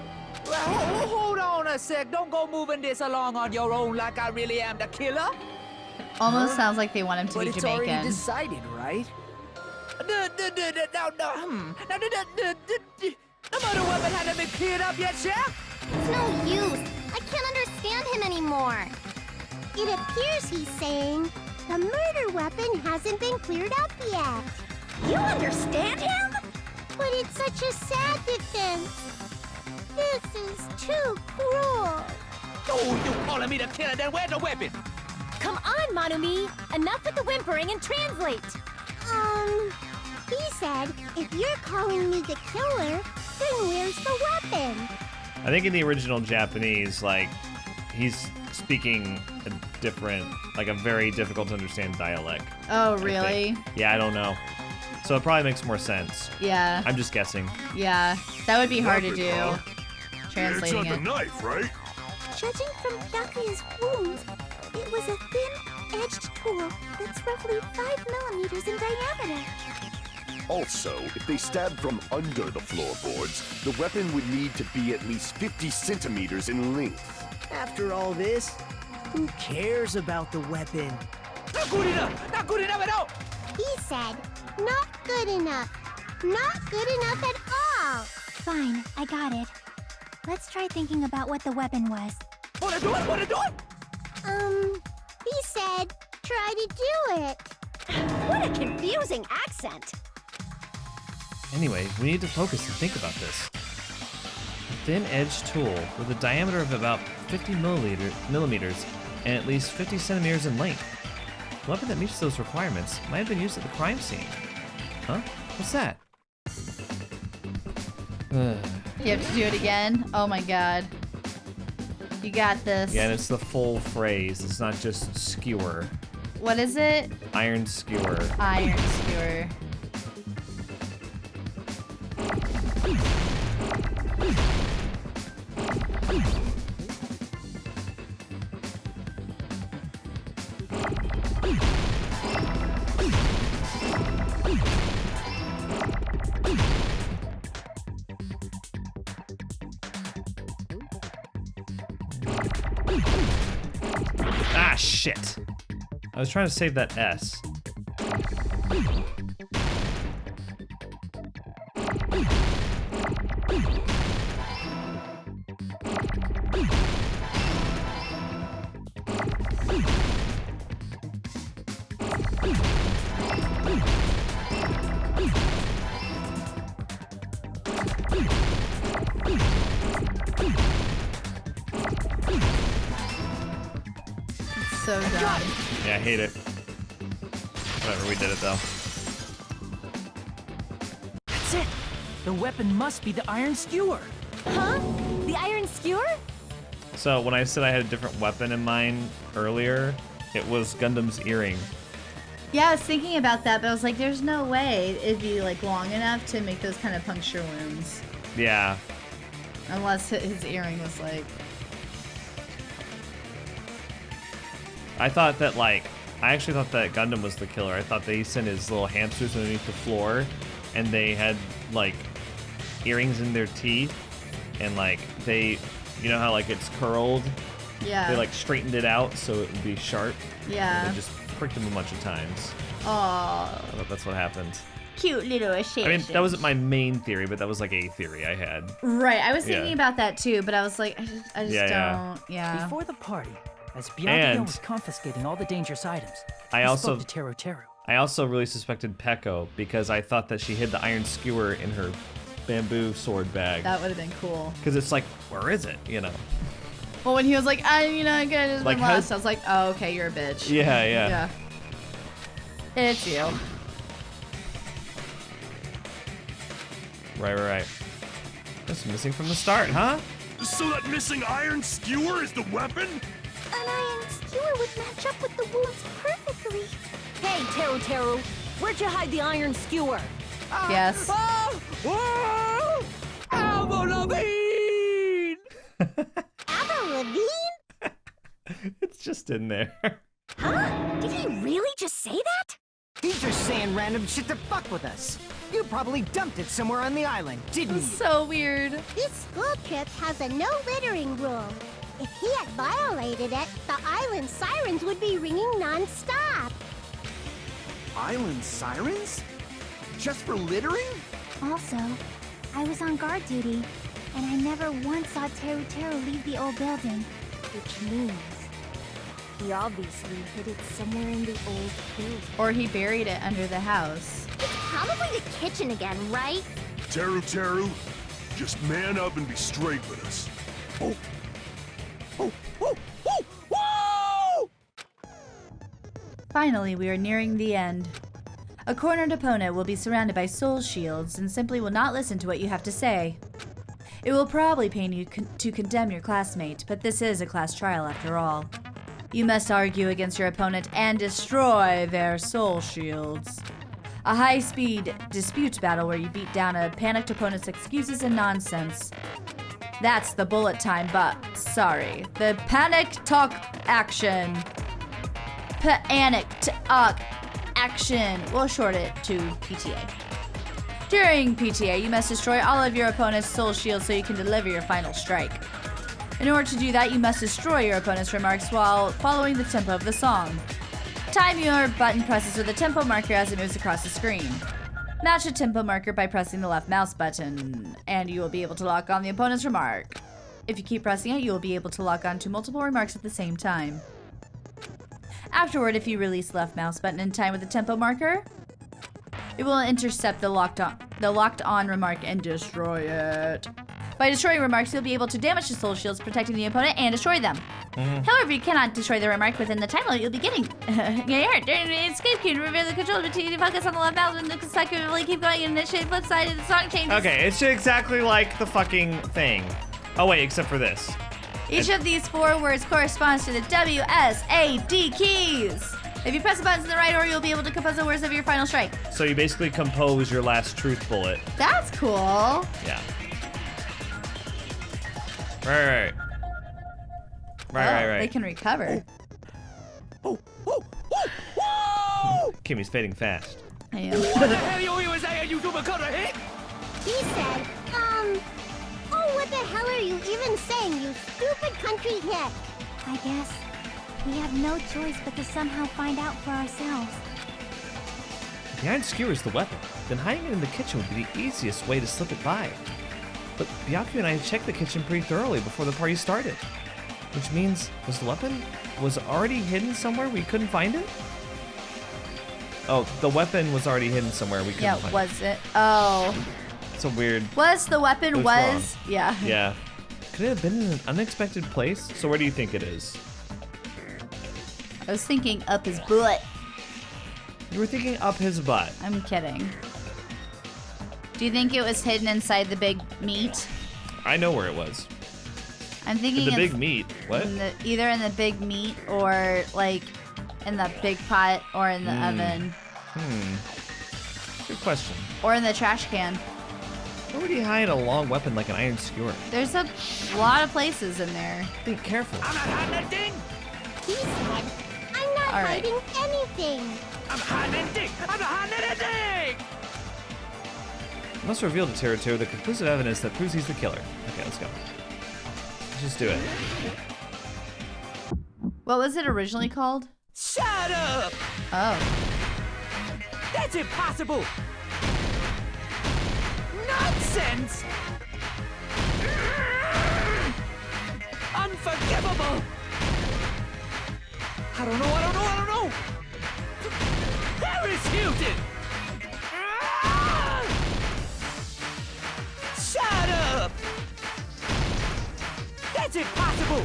Well, hold on a sec. Don't go moving this along on your own like I really am the killer. Almost sounds like they want him to But be it's Jamaican. already decided, right? The murder weapon hasn't been cleared up yet, Chef? It's no use. I can't understand him anymore. It appears he's saying the murder weapon hasn't been cleared up yet. You understand him? But it's such a sad defense. This is too cruel. Oh, you calling me the killer, then where's the weapon? Come on, Manumi. Enough with the whimpering and translate. He said, if you're calling me the killer, then where's the weapon? I think in the original Japanese, like, he's speaking a different, like a very difficult to understand dialect. Oh, I really? think. Yeah, I don't know. So it probably makes more sense. Yeah. I'm just guessing. Yeah. That would be hard to Weapon, do. huh? Translating It's not it. the knife, right? Judging from Byakuya's wounds, it was a thin-edged tool that's roughly 5 millimeters in diameter. Also, if they stabbed from under the floorboards, the weapon would need to be at least 50 centimeters in length. After all this, who cares about the weapon? Not good enough! Not good enough at all! He said, not good enough. Not good enough at all. Fine, I got it. Let's try thinking about what the weapon was. Wanna do it? Wanna do it? He said, try to do it. What a confusing accent. Anyway, we need to focus and think about this. A thin-edged tool with a diameter of about 50 millimeters and at least 50 centimeters in length. The weapon that meets those requirements might have been used at the crime scene. Huh? What's that? You have to do it again? Oh my god. You got this. Yeah, and it's the full phrase. It's not just skewer. What is it? Iron skewer. Iron skewer. Ah, shit. I was trying to save that S. So dumb. Yeah, I hate it. Whatever, we did it though. That's it! The weapon must be the iron skewer! Huh? The iron skewer? So when I said I had a different weapon in mind earlier, it was Gundam's earring. Yeah, I was thinking about that, but I was like, there's no way it'd be like long enough to make those kind of puncture wounds. Yeah. Unless his earring was like... I actually thought that Gundham was the killer. I thought they sent his little hamsters underneath the floor, and they had, like, earrings in their teeth, and, like, you know how, like, it's curled? Yeah. They, like, straightened it out so it would be sharp. Yeah. And they just pricked him a bunch of times. Aww. I thought that's what happened. Cute little assassin. I mean, that wasn't my main theory, but that was, like, a theory I had. Right, I was thinking about that, too, but I was like, I just don't... Yeah. Before the party, as Byakuya was confiscating all the dangerous items, he spoke to Teruteru. I also really suspected Peko because I thought that she hid the iron skewer in her bamboo sword bag. That would have been cool. Because it's like, where is it? You know. Well, when he was like, I could have just Like, been lost, I was like, oh, okay, you're a bitch. Yeah. It's you. Right. That's missing from the start, huh? So that missing iron skewer is the weapon? An iron skewer would match up with the wounds perfectly. Hey, Teruteru, where'd you hide the iron skewer? Yes. Avril Lavigne! Avril Lavigne? It's just in there. Huh? Did he really just say that? He's just saying random shit to fuck with us. You probably dumped it somewhere on the island, didn't you? So weird. This school trip has a no littering rule. If he had violated it, the island sirens would be ringing non-stop. Island sirens? Just for littering? Also, I was on guard duty, and I never once saw Teruteru leave the old building. Which means he obviously hid it somewhere in the old building. Or he buried it under the house. It's probably the kitchen again, right? Teruteru, just man up and be straight with us. Whoa! Finally, we are nearing the end. A cornered opponent will be surrounded by soul shields and simply will not listen to what you have to say. It will probably pain you to condemn your classmate, but this is a class trial after all. You must argue against your opponent and destroy their soul shields. A high-speed dispute battle where you beat down a panicked opponent's excuses and nonsense. That's the bullet time, but sorry. The panic talk action. Panic talk action. We'll short it to PTA. During PTA, you must destroy all of your opponent's soul shields so you can deliver your final strike. In order to do that, you must destroy your opponent's remarks while following the tempo of the song. Time your button presses with a tempo marker as it moves across the screen. Match the tempo marker by pressing the left mouse button, and you will be able to lock on the opponent's remark. If you keep pressing it, you will be able to lock on to multiple remarks at the same time. Afterward, if you release the left mouse button in time with the tempo marker, it will intercept the locked on remark and destroy it. By destroying remarks, you'll be able to damage the soul shields, protecting the opponent, and destroy them. However, you cannot destroy the remark within the time limit you'll be getting. During the escape queue, to reveal the controls between you focus on the left mouse and consecutively keep going and initiate flip side of the song changes. Okay, it's exactly like the fucking thing. Oh wait, except for this. Each of these 4 words corresponds to the W, S, A, D keys. If you press the buttons in the right order, you'll be able to compose the words of your final strike. So you basically compose your last truth bullet. That's cool. Yeah. Right. They can recover. Kimmy's fading fast. I am. What the hell you always say, you do cut a hit? He said, oh, what the hell are you even saying, you stupid country hit? I guess we have no choice but to somehow find out for ourselves. If the iron skewer is the weapon, then hiding it in the kitchen would be the easiest way to slip it by. But Byakuya and I checked the kitchen pretty thoroughly before the party started. Which means, was the weapon already hidden somewhere we couldn't find it? Oh, the weapon was already hidden somewhere we couldn't find it. Yeah, was it? Oh. It's a weird... Was the weapon wrong. Yeah. Yeah. Could it have been in an unexpected place? So where do you think it is? I was thinking up his butt. You were thinking up his butt. I'm kidding. Do you think it was hidden inside the big meat? I know where it was. I'm thinking in the big meat. What? Either in the big meat or like in the big pot or in the oven. Good question. Or in the trash can. Where would he hide a long weapon like an iron skewer? There's a lot of places in there. Be careful. I'm not hiding anything! He said, I'm not All right. hiding anything. I'm not hiding anything! I'm not hiding anything! You must reveal to Teruteru the conclusive evidence that proves he's the killer. Okay, let's go. Let's just do it. What was it originally called? Shut up! Oh. That's impossible! Nonsense! Unforgivable! I don't know! Paris Hilton! Ah! Shut up! That's impossible!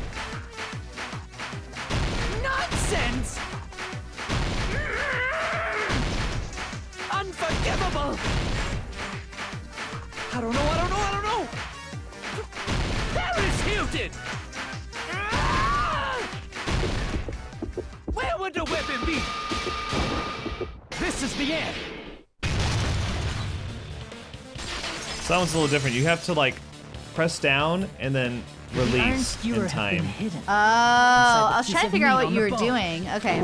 Nonsense! Unforgivable! I don't know! Paris Hilton! Ah! Where would the weapon be? This is the end. So that one's a little different. You have to like press down and then The iron release skewer in had been time. hidden. Oh, I was piece trying to of figure out meat what on you the were bone. doing. Okay.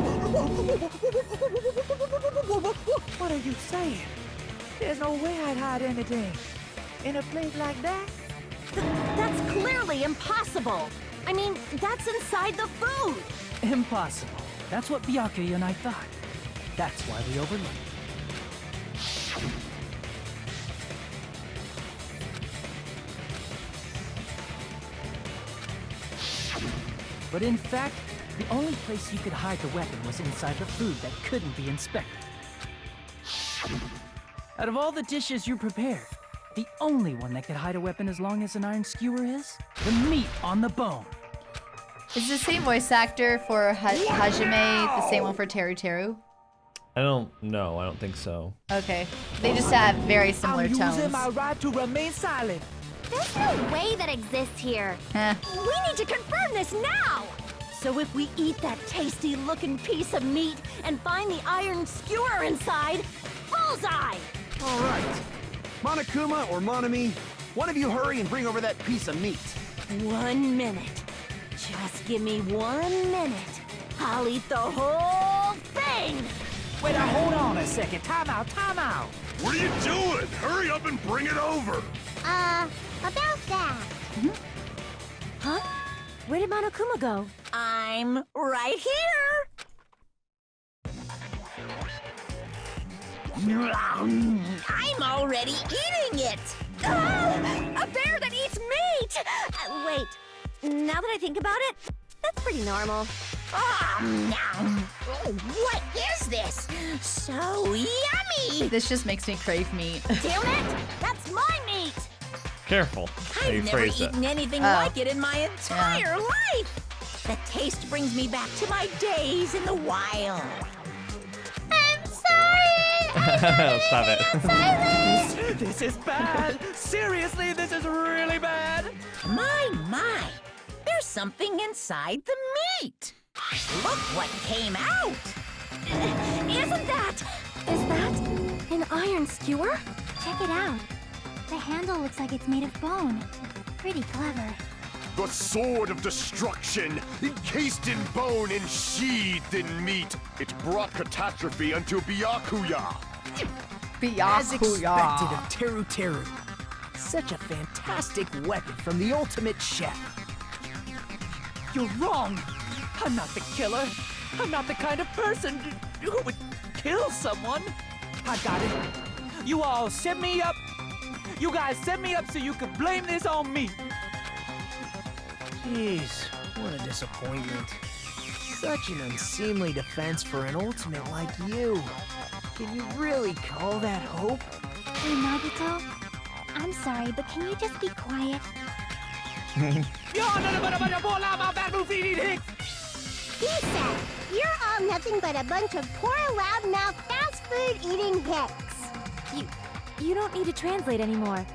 What are you saying? There's no way I'd hide anything in a place like that. That's clearly impossible. I mean, that's inside the food. Impossible. That's what Byakuya and I thought. That's why we overlooked it. But in fact, the only place you could hide the weapon was inside the food that couldn't be inspected. Out of all the dishes you prepared, the only one that could hide a weapon as long as an iron skewer is the meat on the bone. Is the same voice actor for Hajime the same one for Teruteru? I don't know. I don't think so. Okay. They just have very similar I'm tones. using my right to remain silent. There's no way that exists here. Heh. We need to confirm this now. So if we eat that tasty-looking piece of meat and find the iron skewer inside, bullseye! All right. Monokuma or Monami, one of you hurry and bring over that piece of meat. 1 minute. Just give me 1 minute. I'll eat the whole thing! Wait, now hold on a second. Time out. What are you doing? Hurry up and bring it over! About that. Huh? Where did Monokuma go? I'm right here! I'm already eating it! A bear that eats meat! Wait, now that I think about it, that's pretty normal. What is this? So yummy! This just makes me crave meat. Damn it! That's my meat! Careful how you I've never phrase that. eaten anything like it in my entire life. The taste brings me back to my days in the wild. I'm sorry. Stop it. This is bad. Seriously, this is really bad. My, there's something inside the meat. Look what came out. Is that an iron skewer? Check it out. The handle looks like it's made of bone. Pretty clever. The sword of destruction, encased in bone and sheathed in meat. It brought catastrophe unto Byakuya. As expected of Teruteru. Such a fantastic weapon from the ultimate chef. You're wrong. I'm not the killer. I'm not the kind of person who would kill someone. I got it. You all set me up. You guys set me up so you could blame this on me. Jeez, what a disappointment. Such an unseemly defense for an ultimate like you. Can you really call that hope? Hey, Nagito. I'm sorry, but can you just be quiet? He said, you're all nothing but a bunch of poor, loudmouth, fast food eating hicks. You don't need to translate anymore.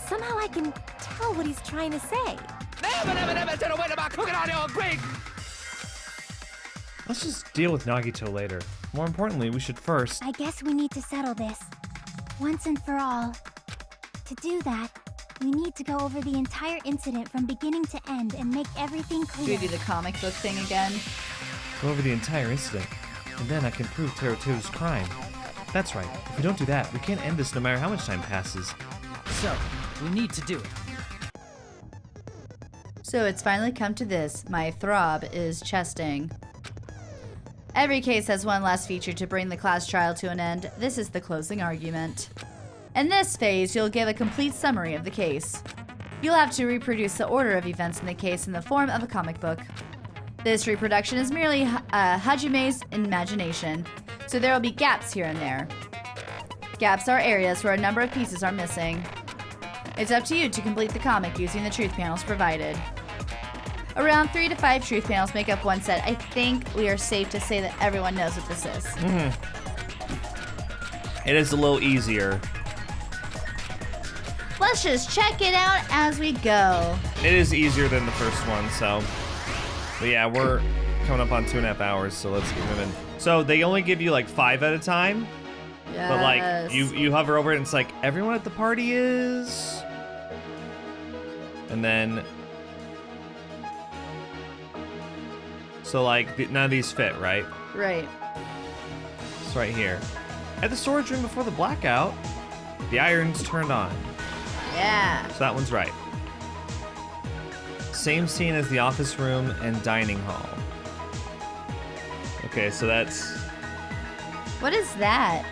Somehow I can tell what he's trying to say. Let's just deal with Nagito later. More importantly, we should first... I guess we need to settle this. Once and for all. To do that, we need to go over the entire incident from beginning to end and make everything Do we clear. do the comic book thing again? Go over the entire incident, and then I can prove Teruteru's crime. That's right. If we don't do that, we can't end this no matter how much time passes. So, we need to do it. So it's finally come to this. My throb is chesting. Every case has one last feature to bring the class trial to an end. This is the closing argument. In this phase, you'll give a complete summary of the case. You'll have to reproduce the order of events in the case in the form of a comic book. This reproduction is merely Hajime's imagination, so there will be gaps here and there. Gaps are areas where a number of pieces are missing. It's up to you to complete the comic using the truth panels provided. Around 3 to 5 truth panels make up one set. I think we are safe to say that everyone knows what this is. It is a little easier. Let's just check it out as we go. It is easier than the first one, so. But yeah, we're coming up on 2.5 hours, so let's get moving. So they only give you like 5 at a time, Yes. but like you hover over it and it's like everyone at the party is, and then so like none of these fit, right? Right. It's right here. At the storage room before the blackout, the iron's turned on. Yeah. So that one's right. Same scene as the office room and dining hall. Okay, so that's... What is that?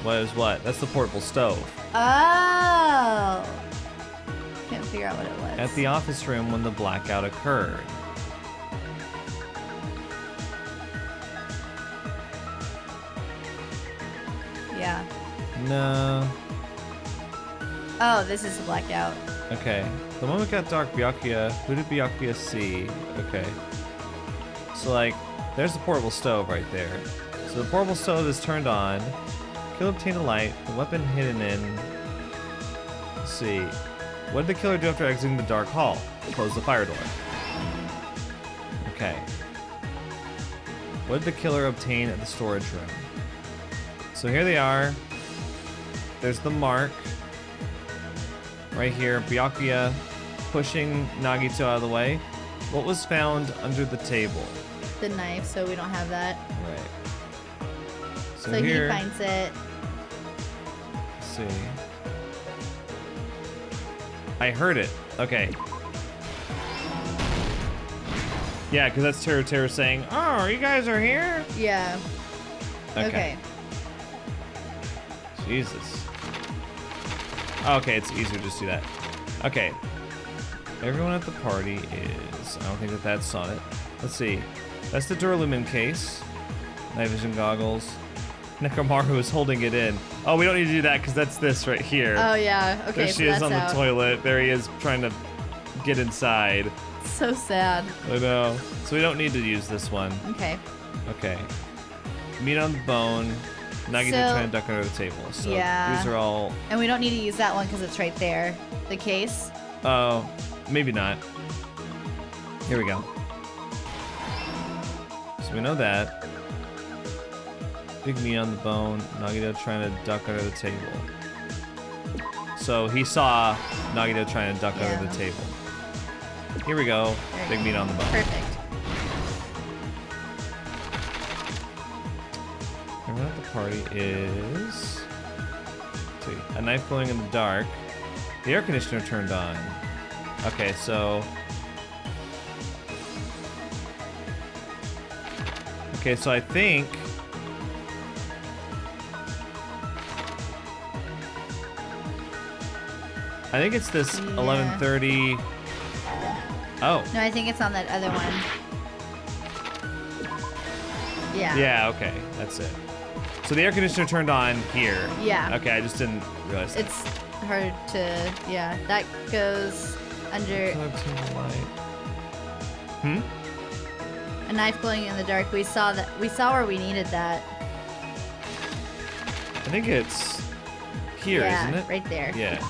What is what? That's the portable stove. Oh. Can't figure out what it was. At the office room when the blackout occurred. Yeah. No. Oh, this is the blackout. Okay. The moment got dark, Byakuya. Who did Byakuya see? Okay. So, like, there's the portable stove right there. So the portable stove is turned on. Killer obtained a light. The weapon hidden in... Let's see. What did the killer do after exiting the dark hall? Close the fire door. Okay. What did the killer obtain at the storage room? So here they are. There's the mark. Right here, Byakuya pushing Nagito out of the way. What was found under the table? The knife, so we don't have that. Right. So So here, he finds it. let's see. I heard it. Okay. Yeah, because that's Teruteru saying, "Oh, you guys are here?" Yeah. Okay. Jesus. Okay, it's easier to just do that. Okay. Everyone at the party is... I don't think that that's on it. Let's see. That's the Duralumin case. Night vision goggles. Nekomaru is holding it in. Oh, we don't need to do that because that's this right here. Oh yeah. Okay. There so she is that's on out. the toilet. There he is trying to get inside. So sad. I know. So we don't need to use this one. Okay. Okay. Meat on the bone. Nagito So- trying to duck under the table. So Yeah. these are all... And we don't need to use that one because it's right there. The case. Oh, maybe not. Here we go. So we know that. Big meat on the bone. Nagito trying to duck under the table. So he saw Nagito trying to duck under the table. Here we go. There you Big go. meat on the bone. Perfect. Everyone at the party is... Let's see. A knife glowing in the dark. The air conditioner turned on. Okay, so... Okay, so I think... I think it's this 11:30... Oh. No, I think it's on that other one. Yeah. Yeah, okay. That's it. So the air conditioner turned on here. Yeah. Okay, I just didn't realize that. It's hard to, yeah. That goes under Hmm? a knife glowing in the dark. We saw where we needed that. I think it's here, Yeah, isn't it? right there. Yeah.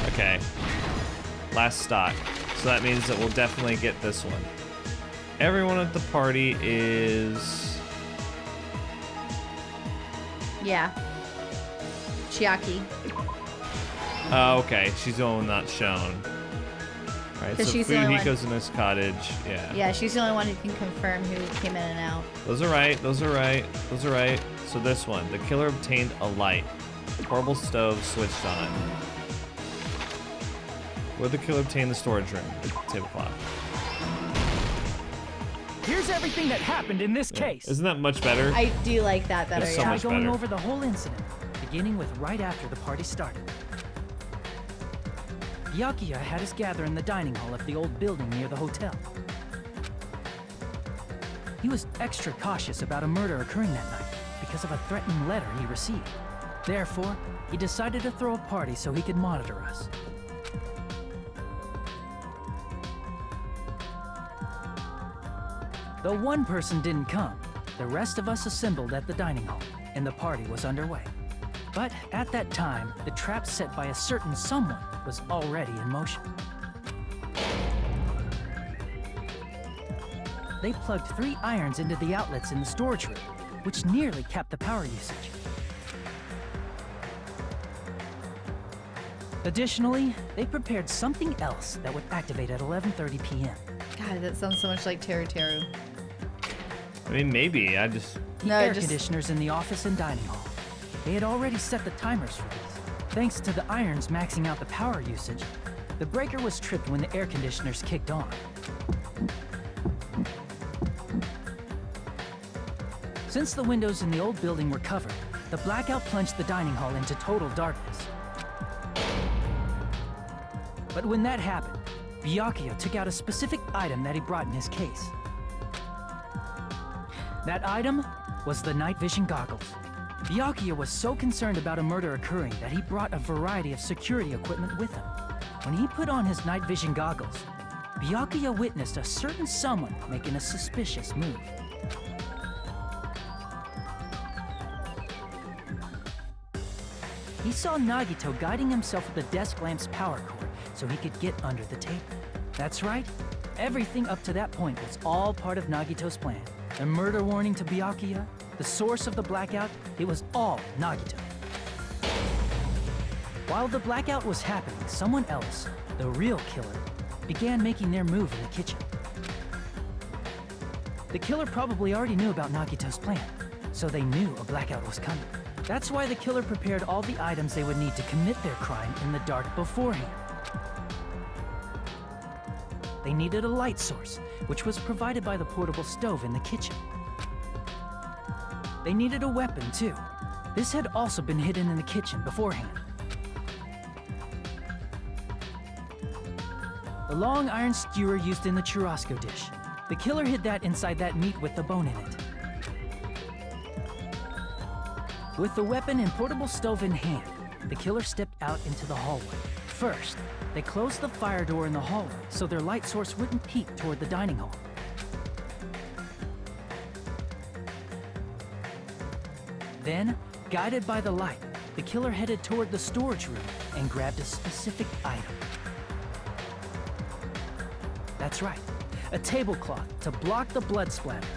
Okay. Last stock. So that means that we'll definitely get this one. Everyone at the party is... Yeah. Chiaki. Oh, okay. She's the only one not shown. Alright, so she's the only one. Fumihiko's in this cottage. Yeah. Yeah, she's the only one who can confirm who came in and out. Those are right. Those are right. Those are right. So this one. The killer obtained a light. Portable stove switched on. Where the killer obtained the storage room. The tablecloth. Here's everything that happened in this case. Isn't that much better? I do like that better, It's so yeah. much Going better. over the whole incident, beginning with right after the party started. Byakuya had us gather in the dining hall of the old building near the hotel. He was extra cautious about a murder occurring that night because of a threatening letter he received. Therefore, he decided to throw a party so he could monitor us. Though one person didn't come, the rest of us assembled at the dining hall, and the party was underway. But at that time, the trap set by a certain someone was already in motion. They plugged 3 irons into the outlets in the storage room, which nearly capped the power usage. Additionally, they prepared something else that would activate at 11:30 p.m. God, that sounds so much like Teruteru. I mean, maybe. I just... The air conditioners in the office and dining hall. They had already set the timers for these. Thanks to the irons maxing out the power usage, the breaker was tripped when the air conditioners kicked on. Since the windows in the old building were covered, the blackout plunged the dining hall into total darkness. But when that happened, Byakuya took out a specific item that he brought in his case. That item was the night vision goggles. Byakuya was so concerned about a murder occurring that he brought a variety of security equipment with him. When he put on his night vision goggles, Byakuya witnessed a certain someone making a suspicious move. He saw Nagito guiding himself with the desk lamp's power cord so he could get under the table. That's right, everything up to that point was all part of Nagito's plan. The murder warning to Byakuya, the source of the blackout, it was all Nagito. While the blackout was happening, someone else, the real killer, began making their move in the kitchen. The killer probably already knew about Nagito's plan, so they knew a blackout was coming. That's why the killer prepared all the items they would need to commit their crime in the dark beforehand. They needed a light source, which was provided by the portable stove in the kitchen. They needed a weapon, too. This had also been hidden in the kitchen beforehand. The long iron skewer used in the churrasco dish. The killer hid that inside that meat with the bone in it. With the weapon and portable stove in hand, the killer stepped out into the hallway. First, they closed the fire door in the hallway so their light source wouldn't peek toward the dining hall. Then, guided by the light, the killer headed toward the storage room and grabbed a specific item. That's right, a tablecloth to block the blood splatter.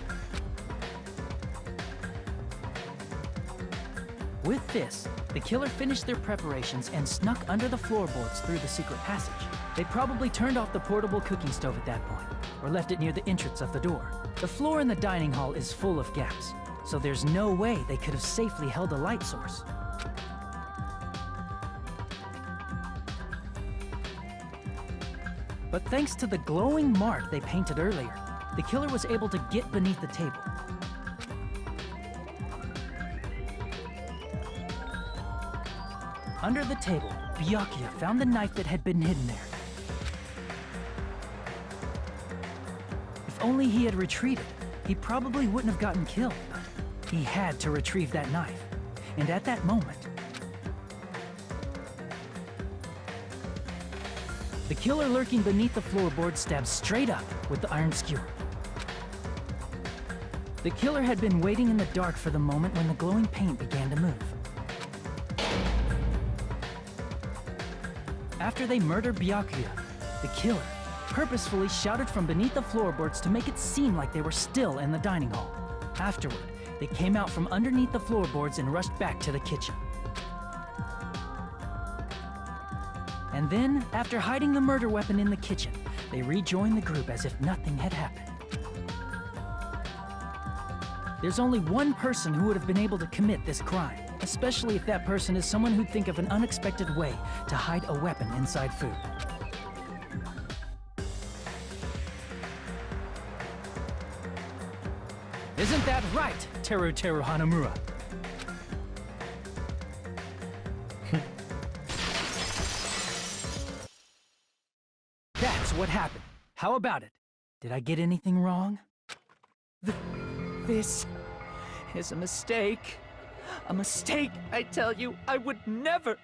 With this, the killer finished their preparations and snuck under the floorboards through the secret passage. They probably turned off the portable cooking stove at that point, or left it near the entrance of the door. The floor in the dining hall is full of gaps, so there's no way they could have safely held a light source. But thanks to the glowing mark they painted earlier, the killer was able to get beneath the table. Under the table, Byakuya found the knife that had been hidden there. If only he had retreated, he probably wouldn't have gotten killed, but he had to retrieve that knife. And at that moment, the killer lurking beneath the floorboard stabbed straight up with the iron skewer. The killer had been waiting in the dark for the moment when the glowing paint began to move. After they murdered Byakuya, the killer purposefully shouted from beneath the floorboards to make it seem like they were still in the dining hall. Afterward, they came out from underneath the floorboards and rushed back to the kitchen. And then, after hiding the murder weapon in the kitchen, they rejoined the group as if nothing had happened. There's only one person who would have been able to commit this crime, especially if that person is someone who'd think of an unexpected way to hide a weapon inside food. Isn't that right, Teruteru Hanamura? That's what happened. How about it? Did I get anything wrong? This is a mistake. A mistake, I tell you. I would never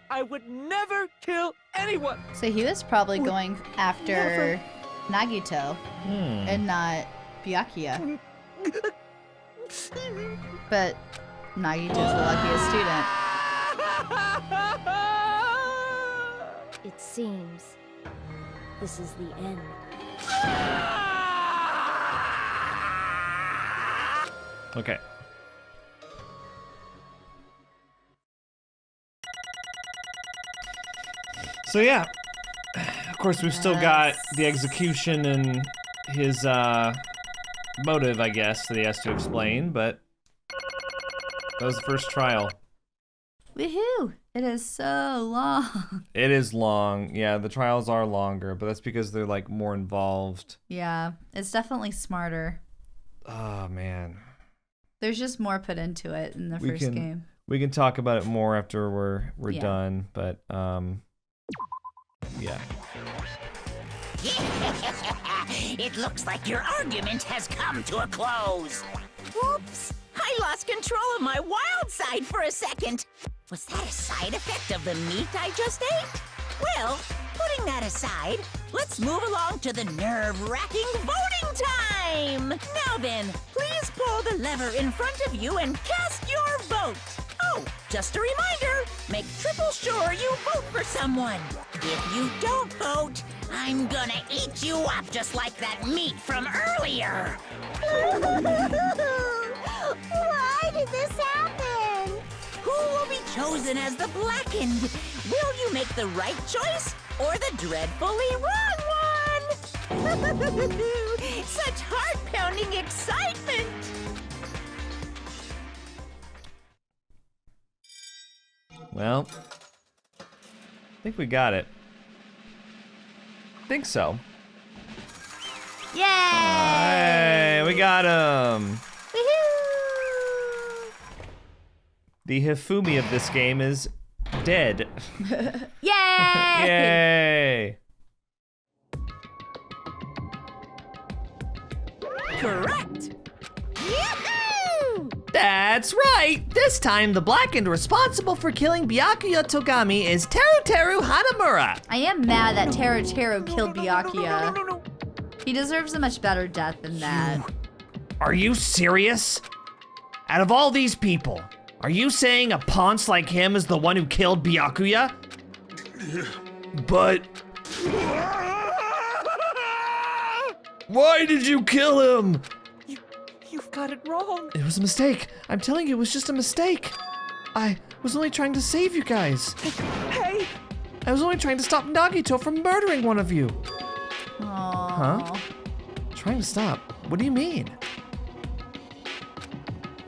kill anyone. So he was probably going after Nagito and not Byakuya. But Nagito's the luckiest student. It seems this is the end. Okay. So yeah, of course we've still got the execution and his motive, I guess, that he has to explain, but that was the first trial. Woohoo! It is so long. It is long. Yeah, the trials are longer, but that's because they're like more involved. Yeah, it's definitely smarter. Oh man. There's just more put into it in the first game. We can talk about it more after we're Yeah. done, but yeah. It looks like your argument has come to a close. Whoops! I lost control of my wild side for a second. Was that a side effect of the meat I just ate? Well, putting that aside, let's move along to the nerve-wracking voting time! Now then, please pull the lever in front of you and cast your vote. Oh, just a reminder, make triple sure you vote for someone. If you don't vote, I'm gonna eat you up just like that meat from earlier. Why did this happen? Who will be chosen as the blackened? Will you make the right choice or the dreadfully wrong one? Such heart-pounding excitement! Well, I think we got it. Think so. Yay! Hey, we got him. Woohoo! The Hifumi of this game is dead. Yay! Yay! Correct! Yahoo! That's right! This time, the blackened responsible for killing Byakuya Togami is Teruteru Hanamura! I am mad that Teruteru killed Byakuya. He deserves a much better death than that. Are you serious? Out of all these people, are you saying a ponce like him is the one who killed Byakuya? But... why did you kill him? You've got it wrong. It was a mistake. I'm telling you, it was just a mistake. I was only trying to save you guys. Hey! I was only trying to stop Nagito from murdering one of you. Aww. Huh? Trying to stop? What do you mean?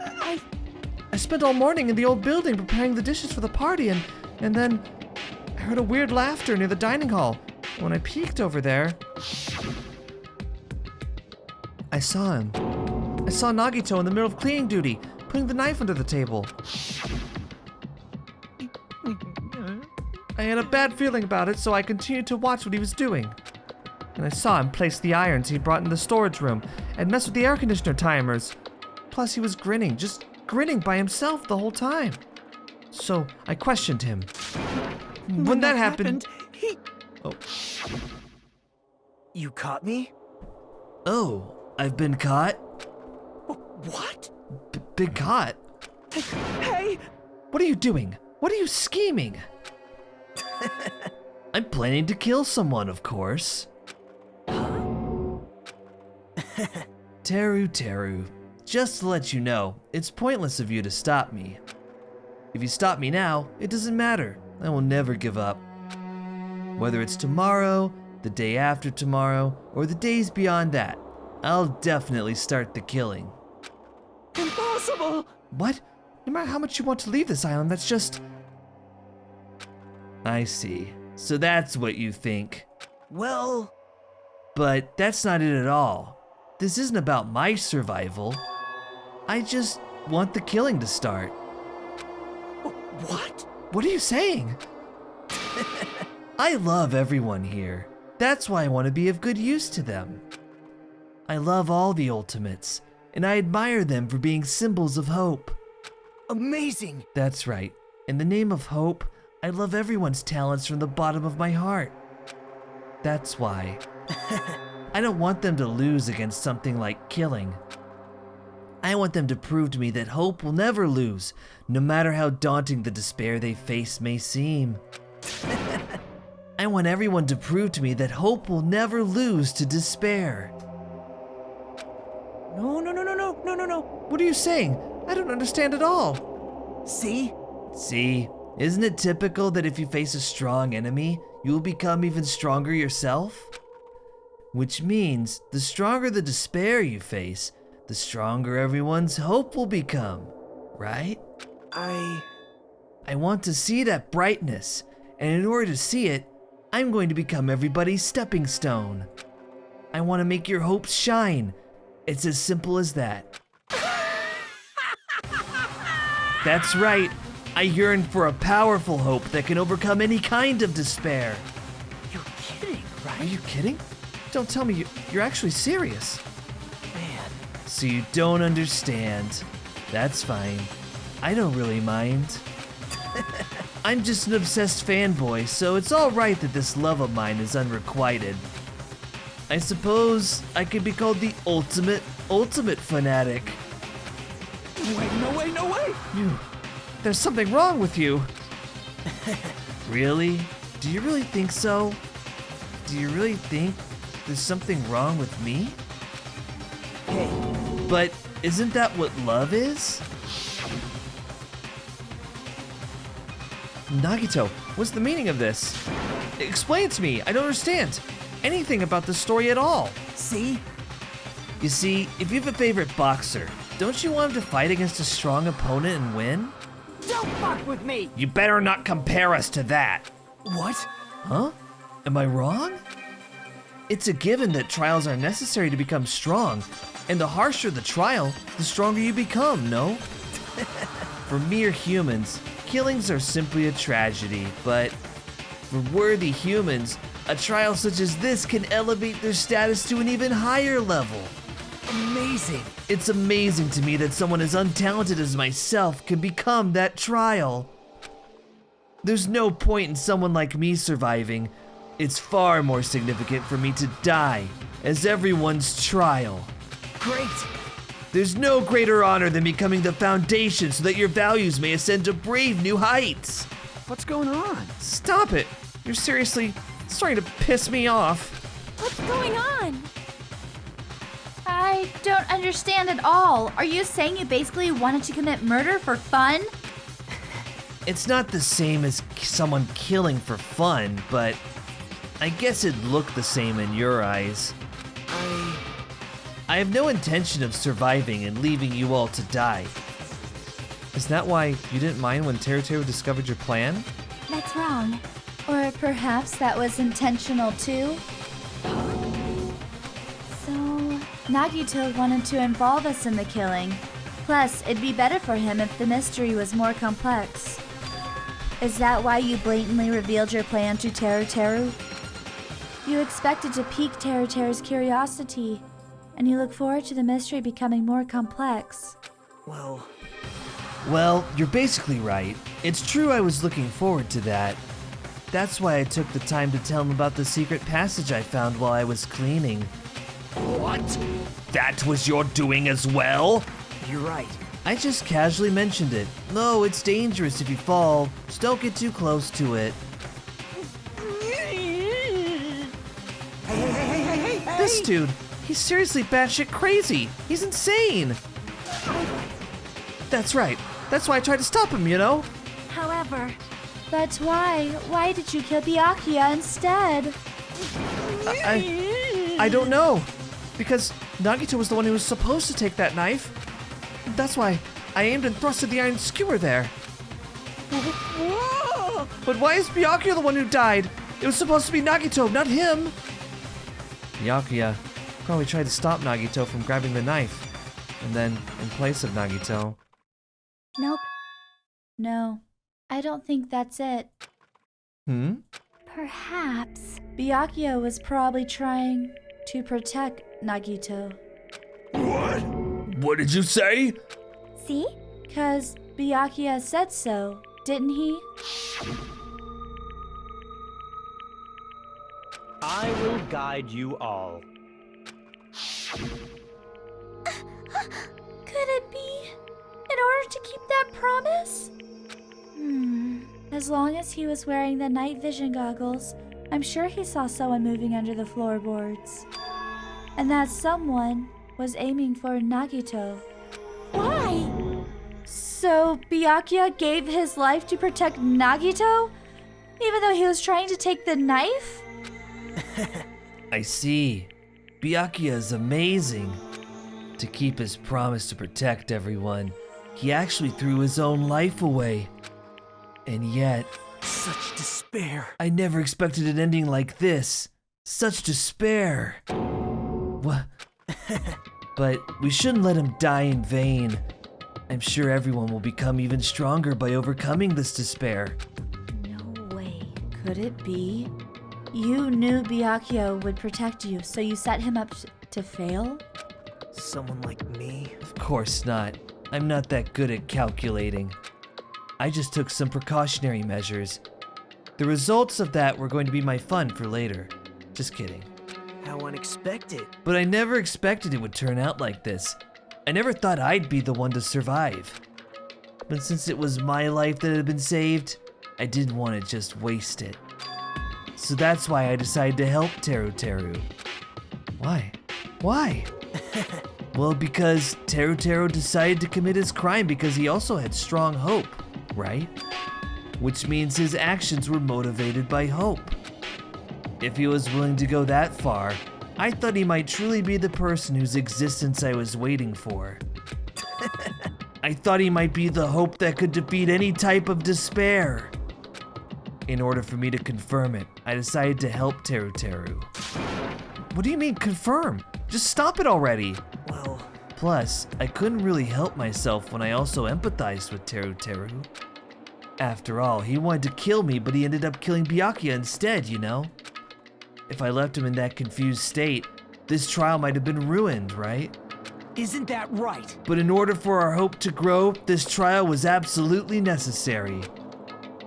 I spent all morning in the old building preparing the dishes for the party, and then I heard a weird laughter near the dining hall. When I peeked over there, I saw him. I saw Nagito in the middle of cleaning duty, putting the knife under the table. I had a bad feeling about it, so I continued to watch what he was doing. And I saw him place the irons he brought in the storage room and mess with the air conditioner timers. Plus, he was grinning, just grinning by himself the whole time. So I questioned him. When that happened, he... Oh. You caught me? Oh, I've been caught? What? Been caught? Hey! What are you doing? What are you scheming? I'm planning to kill someone, of course. Teruteru, just to let you know, it's pointless of you to stop me. If you stop me now, it doesn't matter. I will never give up. Whether it's tomorrow, the day after tomorrow, or the days beyond that, I'll definitely start the killing. Impossible! What? No matter how much you want to leave this island, that's just... I see. So that's what you think. Well... But that's not it at all. This isn't about my survival. I just want the killing to start. What? What are you saying? I love everyone here. That's why I want to be of good use to them. I love all the Ultimates, and I admire them for being symbols of hope. Amazing! That's right. In the name of hope, I love everyone's talents from the bottom of my heart. That's why. I don't want them to lose against something like killing. I want them to prove to me that hope will never lose, no matter how daunting the despair they face may seem. I want everyone to prove to me that hope will never lose to despair. No. What are you saying? I don't understand at all. See? See, isn't it typical that if you face a strong enemy, you will become even stronger yourself? Which means, the stronger the despair you face, the stronger everyone's hope will become, right? I want to see that brightness, and in order to see it, I'm going to become everybody's stepping stone. I want to make your hopes shine. It's as simple as that. That's right. I yearn for a powerful hope that can overcome any kind of despair. You're kidding, right? Are you kidding? Don't tell me you're actually serious. Man. So you don't understand. That's fine. I don't really mind. I'm just an obsessed fanboy, so it's all right that this love of mine is unrequited. I suppose I could be called the ultimate fanatic. Wait, no way! There's something wrong with you. Really? Do you really think so? Do you really think there's something wrong with me? Hey. But isn't that what love is? Nagito, what's the meaning of this? Explain it to me. I don't understand anything about the story at all. See? You see, if you have a favorite boxer, don't you want him to fight against a strong opponent and win? Don't fuck with me! You better not compare us to that. What? Huh? Am I wrong? It's a given that trials are necessary to become strong, and the harsher the trial, the stronger you become, no? For mere humans, killings are simply a tragedy, but for worthy humans, a trial such as this can elevate their status to an even higher level. Amazing. It's amazing to me that someone as untalented as myself can become that trial. There's no point in someone like me surviving. It's far more significant for me to die as everyone's trial. Great. There's no greater honor than becoming the foundation so that your values may ascend to brave new heights. What's going on? Stop it. You're seriously starting to piss me off. What's going on? I don't understand at all. Are you saying you basically wanted to commit murder for fun? It's not the same as someone killing for fun, but I guess it'd look the same in your eyes. I have no intention of surviving and leaving you all to die. Is that why you didn't mind when Teruteru discovered your plan? That's wrong. Or perhaps that was intentional too? So, Nagito wanted to involve us in the killing. Plus, it'd be better for him if the mystery was more complex. Is that why you blatantly revealed your plan to Teruteru? You expected to pique Teruteru's curiosity, and you look forward to the mystery becoming more complex. Well, you're basically right. It's true I was looking forward to that. That's why I took the time to tell him about the secret passage I found while I was cleaning. What? That was your doing as well? You're right. I just casually mentioned it. No, it's dangerous if you fall. Just don't get too close to it. Hey. This dude, he's seriously batshit crazy. He's insane. I That's right. That's why I tried to stop him, you know? However, But why? Why did you kill Byakuya instead? I don't know. Because Nagito was the one who was supposed to take that knife. That's why I aimed and thrusted the iron skewer there. But why is Byakuya the one who died? It was supposed to be Nagito, not him. Byakuya probably tried to stop Nagito from grabbing the knife. And then, in place of Nagito... Nope. No, I don't think that's it. Perhaps. Byakuya was probably trying to protect Nagito. What? What did you say? See? 'Cause Byakuya said so, didn't he? I will guide you all. Could it be in order to keep that promise? As long as he was wearing the night vision goggles, I'm sure he saw someone moving under the floorboards. And that someone was aiming for Nagito. Why? So Byakuya gave his life to protect Nagito? Even though he was trying to take the knife? I see. Byakuya is amazing. To keep his promise to protect everyone, he actually threw his own life away. And yet... Such despair. I never expected an ending like this. Such despair. What? But we shouldn't let him die in vain. I'm sure everyone will become even stronger by overcoming this despair. No way. Could it be? You knew Byakuya would protect you, so you set him up to fail? Someone like me? Of course not. I'm not that good at calculating. I just took some precautionary measures. The results of that were going to be my fun for later. Just kidding. How unexpected. But I never expected it would turn out like this. I never thought I'd be the one to survive. But since it was my life that had been saved, I didn't want to just waste it. So that's why I decided to help Teruteru. Why? Why? Well, because Teruteru decided to commit his crime because he also had strong hope, right? Which means his actions were motivated by hope. If he was willing to go that far, I thought he might truly be the person whose existence I was waiting for. I thought he might be the hope that could defeat any type of despair. In order for me to confirm it, I decided to help Teruteru. What do you mean, confirm? Just stop it already. Well... Plus, I couldn't really help myself when I also empathized with Teruteru. After all, he wanted to kill me, but he ended up killing Byakuya instead, you know? If I left him in that confused state, this trial might have been ruined, right? Isn't that right? But in order for our hope to grow, this trial was absolutely necessary.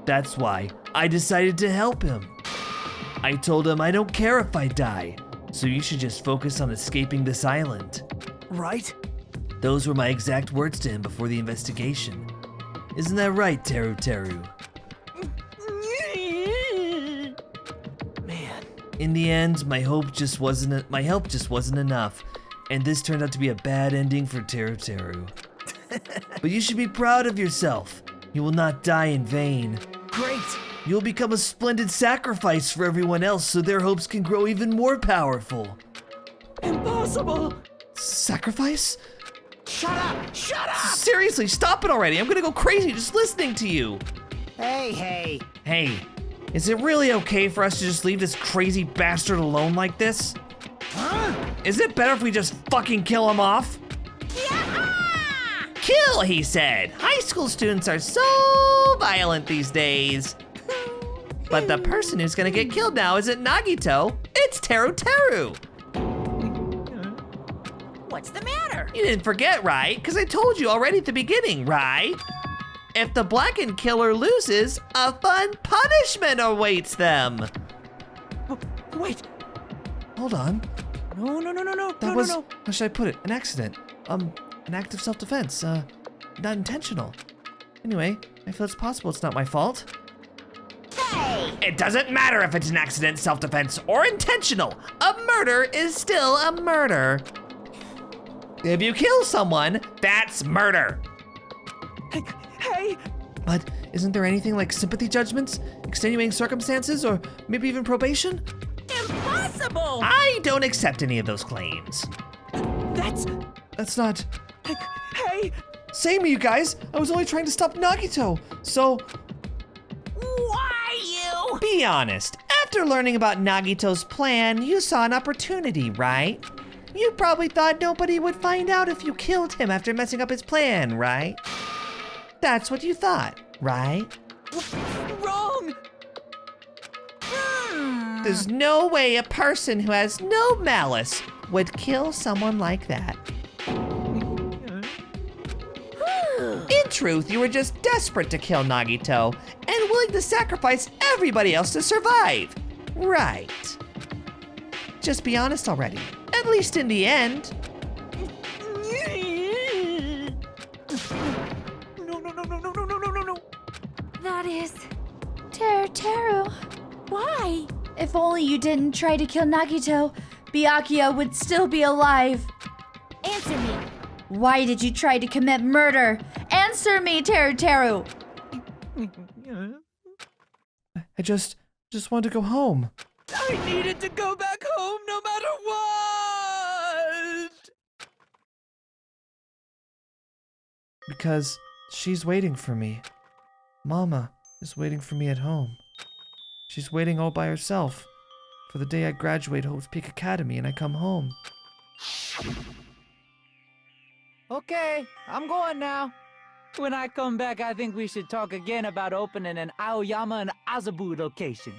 That's why I decided to help him. I told him I don't care if I die, so you should just focus on escaping this island. Right? Those were my exact words to him before the investigation. Isn't that right, Teruteru? Man. In the end, my help just wasn't enough, and this turned out to be a bad ending for Teruteru. But you should be proud of yourself. You will not die in vain. Great! You'll become a splendid sacrifice for everyone else so their hopes can grow even more powerful. Impossible! Sacrifice? Shut up! Shut up! Seriously, stop it already. I'm gonna go crazy just listening to you. Hey. Hey, is it really okay for us to just leave this crazy bastard alone like this? Huh? Is it better if we just fucking kill him off? Yeah! Kill, he said. High school students are so violent these days. But the person who's gonna get killed now isn't Nagito, it's Teruteru. What's the matter? You didn't forget, right? Because I told you already at the beginning, right? If the blackened killer loses, a fun punishment awaits them. Wait. Hold on. No. That was, how should I put it? An accident. An act of self-defense. Not intentional. Anyway, I feel it's possible it's not my fault. Hey! It doesn't matter if it's an accident, self-defense, or intentional. A murder is still a murder. If you kill someone, that's murder. Hey! But Isn't there anything like sympathy judgments, extenuating circumstances, or maybe even probation? Impossible! I don't accept any of those claims. That's not... Hey! Same me, you guys! I was only trying to stop Nagito, so... Why you? Be honest. After learning about Nagito's plan, you saw an opportunity, right? You probably thought nobody would find out if you killed him after messing up his plan, right? That's what you thought, right? Wrong! There's no way a person who has no malice would kill someone like that. In truth, you were just desperate to kill Nagito and willing to sacrifice everybody else to survive. Right. Just be honest already, at least in the end. No. That is... Teruteru. Why? If only you didn't try to kill Nagito, Byakuya would still be alive. Answer me. Why did you try to commit murder? Answer me, Teruteru. I just wanted to go home. I needed to go back home no matter what! Because she's waiting for me. Mama is waiting for me at home. She's waiting all by herself for the day I graduate Hope's Peak Academy and I come home. Okay, I'm going now. When I come back, I think we should talk again about opening an Aoyama and Azabu location.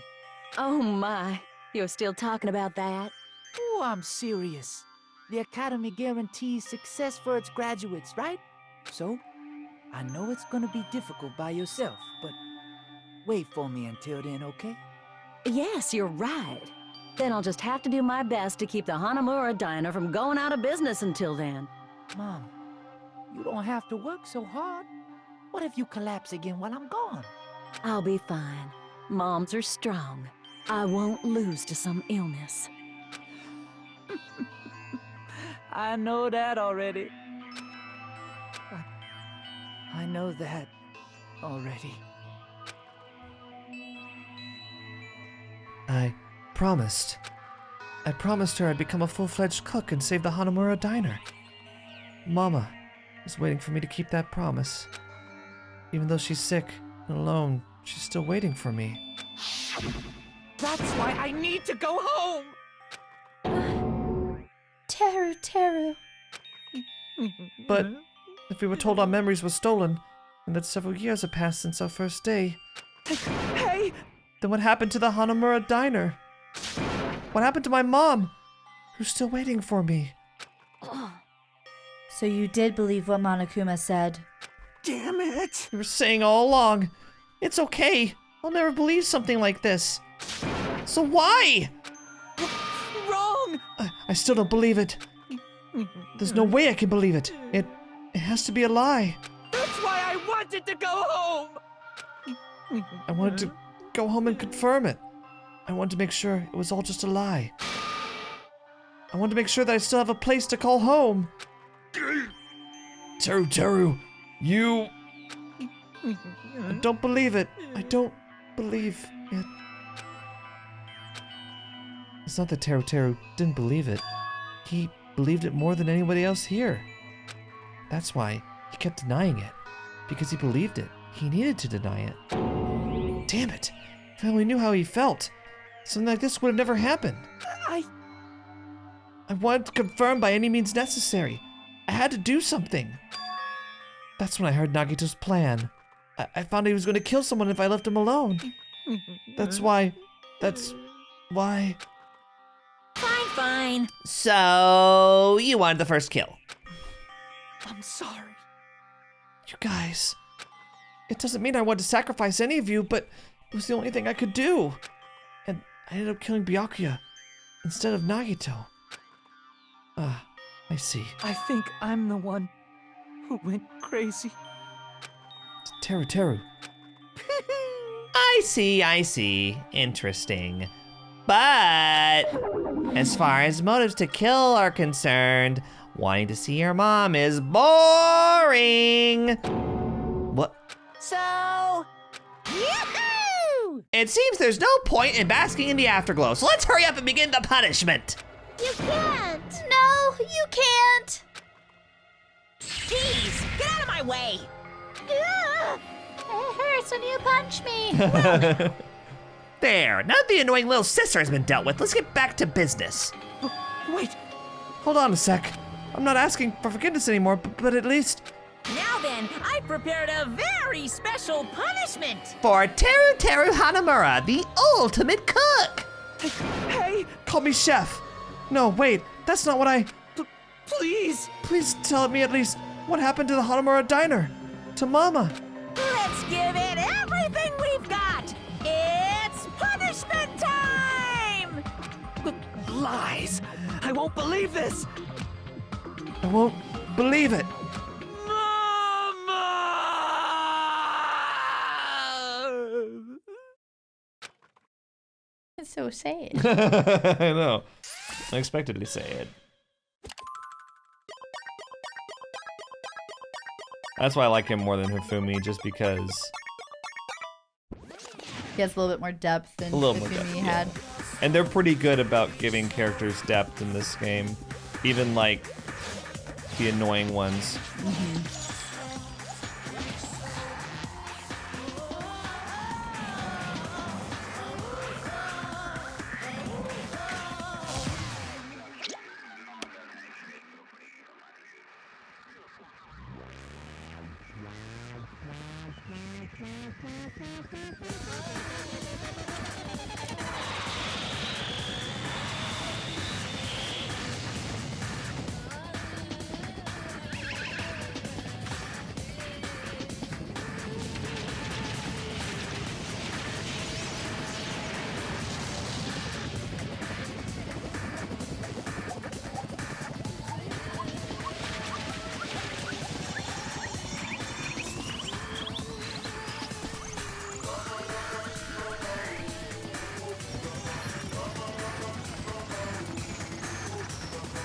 Oh my, you're still talking about that? Oh, I'm serious. The Academy guarantees success for its graduates, right? So, I know it's gonna be difficult by yourself, but wait for me until then, okay? Yes, you're right. Then I'll just have to do my best to keep the Hanamura Diner from going out of business until then. Mom, you don't have to work so hard. What if you collapse again while I'm gone? I'll be fine. Moms are strong. I won't lose to some illness. I know that already. I know that already. I promised her I'd become a full-fledged cook and save the Hanamura Diner. Mama is waiting for me to keep that promise. Even though she's sick and alone, she's still waiting for me. That's why I need to go home! Teruteru. But if we were told our memories were stolen, and that several years have passed since our first day, Hey! then what happened to the Hanamura Diner? What happened to my mom, who's still waiting for me? So you did believe what Monokuma said. Damn it! You were saying all along, it's okay. I'll never believe something like this. So why? Wrong! I still don't believe it. There's no way I can believe it. It has to be a lie. That's why I wanted to go home! I wanted to go home and confirm it. I wanted to make sure it was all just a lie. I wanted to make sure that I still have a place to call home. Teruteru, you... I don't believe it. I don't believe it. It's not that Teruteru didn't believe it. He believed it more than anybody else here. That's why he kept denying it. Because he believed it. He needed to deny it. Damn it. If I only knew how he felt. Something like this would have never happened. I wanted to confirm by any means necessary. I had to do something. That's when I heard Nagito's plan. I found he was going to kill someone if I left him alone. That's why... Fine. So, you wanted the first kill. I'm sorry. You guys... It doesn't mean I wanted to sacrifice any of you, but it was the only thing I could do. And I ended up killing Byakuya instead of Nagito. Ah, I see. I think I'm the one who went crazy. Teruteru. I see. Interesting. But as far as motives to kill are concerned, wanting to see your mom is boring. What? So, Yahoo! It seems there's no point in basking in the afterglow, so let's hurry up and begin the punishment. You can't. No, you can't. Jeez, get out of my way! Ugh. It hurts when you punch me. There, now that the annoying little sister has been dealt with, let's get back to business. Wait, Hold on a sec. I'm not asking for forgiveness anymore, but at least Now then, I've prepared a very special punishment! for Teruteru Hanamura, the ultimate cook. hey, Call me chef. No, wait, that's not what please. Please tell me at least what happened to the Hanamura diner. To Mama. Let's give it everything we've got! It's punishment time! Lies. I won't believe this. I won't believe it. It's so sad. I know. Unexpectedly sad. That's why I like him more than Hifumi, just because He has a little bit more depth than a little more Hifumi depth, had. and they're pretty good about giving characters depth in this game, even like the annoying ones.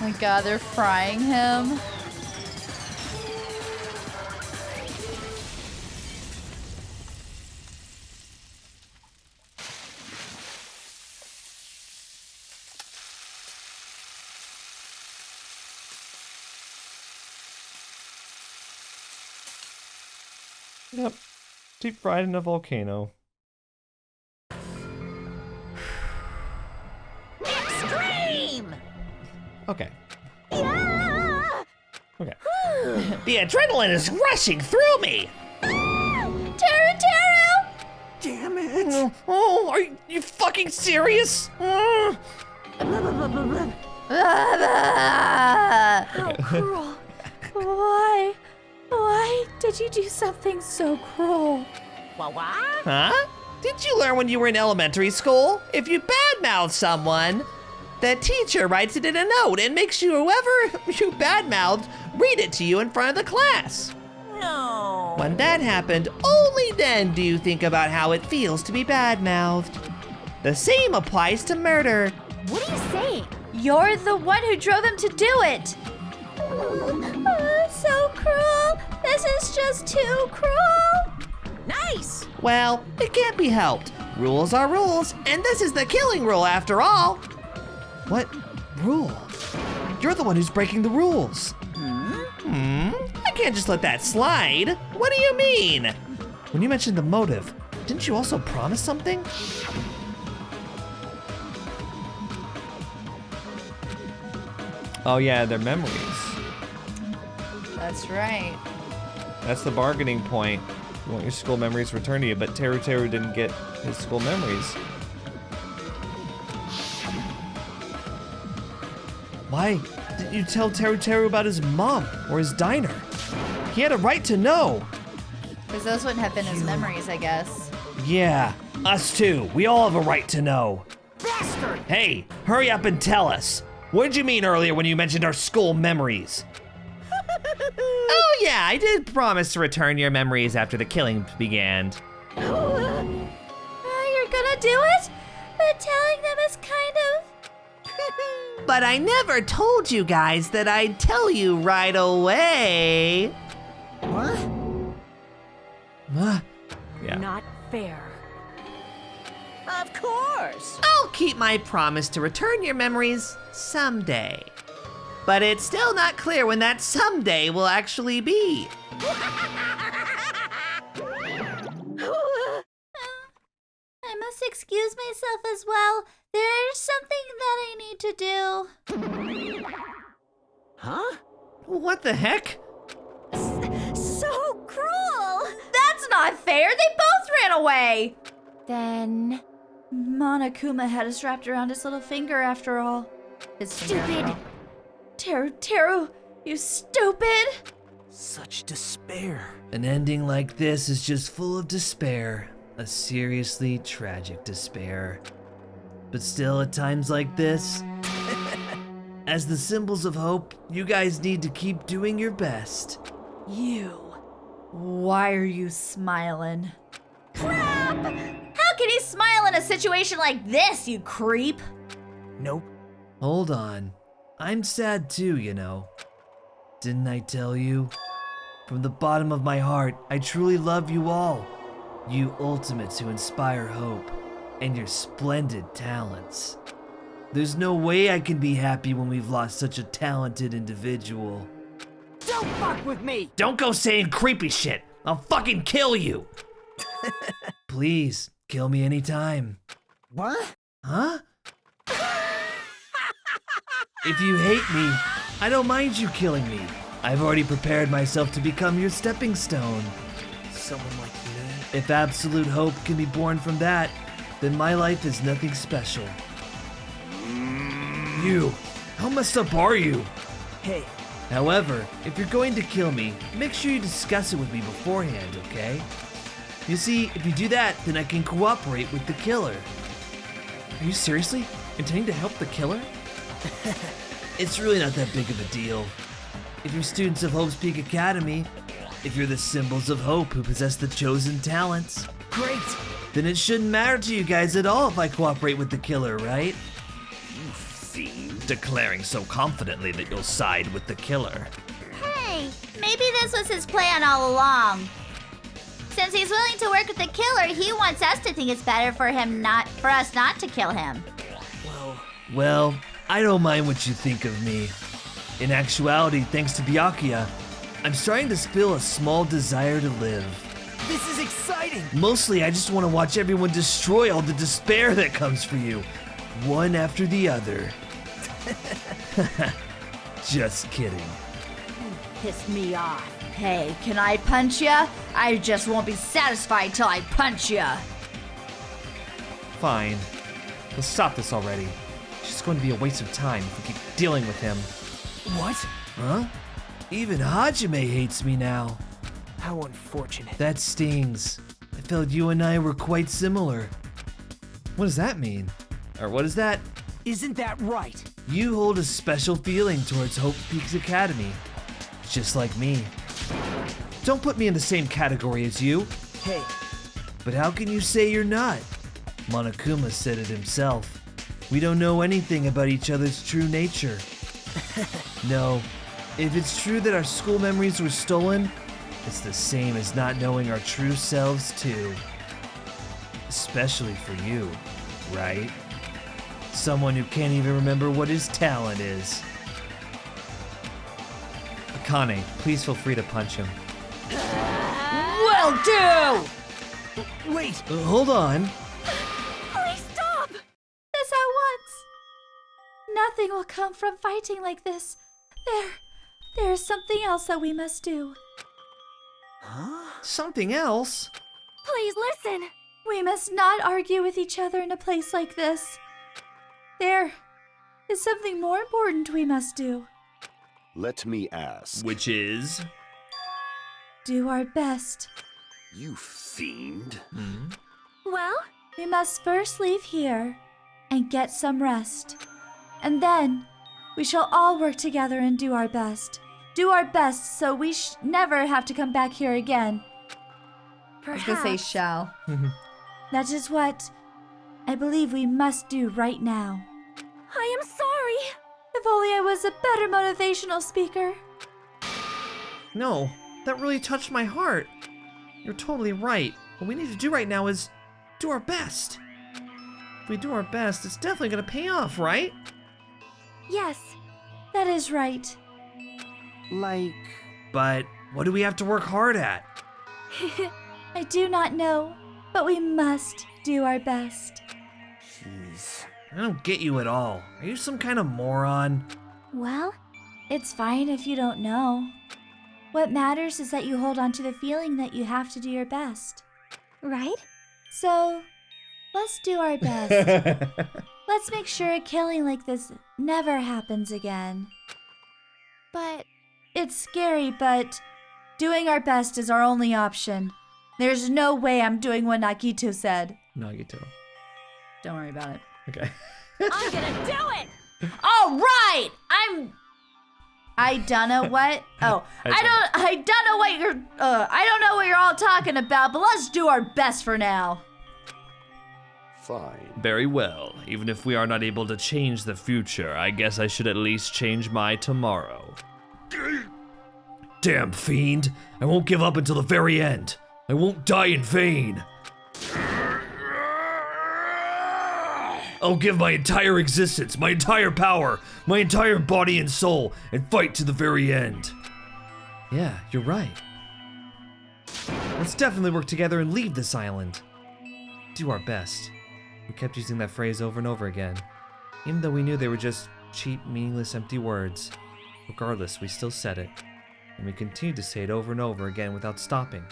Oh my god, they're frying him. Yep. Deep fried in a volcano. Extreme! Okay. Yeah! Okay. The adrenaline is rushing through me! Teruteru! Damn it. Oh, are you fucking serious? How cruel. Why? Why did you do something so cruel? What? Huh? Did you learn when you were in elementary school? If you badmouth someone, the teacher writes it in a note and makes you whoever you badmouthed read it to you in front of the class. No. When that happened, only then do you think about how it feels to be badmouthed. The same applies to murder. What are you saying? You're the one who drove him to do it. So cruel. This is just too cruel. Nice! Well, it can't be helped. Rules are rules, and this is the killing rule after all. What rule? You're the one who's breaking the rules. I can't just let that slide. What do you mean? When you mentioned the motive, didn't you also promise something? Oh yeah, their memories. That's right. That's the bargaining point. You want your school memories returned to you, but Teruteru didn't get his school memories. Why didn't you tell Teruteru about his mom or his diner? He had a right to know. Because those wouldn't have been his memories, I guess. Yeah, us too. We all have a right to know. Bastard! Hey, hurry up and tell us. What did you mean earlier when you mentioned our school memories? Oh yeah, I did promise to return your memories after the killing began. You're gonna do it? But telling them is kind of... But I never told you guys that I'd tell you right away. What? Yeah. Not fair. my promise to return your memories someday. But it's still not clear when that someday will actually be. I must excuse myself as well. There's something that I need to do. Huh? What the heck? So cruel! That's not fair. They both ran away. Then Monokuma had us wrapped around his little finger after all. His Stupid. Teruteru, you stupid. Such despair. An ending like this is just full of despair. A seriously tragic despair. But still, at times like this, as the symbols of hope, you guys need to keep doing your best. You. Why are you smiling? Crap! How can he smile in a situation like this, you creep? Nope. Hold on. I'm sad too, you know. Didn't I tell you? From the bottom of my heart, I truly love you all. You ultimates who inspire hope, and your splendid talents. There's no way I can be happy when we've lost such a talented individual. Don't fuck with me! Don't go saying creepy shit! I'll fucking kill you! Please, kill me anytime. What? Huh? If you hate me, I don't mind you killing me. I've already prepared myself to become your stepping stone. Someone like me? If absolute hope can be born from that, then my life is nothing special. You, how messed up are you? Hey. However, if you're going to kill me, make sure you discuss it with me beforehand, okay? You see, if you do that, then I can cooperate with the killer. Are you seriously intending to help the killer? It's really not that big of a deal. If you're students of Hope's Peak Academy, if you're the symbols of hope who possess the chosen talents, great! Then it shouldn't matter to you guys at all if I cooperate with the killer, right? You fiend. Declaring so confidently that you'll side with the killer. Hey, maybe this was his plan all along. Since he's willing to work with the killer, he wants us to think it's better for us not to kill him. Well, I don't mind what you think of me. In actuality, thanks to Byakuya, I'm starting to feel a small desire to live. This is exciting! Mostly, I just want to watch everyone destroy all the despair that comes for you, one after the other. Just kidding. Pissed me off. Hey, can I punch ya? I just won't be satisfied till I punch ya. Fine. Let's stop this already. It's just going to be a waste of time if we keep dealing with him. What? Huh? Even Hajime hates me now. How unfortunate. That stings. I felt you and I were quite similar. What does that mean? Or what is that? Isn't that right? You hold a special feeling towards Hope Peaks Academy. Just like me. Don't put me in the same category as you. Hey. But how can you say you're not? Monokuma said it himself. We don't know anything about each other's true nature. No. If it's true that our school memories were stolen, it's the same as not knowing our true selves too. Especially for you, right? Someone who can't even remember what his talent is. Akane, please feel free to punch him. Will do! Wait! Hold on. Please stop! This at once. Nothing will come from fighting like this. There is something else that we must do. Huh? Something else? Please listen. We must not argue with each other in a place like this. There is something more important we must do. Let me ask. Which is? Do our best. You fiend. Well? We must first leave here and get some rest. And then we shall all work together and do our best. Do our best so we never have to come back here again. Perhaps. I was gonna say shall. That is what I believe we must do right now. I am sorry. If only I was a better motivational speaker. No, that really touched my heart. You're totally right. What we need to do right now is do our best. If we do our best, it's definitely gonna pay off, right? Yes, that is right. Like... But what do we have to work hard at? I do not know, but we must do our best. Jeez. I don't get you at all. Are you some kind of moron? Well, it's fine if you don't know. What matters is that you hold on to the feeling that you have to do your best. Right? So, let's do our best. Let's make sure a killing like this never happens again. But It's scary, but doing our best is our only option. There's no way I'm doing what Nagito said. Nagito. Don't worry about it. Okay. I'm gonna do it! All right! I don't know what. Oh, I don't know what you're. I don't know what you're all talking about. But let's do our best for now. Fine. Very well. Even if we are not able to change the future, I guess I should at least change my tomorrow. Damn fiend! I won't give up until the very end. I won't die in vain. I'll give my entire existence, my entire power, my entire body and soul, and fight to the very end. Yeah, you're right. Let's definitely work together and leave this island. Do our best. We kept using that phrase over and over again, even though we knew they were just cheap, meaningless, empty words. Regardless, we still said it, and we continued to say it over and over again without stopping.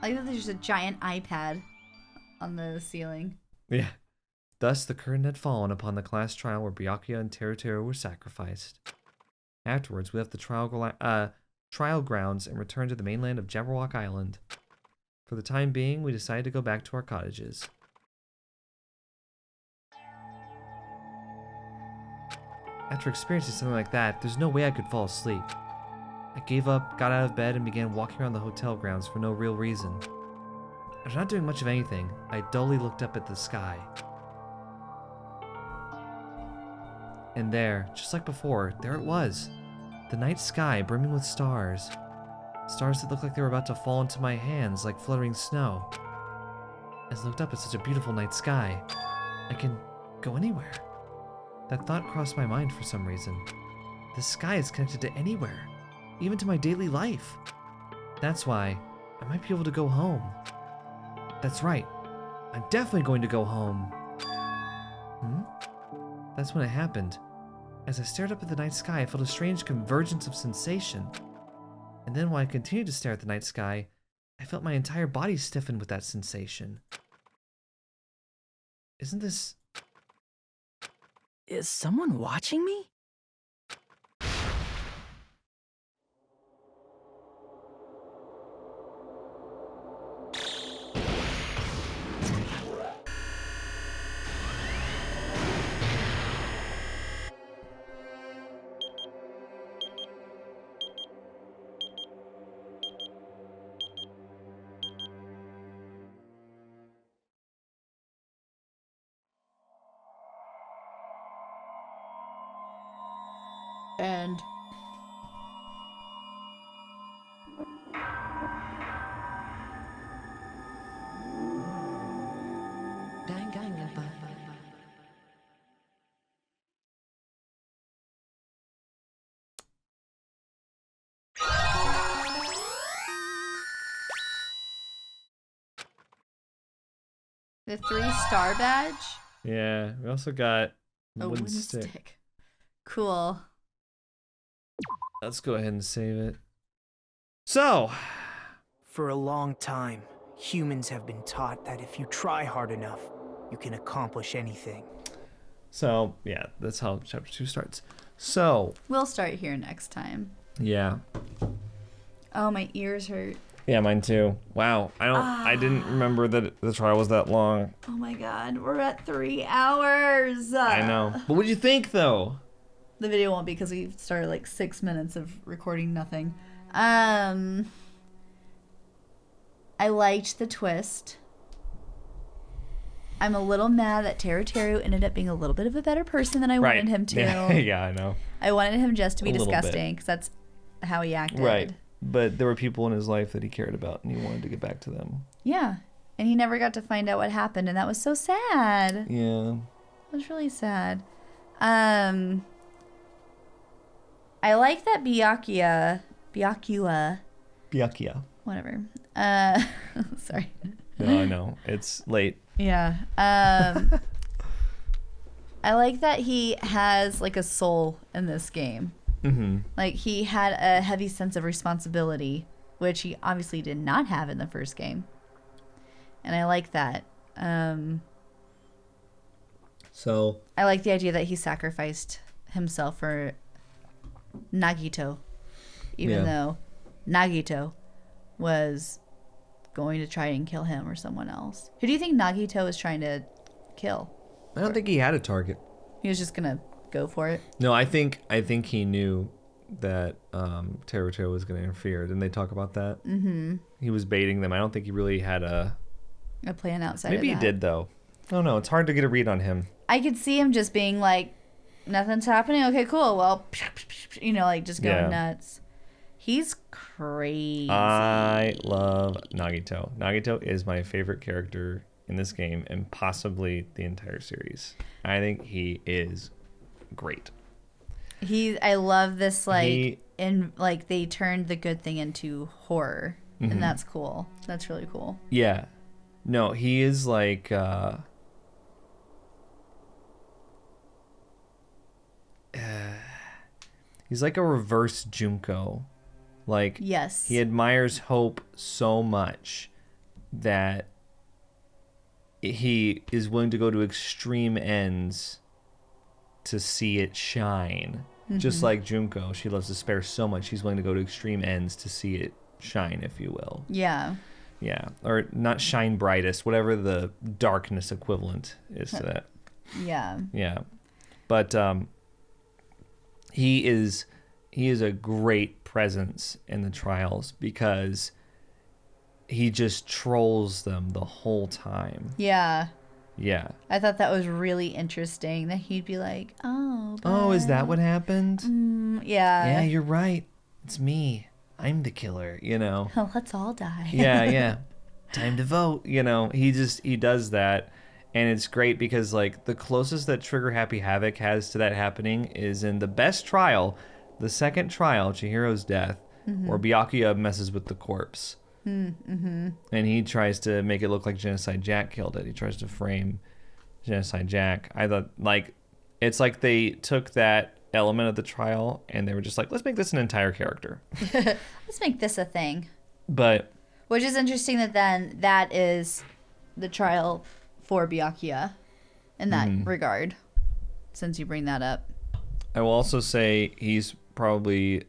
I like that there's a giant iPad on the ceiling. Yeah. Thus, the curtain had fallen upon the class trial where Byakuya and Teruteru were sacrificed. Afterwards, we left the trial grounds and returned to the mainland of Jabberwock Island. For the time being, we decided to go back to our cottages. After experiencing something like that, there's no way I could fall asleep. I gave up, got out of bed, and began walking around the hotel grounds for no real reason. After not doing much of anything, I dully looked up at the sky. And there, just like before, there it was. The night sky brimming with stars. Stars that looked like they were about to fall into my hands like fluttering snow. As I looked up at such a beautiful night sky, I can go anywhere. That thought crossed my mind for some reason. The sky is connected to anywhere, even to my daily life. That's why I might be able to go home. That's right, I'm definitely going to go home. That's when it happened. As I stared up at the night sky, I felt a strange convergence of sensation. And then while I continued to stare at the night sky, I felt my entire body stiffen with that sensation. Isn't this... Is someone watching me? And Danganronpa. the 3-star badge. Yeah, we also got A wooden stick. Cool. Let's go ahead and save it. So, For a long time, humans have been taught that if you try hard enough, you can accomplish anything. so yeah, that's how chapter 2 starts. So, We'll start here next time. yeah. Oh, my ears hurt. Yeah, mine too. Wow, I didn't remember that the trial was that long. Oh my god, we're at 3 hours. I know. But what'd you think though? The video won't be because we started like 6 minutes of recording nothing. I liked the twist. I'm a little mad that Teruteru ended up being a little bit of a better person than I wanted him to. Yeah, I know. I wanted him just to be A little bit. disgusting because that's how he acted. Right. But there were people in his life that he cared about and he wanted to get back to them. Yeah. And he never got to find out what happened, and that was so sad. Yeah. It was really sad. I like that Byakuya, whatever. Sorry. No, I know. It's late. Yeah. I like that he has like a soul in this game. Mm-hmm. Like he had a heavy sense of responsibility, which he obviously did not have in the first game. And I like that. So I like the idea that he sacrificed himself for Nagito, even though Nagito was going to try and kill him or someone else. Who do you think Nagito was trying to kill? I don't think he had a target. He was just gonna go for it. No, I think he knew that Teruteru was going to interfere. Didn't they talk about that? Mm-hmm. He was baiting them. I don't think he really had a plan outside. Maybe of he did though. I don't know. It's hard to get a read on him. I could see him just being like, nothing's happening. Okay, cool. Well, like just going nuts. He's crazy. I love Nagito. Nagito is my favorite character in this game and possibly the entire series. I think he is great. I love this they turned the good thing into horror, and that's cool. That's really cool. Yeah. No, he is like he's like a reverse Junko. Like, yes, he admires hope so much that he is willing to go to extreme ends to see it shine. Just like Junko, she loves despair so much she's willing to go to extreme ends to see it shine, if you will. Yeah. Yeah, or not shine brightest, whatever the darkness equivalent is to that. Yeah. Yeah. But he is a great presence in the trials because he just trolls them the whole time. Yeah. Yeah. I thought that was really interesting that he'd be like, "Oh, oh, is that what happened? Yeah. Yeah, you're right. It's me. I'm the killer, Oh, let's all die. Yeah. Time to vote, He does that. And it's great because, like, the closest that Trigger Happy Havoc has to that happening is in the best trial, the second trial, Chihiro's death, where Byakuya messes with the corpse. Mm-hmm. And he tries to make it look like Genocide Jack killed it. He tries to frame Genocide Jack. I thought, like, it's like they took that element of the trial and they were just like, let's make this an entire character. Let's make this a thing. But which is interesting that then that is the trial for Byakuya in that regard, since you bring that up. I will also say he's probably,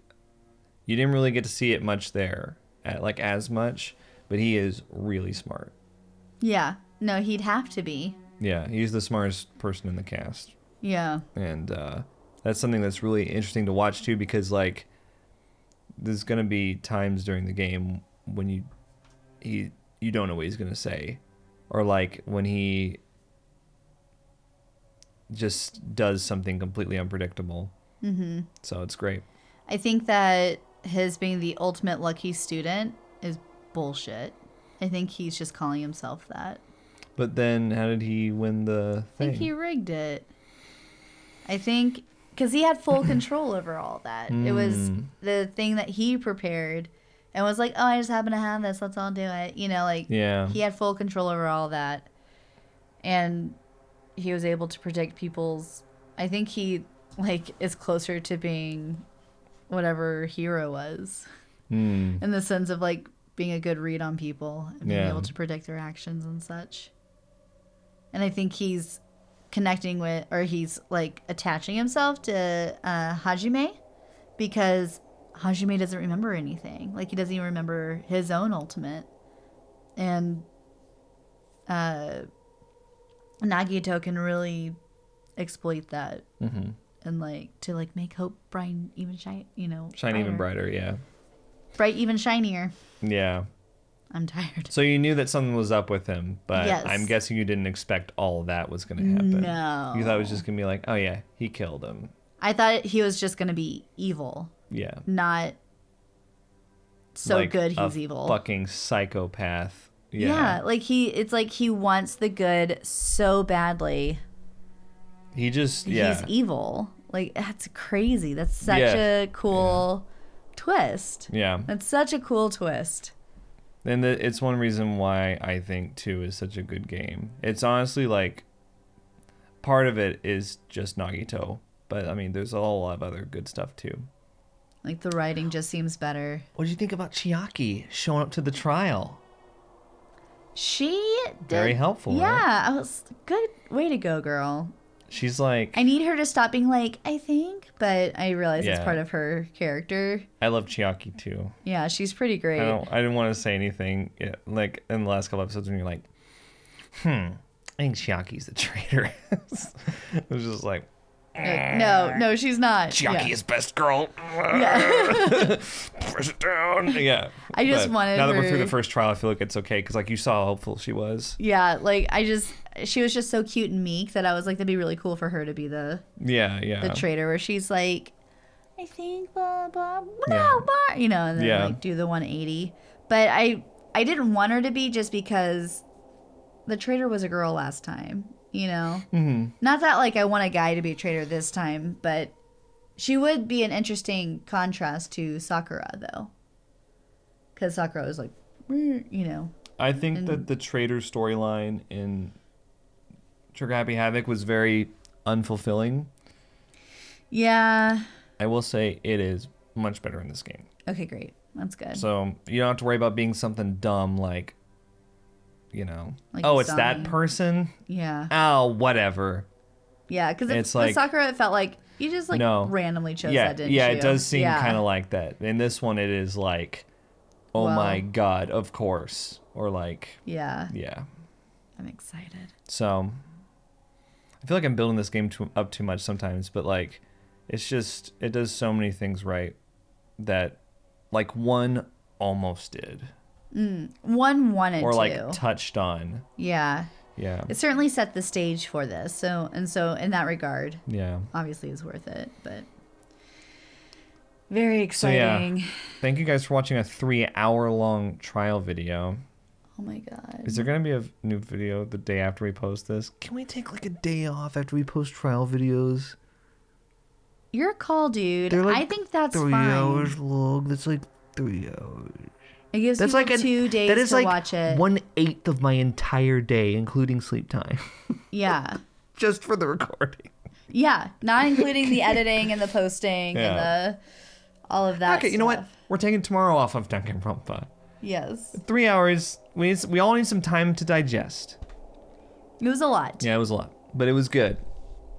you didn't really get to see it much there, as much, but he is really smart. Yeah. No, he'd have to be. Yeah, he's the smartest person in the cast. Yeah. And that's something that's really interesting to watch too, because like there's gonna be times during the game when you don't know what he's gonna say, or like when he just does something completely unpredictable. So it's great. I think that his being the ultimate lucky student is bullshit. I think he's just calling himself that. But then how did he win the thing? I think he rigged it. I think because he had full control over all that. It was the thing that he prepared and was like, oh, I just happen to have this. Let's all do it. Yeah. He had full control over all that. And he was able to predict people's... I think he is closer to being whatever Hero was. In the sense of being a good read on people and being able to predict their actions and such. And I think he's connecting with, or he's attaching himself to Hajime, because Hajime doesn't remember anything. He doesn't even remember his own ultimate. And Nagito can really exploit that. And to make hope bright even shine even brighter. Yeah, bright even shinier. Yeah, I'm tired. So you knew that something was up with him, but yes. I'm guessing you didn't expect all of that was going to happen. No, you thought it was just going to be like, oh yeah, he killed him. I thought he was just going to be evil. Yeah, not so good he's evil. Fucking psychopath Yeah, like it's like he wants the good so badly. He just, He's evil. Like, that's crazy. That's such a cool twist. Yeah. That's such a cool twist. And it's one reason why I think 2 is such a good game. It's honestly like, part of it is just Nagito. But, I mean, there's a whole lot of other good stuff, too. Like, the writing just seems better. What did you think about Chiaki showing up to the trial? She did. Very helpful, Yeah, right? I was good. Way to go, girl. She's like... I need her to stop being like, I think, but I realize it's Yeah. part of her character. I love Chiaki, too. Yeah, she's pretty great. I didn't want to say anything, like, in the last couple episodes when you're like, I think Chiaki's the traitor. It was just like... No, she's not. Chiaki is best girl. Yeah. Push it down. Yeah. I just wanted now that we're her- through the first trial, I feel like it's okay because, like, you saw how helpful she was. Yeah, like she was just so cute and meek that I was like, that'd be really cool for her to be the Yeah. traitor, where she's like, I think blah blah blah, Yeah. blah, you know, and then Yeah. like do the 180. But I didn't want her to be, just because the traitor was a girl last time, you know. Mm-hmm. Not that like I want a guy to be a traitor this time, but she would be an interesting contrast to Sakura, though, because Sakura was like, you know. I think that the traitor storyline in Trigger Happy Havoc was very unfulfilling. Yeah. I will say it is much better in this game. Okay, great. That's good. So you don't have to worry about being something dumb like, you know, Like oh, it's that Usami. person? Yeah. Oh, whatever. Yeah, because It's with like- Sakura, it felt like you just like No. randomly chose Yeah, that, didn't yeah, you? it does seem Yeah. kind of like that. In this one, it is like, oh Well. my god, of course. Or like, Yeah. yeah. I'm excited. So, I feel like I'm building this game up too much sometimes, but like, it's just, it does so many things right that like 1 almost did. One wanted Or to. like touched on. Yeah. Yeah. It certainly set the stage for this. So in that regard, Yeah. obviously it's worth it. But very So yeah, exciting. thank you guys for watching a 3-hour-long trial video. Oh my god. Is there gonna be a new video the day after we post this? Can we take like a day off after we post trial videos? Your call, dude. They're like I think that's 3 fine. hours long. That's like 3 hours. It gives That's people like 2 days that is to like watch it. 1/8 of my entire day, including sleep time, Yeah. just for the recording. Yeah. Not including the editing and the posting and the all of that. Okay, you know what? stuff. We're taking tomorrow off of Danganronpa. Yes. 3 hours. We all need some time to digest. It was a lot. Yeah, it was a lot, but it was good.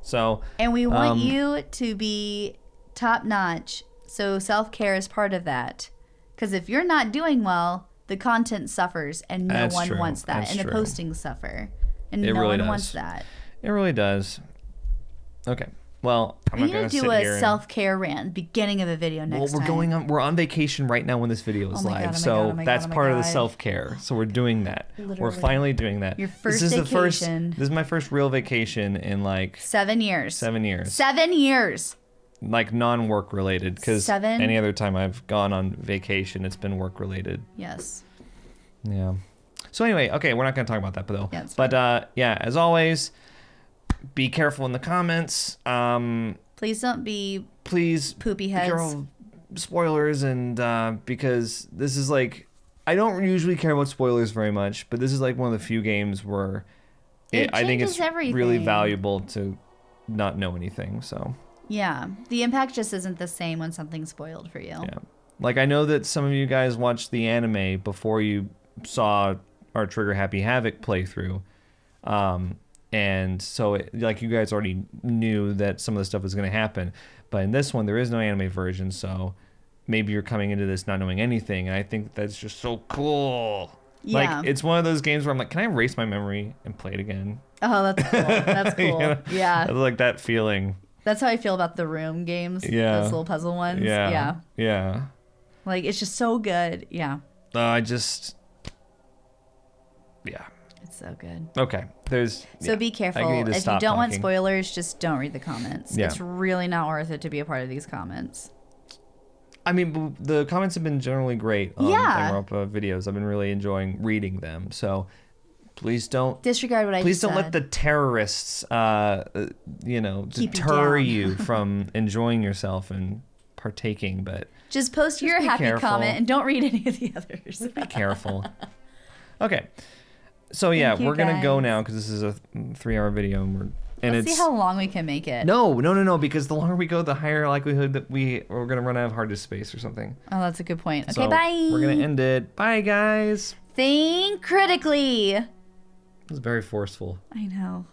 So. And we want you to be top notch. So self-care is part of that. Because if you're not doing well, the content suffers, and no That's one true. wants that. That's And the true. postings suffer. And It no really one does. wants that. It really does. Okay. Well, I'm We not need gonna to do sit here a and- self-care rant beginning of a video next Well, we're on vacation right now when this video is Oh my God, live, oh my so God, oh my God, that's oh my part of the God. self-care. So we're doing that. We're Literally. finally doing that. Your first this is vacation. This is my first real vacation in like 7 years. 7 years. 7 years. Like non-work related, because 7? any other time I've gone on vacation, it's been work related. Yes. Yeah. So anyway, okay, we're not going to talk about that, though. Yeah, it's but yeah, as always, be careful in the comments. Please don't be Please poopy be heads. careful of spoilers, and because this is like, I don't usually care about spoilers very much, but this is like one of the few games where I think it's changes really everything. valuable to not know anything. So Yeah. The impact just isn't the same when something's spoiled for you. yeah, like I know that some of you guys watched the anime before you saw our Trigger Happy Havoc playthrough. And so like you guys already knew that some of the stuff was going to happen, but in this one there is no anime version, so maybe you're coming into this not knowing anything, and I think that's just so cool. Yeah. Like it's one of those games where I'm like, can I erase my memory and play it again? Oh, that's cool. That's cool. You know? Yeah. I like that feeling. That's how I feel about the room games. Yeah. Those little puzzle ones. Yeah. Yeah. Yeah. Like, it's just so good. Yeah. Yeah. It's so good. Okay. There's. So yeah. be I careful. need to If you stop don't want talking. spoilers, just don't read the comments. Yeah. It's really not worth it to be a part of these comments. I mean, the comments have been generally great on Danganronpa videos. I've been really enjoying reading them. So please don't disregard what I just said. Please don't let the terrorists, Keep deter you you from enjoying yourself and partaking. But just post your happy careful. comment and don't read any of the others. Be careful. Okay. So yeah, we're gonna go now because this is a 3-hour video, and Let's see how long we can make it. No, because the longer we go, the higher likelihood that we're gonna run out of hard disk space or something. Oh, that's a good point. Okay, So bye. We're gonna end it. Bye, guys. Think critically. It was very forceful. I know.